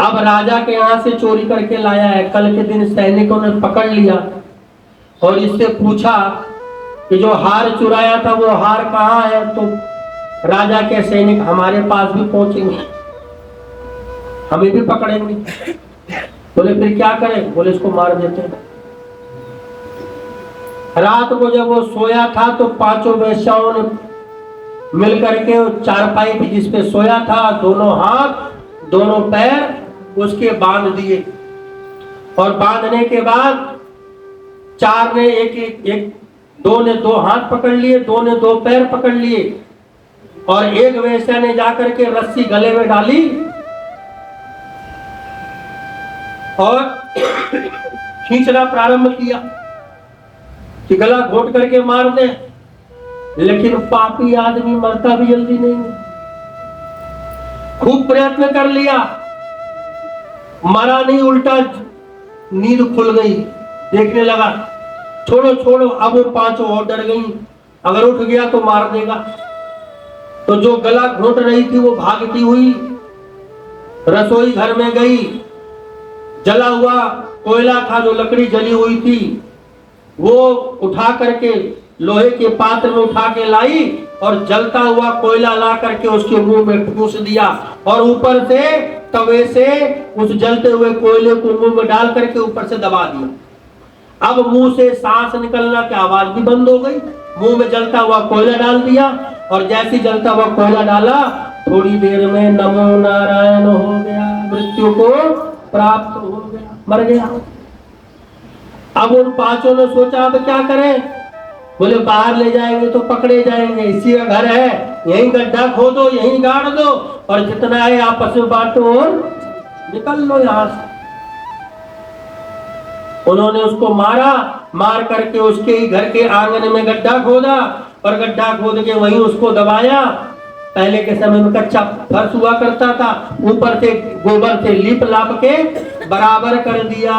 अब राजा के यहाँ से चोरी करके लाया है। कल के दिन सैनिकों ने पकड़ लिया और इससे पूछा कि जो हार चुराया था वो हार कहाँ है, तो राजा के सैनिक हमारे पास भी पहुंचेंगे, हमें भी पकड़ेंगे। बोले फिर क्या करें, बोले इसको मार देते हैं। रात को जब वो सोया था तो 5 वेश्याओं ने मिल करके चारपाई पे जिसपे सोया था, दोनों हाथ दोनों पैर उसके बांध दिए, और बांधने के बाद 4 ने एक 2 ने 2 हाथ पकड़ लिए, 2 ने 2 पैर पकड़ लिए, और एक वेश्या ने जाकर के रस्सी गले में डाली और खींचना प्रारंभ किया कि गला घोट करके मार दे। लेकिन पापी आदमी मरता भी जल्दी नहीं, खूब प्रयत्न कर लिया, मरा नहीं, उल्टा नींद खुल गई। देखने लगा छोड़ो छोड़ो, अब वो 5 और डर गई, अगर उठ गया तो मार देगा। तो जो गला घोट रही थी वो भागती हुई रसोई घर में गई, जला हुआ कोयला था, जो लकड़ी जली हुई थी वो उठा करके लोहे के पात्र में उठा के लाई और जलता हुआ कोयला ला करके उसके मुंह में ठूस दिया, और ऊपर से तवे से उस जलते हुए कोयले को मुंह में डाल करके ऊपर से दबा दिया। अब मुंह से सांस निकलना की आवाज भी बंद हो गई, मुंह में जलता हुआ कोयला डाल दिया, और जैसे जलता हुआ कोयला डाला थोड़ी देर में नमो नारायण हो गया, मृत्यु को प्राप्त हो गया, मर गया। अब उन 5 ने सोचा अब क्या करें, बोले बाहर ले जाएंगे तो पकड़े जाएंगे, इसी का घर है, यहीं गड्ढा खोदो, यहीं गाड़ दो, और जितना है आपस में बांटो और निकल लो यहां से। उन्होंने उसको मारा, मार करके उसके ही घर के आंगन में गड्ढा खोदा, और गड्ढा खोद के वहीं उसको दबाया। पहले के समय में कच्चा फर्श हुआ करता था, ऊपर से गोबर से लीप लाप के बराबर कर दिया,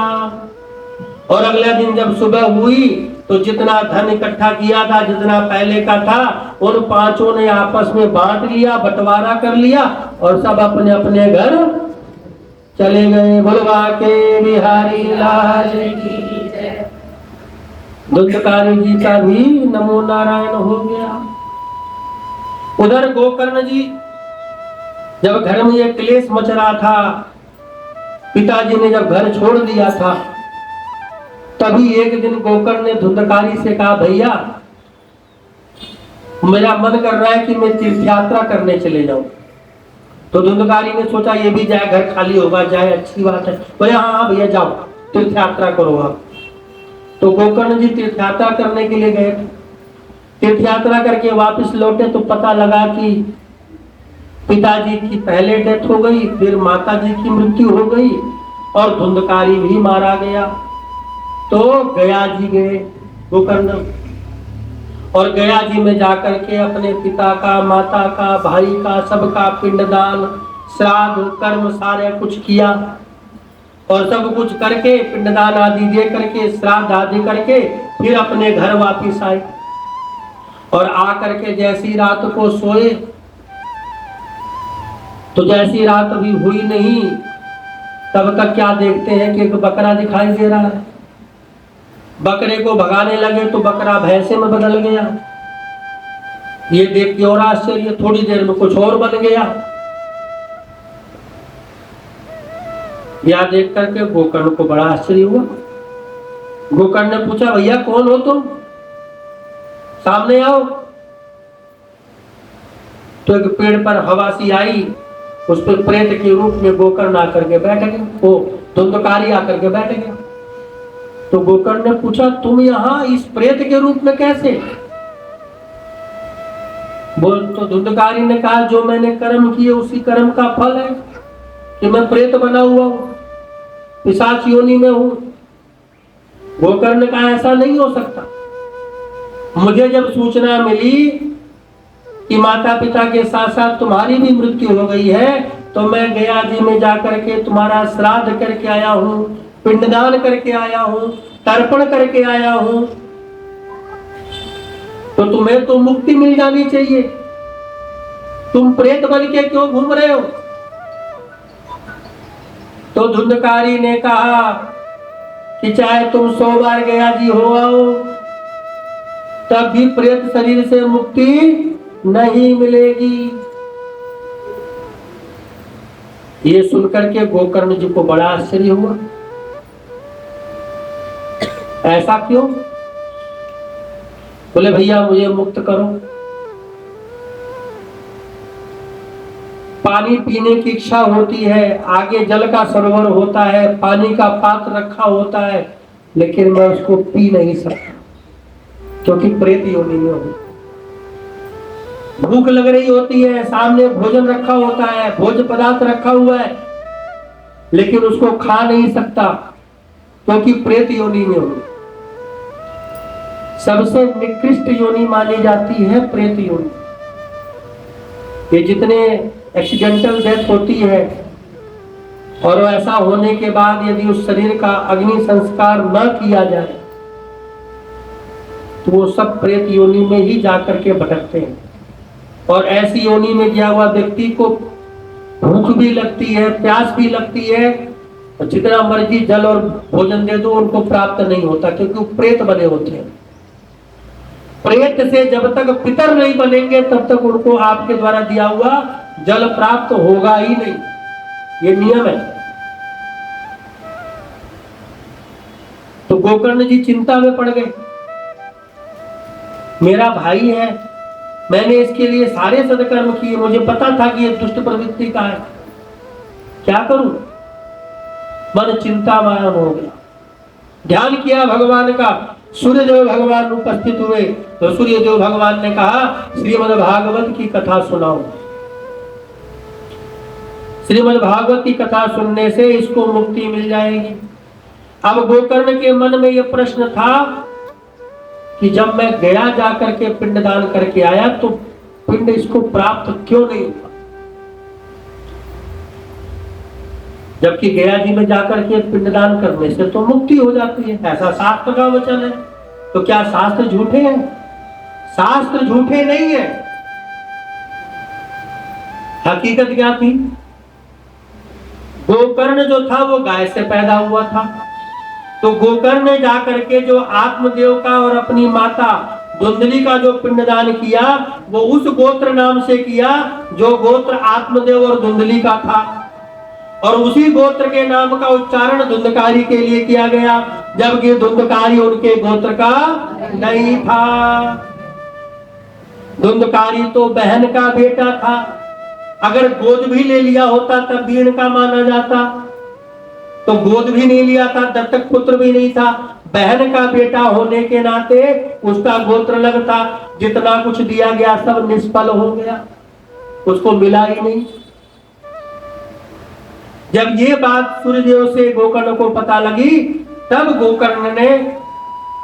और अगले दिन जब सुबह हुई तो जितना धन इकट्ठा किया था, जितना पहले का था, उन 5 ने आपस में बांट लिया, बंटवारा कर लिया, और सब अपने अपने घर चले गए। बुलवा के बिहारी लाल की जय। धुंधकारी जी का भी नमो नारायण हो गया। उधर गोकर्ण जी जब घर में ये क्लेश मच रहा था, पिताजी ने जब घर छोड़ दिया था, तभी एक दिन गोकर्ण ने धुंधकारी से कहा भैया मेरा मन कर रहा है कि मैं तीर्थ यात्रा करने चले जाऊं। तो धुंधकारी ने सोचा ये भी जाए, घर खाली होगा, जाए, अच्छी बात है। बोले हाँ भैया जाओ, तीर्थ यात्रा करो आप। तो गोकर्ण जी तीर्थ यात्रा करने के लिए गए। तीर्थ यात्रा करके वापस लौटे तो पता लगा कि पिताजी की पहले डेथ हो गई, फिर माता जी की मृत्यु हो गई, और धुंधकारी भी मारा गया। तो गया जी गए गोकर्ण, और गया जी में जाकर के अपने पिता का, माता का, भाई का, सबका पिंडदान, श्राद्ध, कर्म सारे कुछ किया। और सब कुछ करके पिंडदान आदि दे करके, श्राद्ध आदि करके फिर अपने घर वापिस आए। और आकर के जैसी रात को सोए तो जैसी रात अभी हुई नहीं तब तक क्या देखते हैं कि एक बकरा दिखाई दे रहा है। बकरे को भगाने लगे तो बकरा भैंसे में बदल गया। ये देख के और आश्चर्य, थोड़ी देर में कुछ और बन गया। यह देख करके गोकर्ण को बड़ा आश्चर्य हुआ। गोकर्ण ने पूछा, भैया कौन हो तुम, सामने आओ। तो एक पेड़ पर हवा सी आई, उस पर प्रेत के रूप में गोकर्ण आकर के बैठ गया, वो धुंधकारी आकर के बैठ गया। तो गोकर्ण ने पूछा, तुम यहाँ इस प्रेत के रूप में कैसे? बोल तो धुंधकारी ने कहा, जो मैंने कर्म किए उसी कर्म का फल है कि मैं प्रेत बना हुआ हूं, पिशाच योनि में हूं। गोकर्ण ने कहा, ऐसा नहीं हो सकता। मुझे जब सूचना मिली कि माता पिता के साथ साथ तुम्हारी भी मृत्यु हो गई है तो मैं गया जी में जाकर के तुम्हारा श्राद्ध करके आया हूं, पिंडदान करके आया हूं, तर्पण करके आया हूं। तो तुम्हें तो मुक्ति मिल जानी चाहिए, तुम प्रेत बन के क्यों घूम रहे हो? तो धुंधकारी ने कहा कि चाहे तुम 100 बार गया जी हो आओ तब भी प्रेत शरीर से मुक्ति नहीं मिलेगी। ये सुनकर के गोकर्ण जी को बड़ा आश्चर्य हुआ। ऐसा क्यों? बोले, भैया मुझे मुक्त करो। पानी पीने की इच्छा होती है, आगे जल का सरोवर होता है, पानी का पात्र रखा होता है, लेकिन मैं उसको पी नहीं सकता क्योंकि प्रेत योनि में हूं। भूख लग रही होती है, सामने भोजन रखा होता है, भोज्य पदार्थ रखा हुआ है, लेकिन उसको खा नहीं सकता क्योंकि प्रेत योनि में हूं। सबसे निकृष्ट योनि मानी जाती है प्रेत योनि। ये जितने एक्सीडेंटल डेथ होती है और ऐसा होने के बाद यदि उस शरीर का अग्नि संस्कार न किया जाए तो वो सब प्रेत योनि में ही जाकर के भटकते हैं। और ऐसी योनि में गया हुआ व्यक्ति को भूख भी लगती है, प्यास भी लगती है, और जितना मर्जी जल और भोजन दे दो उनको प्राप्त नहीं होता क्योंकि वो प्रेत बने होते हैं। प्रेत से जब तक पितर नहीं बनेंगे तब तक उनको आपके द्वारा दिया हुआ जल प्राप्त होगा ही नहीं, ये नियम है। तो गोकर्ण जी चिंता में पड़ गए। मेरा भाई है, मैंने इसके लिए सारे सदकर्म किए, मुझे पता था कि ये दुष्ट प्रवृत्ति का है, क्या करूं? मन चिंतामय हो गया। ध्यान किया भगवान का, सूर्यदेव भगवान उपस्थित हुए तो सूर्यदेव भगवान ने कहा, श्रीमद् भागवत की कथा सुनाओ। श्रीमद् भागवत की कथा सुनने से इसको मुक्ति मिल जाएगी। अब गोकर्ण के मन में यह प्रश्न था कि जब मैं गया जाकर के पिंडदान करके आया तो पिंड इसको प्राप्त क्यों नहीं हुआ, जबकि गया जी में जाकर के पिंडदान करने से तो मुक्ति हो जाती है, ऐसा शास्त्र का वचन है। तो क्या शास्त्र झूठे हैं? शास्त्र झूठे नहीं है। हकीकत क्या थी? गोकर्ण जो था वो गाय से पैदा हुआ था। तो गोकर्ण ने जाकर के जो आत्मदेव का और अपनी माता धुंधली का जो पिंडदान किया वो उस गोत्र नाम से किया जो गोत्र आत्मदेव और धुंधली का था, और उसी गोत्र के नाम का उच्चारण धुंधकारी के लिए किया गया, जबकि धुंधकारी उनके गोत्र का नहीं था। धुंधकारी तो बहन का बेटा था, अगर गोद भी ले लिया होता तब भी इनका माना जाता, तो गोद भी नहीं लिया था, दत्तक पुत्र भी नहीं था, बहन का बेटा होने के नाते उसका गोत्र लगता। जितना कुछ दिया गया सब निष्फल हो गया, उसको मिला ही नहीं। जब ये बात सूर्यदेव से गोकर्ण को पता लगी तब गोकर्ण ने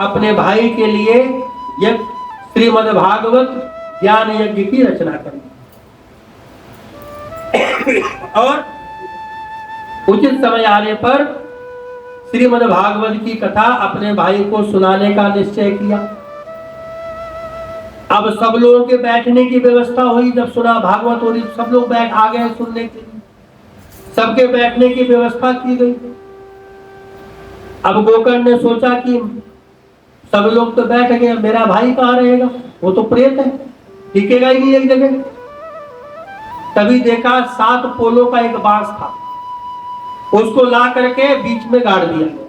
अपने भाई के लिए यह श्रीमद् भागवत ज्ञान यज्ञ की रचना करनी और उचित समय आने पर श्रीमद् भागवत की कथा अपने भाई को सुनाने का निश्चय किया। अब सब लोगों के बैठने की व्यवस्था हुई। जब सुना भागवत हो रही, सब लोग बैठ आ गए सुनने के लिए, सबके बैठने की व्यवस्था की गई। अब गोकर्ण ने सोचा कि सब लोग तो बैठ गए, मेरा भाई कहाँ रहेगा, वो तो प्रेत है, टिकेगा ही नहीं एक जगह। तभी देखा 7 पोलों का एक बांस था, उसको ला करके बीच में गाड़ दिया गया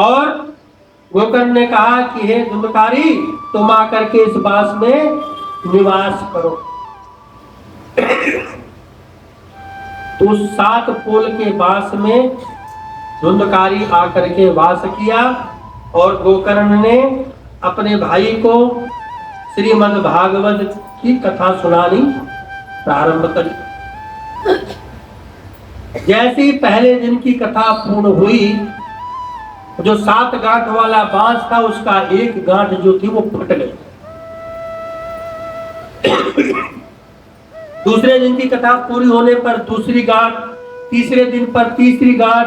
और गोकर्ण ने कहा कि हे धुंधकारी, तुम आकर के इस बांस में निवास करो। तो 7 पोल के बांस में धुंधकारी आकर के वास किया और गोकर्ण ने अपने भाई को श्रीमद् भागवत की कथा सुनानी प्रारंभ करी। जैसे ही पहले दिन की कथा पूर्ण हुई, जो 7 गांठ वाला बांस था उसका एक गांठ जो थी वो फट गई। दूसरे दिन की कथा पूरी होने पर दूसरी गांठ, तीसरे दिन पर तीसरी गांठ,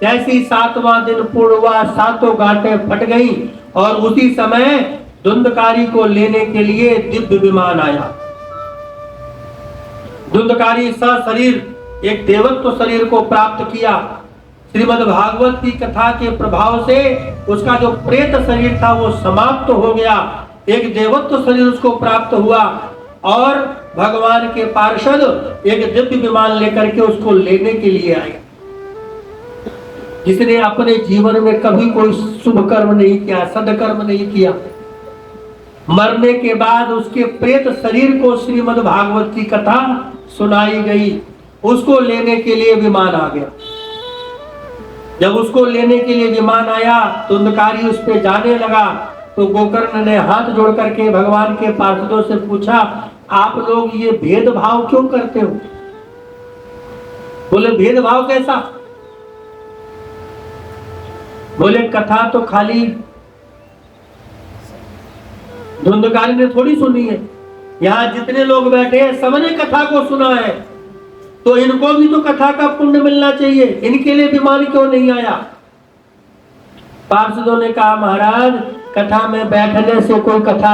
जैसे ही 7वां दिन पूर्ण हुआ 7 गांठें फट गई और उसी समय धुंधकारी को लेने के लिए दिव्य विमान आया। धुंधकारी सशरीर एक देवत्व शरीर को प्राप्त किया। श्रीमद् भागवत की कथा के प्रभाव से उसका जो प्रेत शरीर था वो समाप्त हो गया, एक देवत्व शरीर उसको प्राप्त हुआ और भगवान के पार्षद एक दिव्य विमान लेकर के उसको लेने के लिए आए। जिसने अपने जीवन में कभी कोई शुभ कर्म नहीं किया, सदकर्म नहीं किया, मरने के बाद उसके प्रेत शरीर को श्रीमद् भागवत की कथा सुनाई गई, उसको लेने के लिए विमान आ गया। जब उसको लेने के लिए विमान आया, धुंधकारी उस पे जाने लगा तो गोकर्ण ने हाथ जोड़ करके भगवान के पार्षदों से पूछा, आप लोग ये भेदभाव क्यों करते हो? बोले भेदभाव कैसा? बोले कथा तो खाली धुंधकारी ने थोड़ी सुनी है, यहाँ जितने लोग बैठे हैं सबने कथा को सुना है, तो इनको भी तो कथा का पुण्य मिलना चाहिए, इनके लिए विमान क्यों नहीं आया? पार्षदों ने कहा, महाराज कथा में बैठने से कोई कथा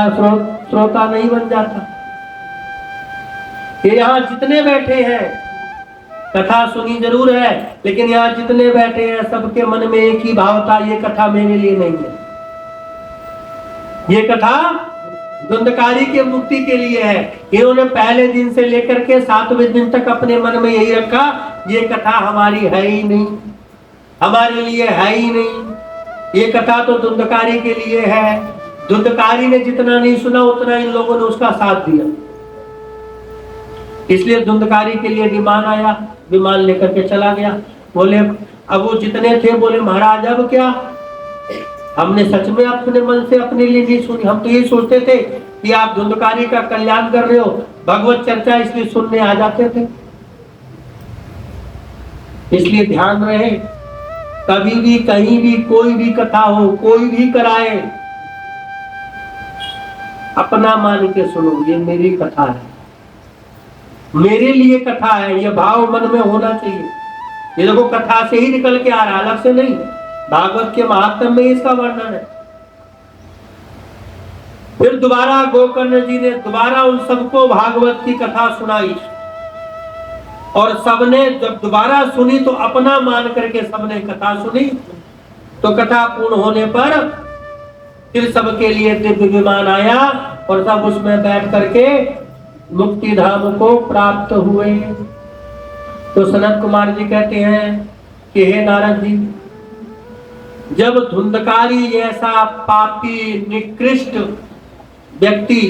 श्रोता नहीं बन जाता। ये यहाँ जितने बैठे हैं कथा सुनी जरूर है, लेकिन यहाँ जितने बैठे हैं सबके मन में एक ही भाव था, ये कथा मेरे लिए नहीं है, ये कथा धुंधकारी के मुक्ति के लिए है। इन्होंने पहले दिन से लेकर के 7वें दिन तक अपने मन में यही रखा, ये कथा हमारी है ही नहीं, हमारे लिए है ही नहीं, ये कथा तो धुंधकारी के लिए है। धुंधकारी ने जितना नहीं सुना उतना इन लोगों ने उसका साथ दिया, इसलिए धुंधकारी के लिए विमान आया, विमान लेकर के चला गया। बोले अब वो जितने थे बोले, महाराज अब क्या, हमने सच में अपने मन से अपने लिए नहीं सुनी, हम तो ये सोचते थे कि आप धुंधकारी का कल्याण कर रहे हो, भगवत चर्चा इसलिए सुनने आ जाते थे। इसलिए ध्यान रहे, कभी भी कहीं भी कोई भी कथा हो, कोई भी कराए, अपना मान के सुनो, ये मेरी कथा है, मेरे लिए कथा है, ये भाव मन में होना चाहिए। ये देखो कथा से ही निकल के आ रहा, अलग से नहीं। भागवत के महात्म्य में इसका वर्णन है। फिर दोबारा गोकर्ण जी ने दोबारा उन सबको भागवत की कथा सुनाई और सबने जब दोबारा सुनी तो अपना मान करके सबने कथा सुनी। तो कथा पूर्ण होने पर फिर सबके लिए दिव्य विमान आया और सब उसमें बैठ करके मुक्ति धाम को प्राप्त हुए। तो सनत कुमार जी कहते हैं कि हे नारद जी, जब धुंधकारी जैसा पापी निकृष्ट व्यक्ति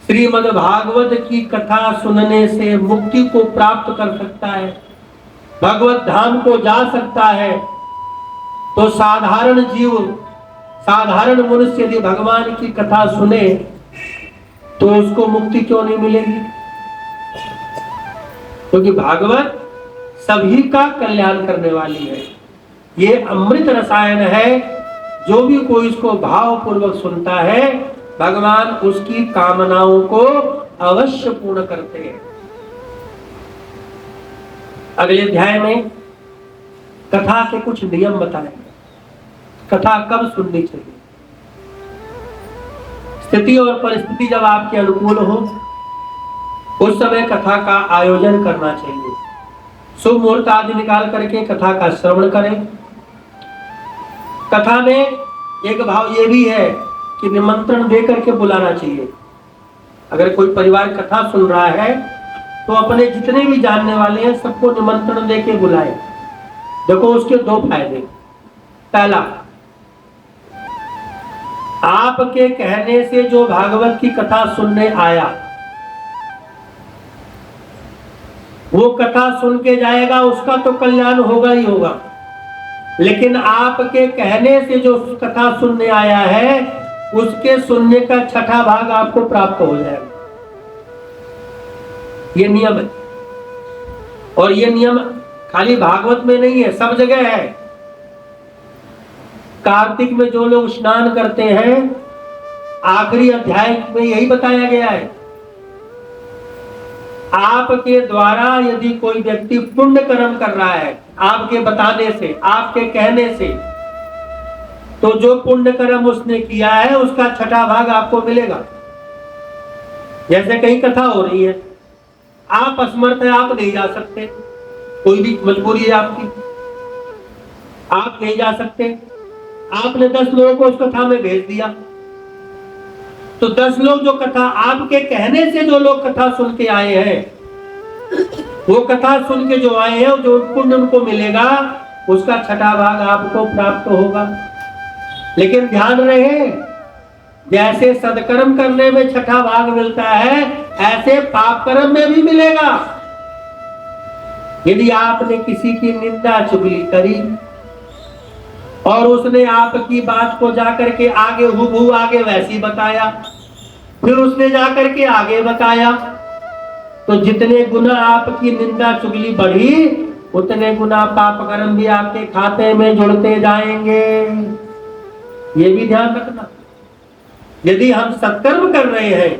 श्रीमद् भागवत की कथा सुनने से मुक्ति को प्राप्त कर सकता है, भगवत धाम को जा सकता है, तो साधारण जीव, साधारण मनुष्य यदि भगवान की कथा सुने तो उसको मुक्ति क्यों नहीं मिलेगी? क्योंकि भागवत सभी का कल्याण करने वाली है। ये अमृत रसायन है जो भी कोई इसको भावपूर्वक सुनता है भगवान उसकी कामनाओं को अवश्य पूर्ण करते हैं। अगले अध्याय में कथा के कुछ नियम बताए, कथा कब सुननी चाहिए, स्थिति और परिस्थिति जब आपके अनुकूल हो उस समय कथा का आयोजन करना चाहिए। शुभ मुहूर्त आदि निकाल करके कथा का श्रवण करें। कथा में एक भाव ये भी है कि निमंत्रण दे करके बुलाना चाहिए। अगर कोई परिवार कथा सुन रहा है तो अपने जितने भी जानने वाले हैं सबको निमंत्रण दे के बुलाए। देखो उसके दो फायदे। पहला, आपके कहने से जो भागवत की कथा सुनने आया वो कथा सुन के जाएगा, उसका तो कल्याण होगा ही होगा, लेकिन आपके कहने से जो कथा सुनने आया है उसके सुनने का छठा भाग आपको प्राप्त हो जाएगा। ये नियम है, और ये नियम खाली भागवत में नहीं है, सब जगह है। कार्तिक में जो लोग स्नान करते हैं आखिरी अध्याय में यही बताया गया है। आपके द्वारा यदि कोई व्यक्ति पुण्य कर्म कर रहा है आपके बताने से, आपके कहने से, तो जो पुण्य कर्म उसने किया है उसका छठा भाग आपको मिलेगा। जैसे कहीं कथा हो रही है, आप असमर्थ है, आप नहीं जा सकते, कोई भी मजबूरी है आपकी, आप नहीं जा सकते, आपने 10 लोगों को उस कथा में भेज दिया, तो 10 लोग जो कथा आपके कहने से जो लोग कथा सुन के आए हैं वो कथा सुन के जो आए हैं जो पुण्य उनको मिलेगा उसका छठा भाग आपको प्राप्त होगा। लेकिन ध्यान रहे, जैसे सदकर्म करने में छठा भाग मिलता है ऐसे पाप कर्म में भी मिलेगा। यदि आपने किसी की निंदा चुगली करी और उसने आपकी बात को जाकर के आगे हुबहू आगे वैसी बताया, फिर उसने जाकर के आगे बताया, तो जितने गुना आपकी निंदा चुगली बढ़ी उतने गुना पाप कर्म भी आपके खाते में जुड़ते जाएंगे। ये भी ध्यान रखना। यदि हम सत्कर्म कर रहे हैं,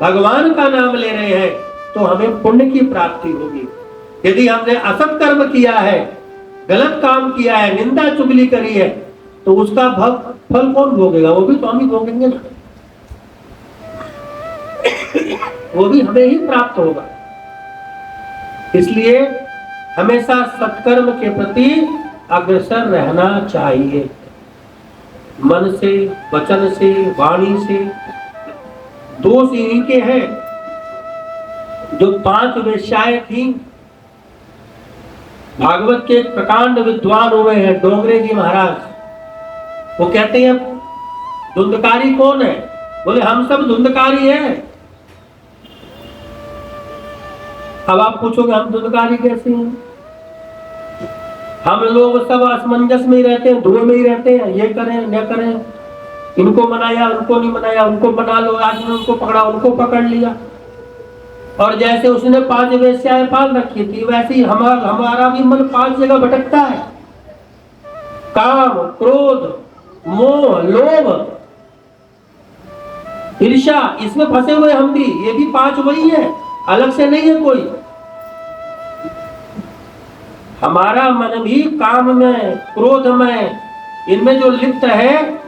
भगवान का नाम ले रहे हैं, तो हमें पुण्य की प्राप्ति होगी। यदि हमने असत कर्म किया है, गलत काम किया है, निंदा चुगली करी है, तो उसका फल कौन भोगेगा? वो भी तो हम ही भोगेंगे ना, वो भी हमें ही प्राप्त होगा। इसलिए हमेशा सत्कर्म के प्रति अग्रसर रहना चाहिए, मन से, वचन से, वाणी से। दोष इन्हीं के हैं जो 5 वेश्याएं थी। भागवत के एक प्रकांड विद्वान हुए हैं डोंगरे जी महाराज। वो कहते हैं धुंधकारी कौन है? बोले हम सब धुंधकारी हैं। अब आप पूछोगे हम धुंधकारी कैसे हैं? हम लोग सब असमंजस में ही रहते हैं, धुएं में ही रहते हैं, ये करें न करें, इनको मनाया उनको नहीं मनाया, उनको मना लो, आज ने उनको पकड़ा उनको पकड़ लिया। और जैसे उसने 5 वेश्याएं पाल रखी थी वैसे ही हमारा भी मन 5 जगह भटकता है। काम, क्रोध, मोह, लोभ, ईर्ष्या, इसमें फंसे हुए हम भी। ये भी 5 वही है, अलग से नहीं है कोई। हमारा मन भी काम में, क्रोध में, इनमें जो लिप्त है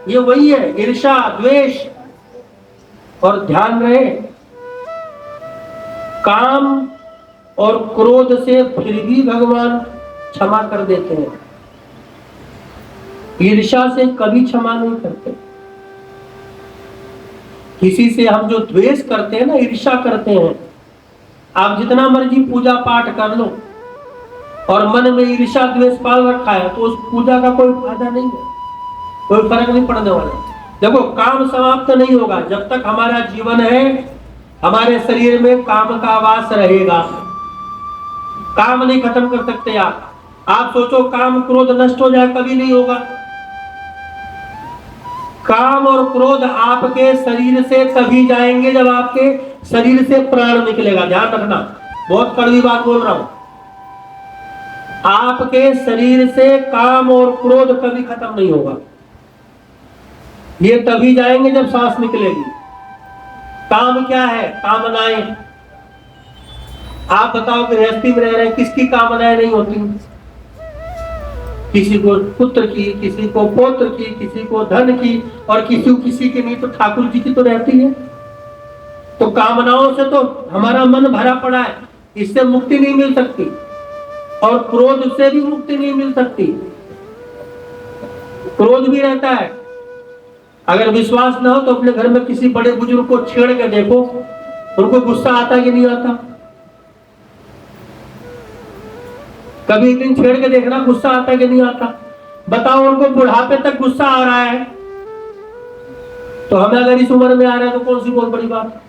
ये वही है, ईर्ष्या, द्वेष। और ध्यान रहे, काम और क्रोध से फिर भी भगवान क्षमा कर देते हैं, ईर्ष्या से कभी क्षमा नहीं करते। किसी से हम जो द्वेष करते हैं ना, ईर्ष्या करते हैं, आप जितना मर्जी पूजा पाठ कर लो और मन में ईर्ष्या द्वेष पाल रखा है तो उस पूजा का कोई फायदा नहीं है, कोई फर्क नहीं पड़ने वाला। देखो काम समाप्त नहीं होगा जब तक हमारा जीवन है, हमारे शरीर में काम का वास रहेगा। काम नहीं खत्म कर सकते आप सोचो काम क्रोध नष्ट हो जाए, कभी नहीं होगा। काम और क्रोध आपके शरीर से तभी जाएंगे जब आपके शरीर से प्राण निकलेगा। ध्यान रखना, बहुत कड़वी बात बोल रहा हूं। आपके शरीर से काम और क्रोध कभी खत्म नहीं होगा। ये तभी जाएंगे जब सांस निकलेगी। काम क्या है? कामनाएं। आप बताओ गृहस्थी में रह रहे हैं, किसकी कामनाएं नहीं होती? किसी को पुत्र की, किसी को पौत्र की, किसी को धन की, और किसी की नहीं तो ठाकुर जी की तो रहती है। तो कामनाओं से तो हमारा मन भरा पड़ा है, इससे मुक्ति नहीं मिल सकती, और क्रोध से भी मुक्ति नहीं मिल सकती। क्रोध भी रहता है। अगर विश्वास ना हो तो अपने घर में किसी बड़े बुजुर्ग को छेड़ के देखो, उनको गुस्सा आता कि नहीं आता? कभी एक दिन छेड़ के देखना, गुस्सा आता कि नहीं आता? बताओ, उनको बुढ़ापे तक गुस्सा आ रहा है, तो हमें अगर इस उम्र में आ रहा है तो कौन सी बहुत बड़ी बात?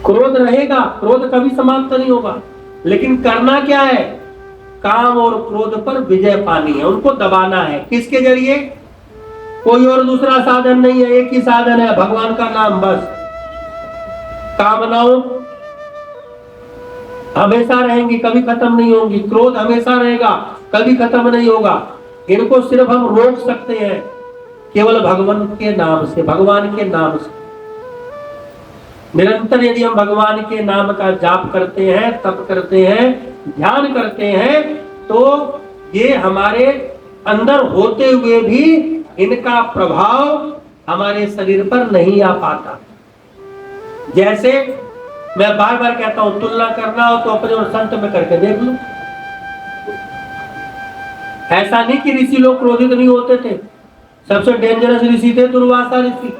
क्रोध रहेगा, क्रोध कभी समाप्त नहीं होगा, लेकिन करना क्या है? काम और क्रोध पर विजय पानी है, उनको दबाना है। किसके जरिए? कोई और दूसरा साधन नहीं है, एक ही साधन है, भगवान का नाम बस। कामनाओं हमेशा रहेंगी, कभी खत्म नहीं होंगी। क्रोध हमेशा रहेगा, कभी खत्म नहीं होगा। इनको सिर्फ हम रोक सकते हैं केवल भगवान के नाम से, भगवान के नाम से। निरंतर यदि हम भगवान के नाम का जाप करते हैं, तप करते हैं, ध्यान करते हैं, तो ये हमारे अंदर होते हुए भी इनका प्रभाव हमारे शरीर पर नहीं आ पाता। जैसे मैं बार बार कहता हूं, तुलना करना हो तो अपने और संत में करके देख लो। ऐसा नहीं कि ऋषि लोग क्रोधित नहीं होते थे। सबसे डेंजरस ऋषि थे दुर्वासा ऋषि,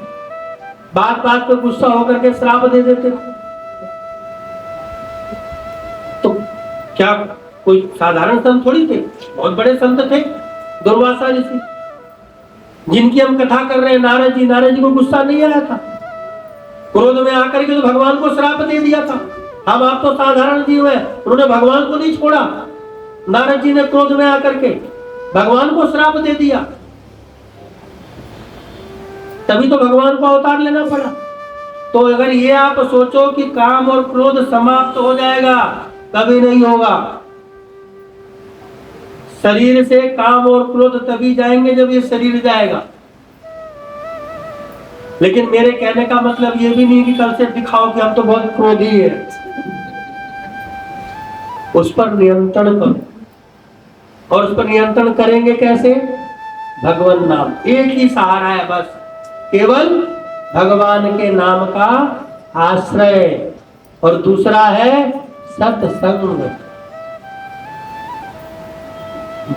बात बात पे गुस्सा होकर के श्राप दे देते थे। तो क्या कोई साधारण संत थोड़ी थे, बहुत बड़े संत थे दुर्वासा ऋषि, जिनकी हम कथा कर रहे हैं। नारद जी को गुस्सा नहीं आया था, क्रोध में आकर के तो भगवान को श्राप दे दिया था। हम आप तो साधारण जीव है, उन्होंने भगवान को नहीं छोड़ा। नारद जी ने क्रोध में आकर के भगवान को श्राप दे दिया, तभी तो भगवान को अवतार लेना पड़ा। तो अगर ये आप सोचो कि काम और क्रोध समाप्त हो जाएगा, कभी नहीं होगा। शरीर से काम और क्रोध तभी जाएंगे जब ये शरीर जाएगा। लेकिन मेरे कहने का मतलब ये भी नहीं कि कल से दिखाओ कि हम तो बहुत क्रोधी है। उस पर नियंत्रण करो, और उस पर नियंत्रण करेंगे कैसे? भगवान नाम एक ही सहारा है बस, केवल भगवान के नाम का आश्रय। और दूसरा है सत्संग।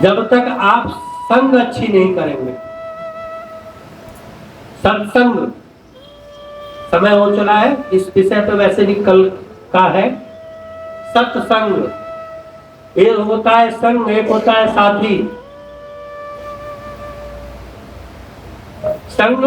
जब तक आप संग अच्छी नहीं करेंगे, सत्संग, समय हो चला है इस विषय पे, वैसे भी कल का है। सत्संग एक होता है संग, एक होता है साथी। संग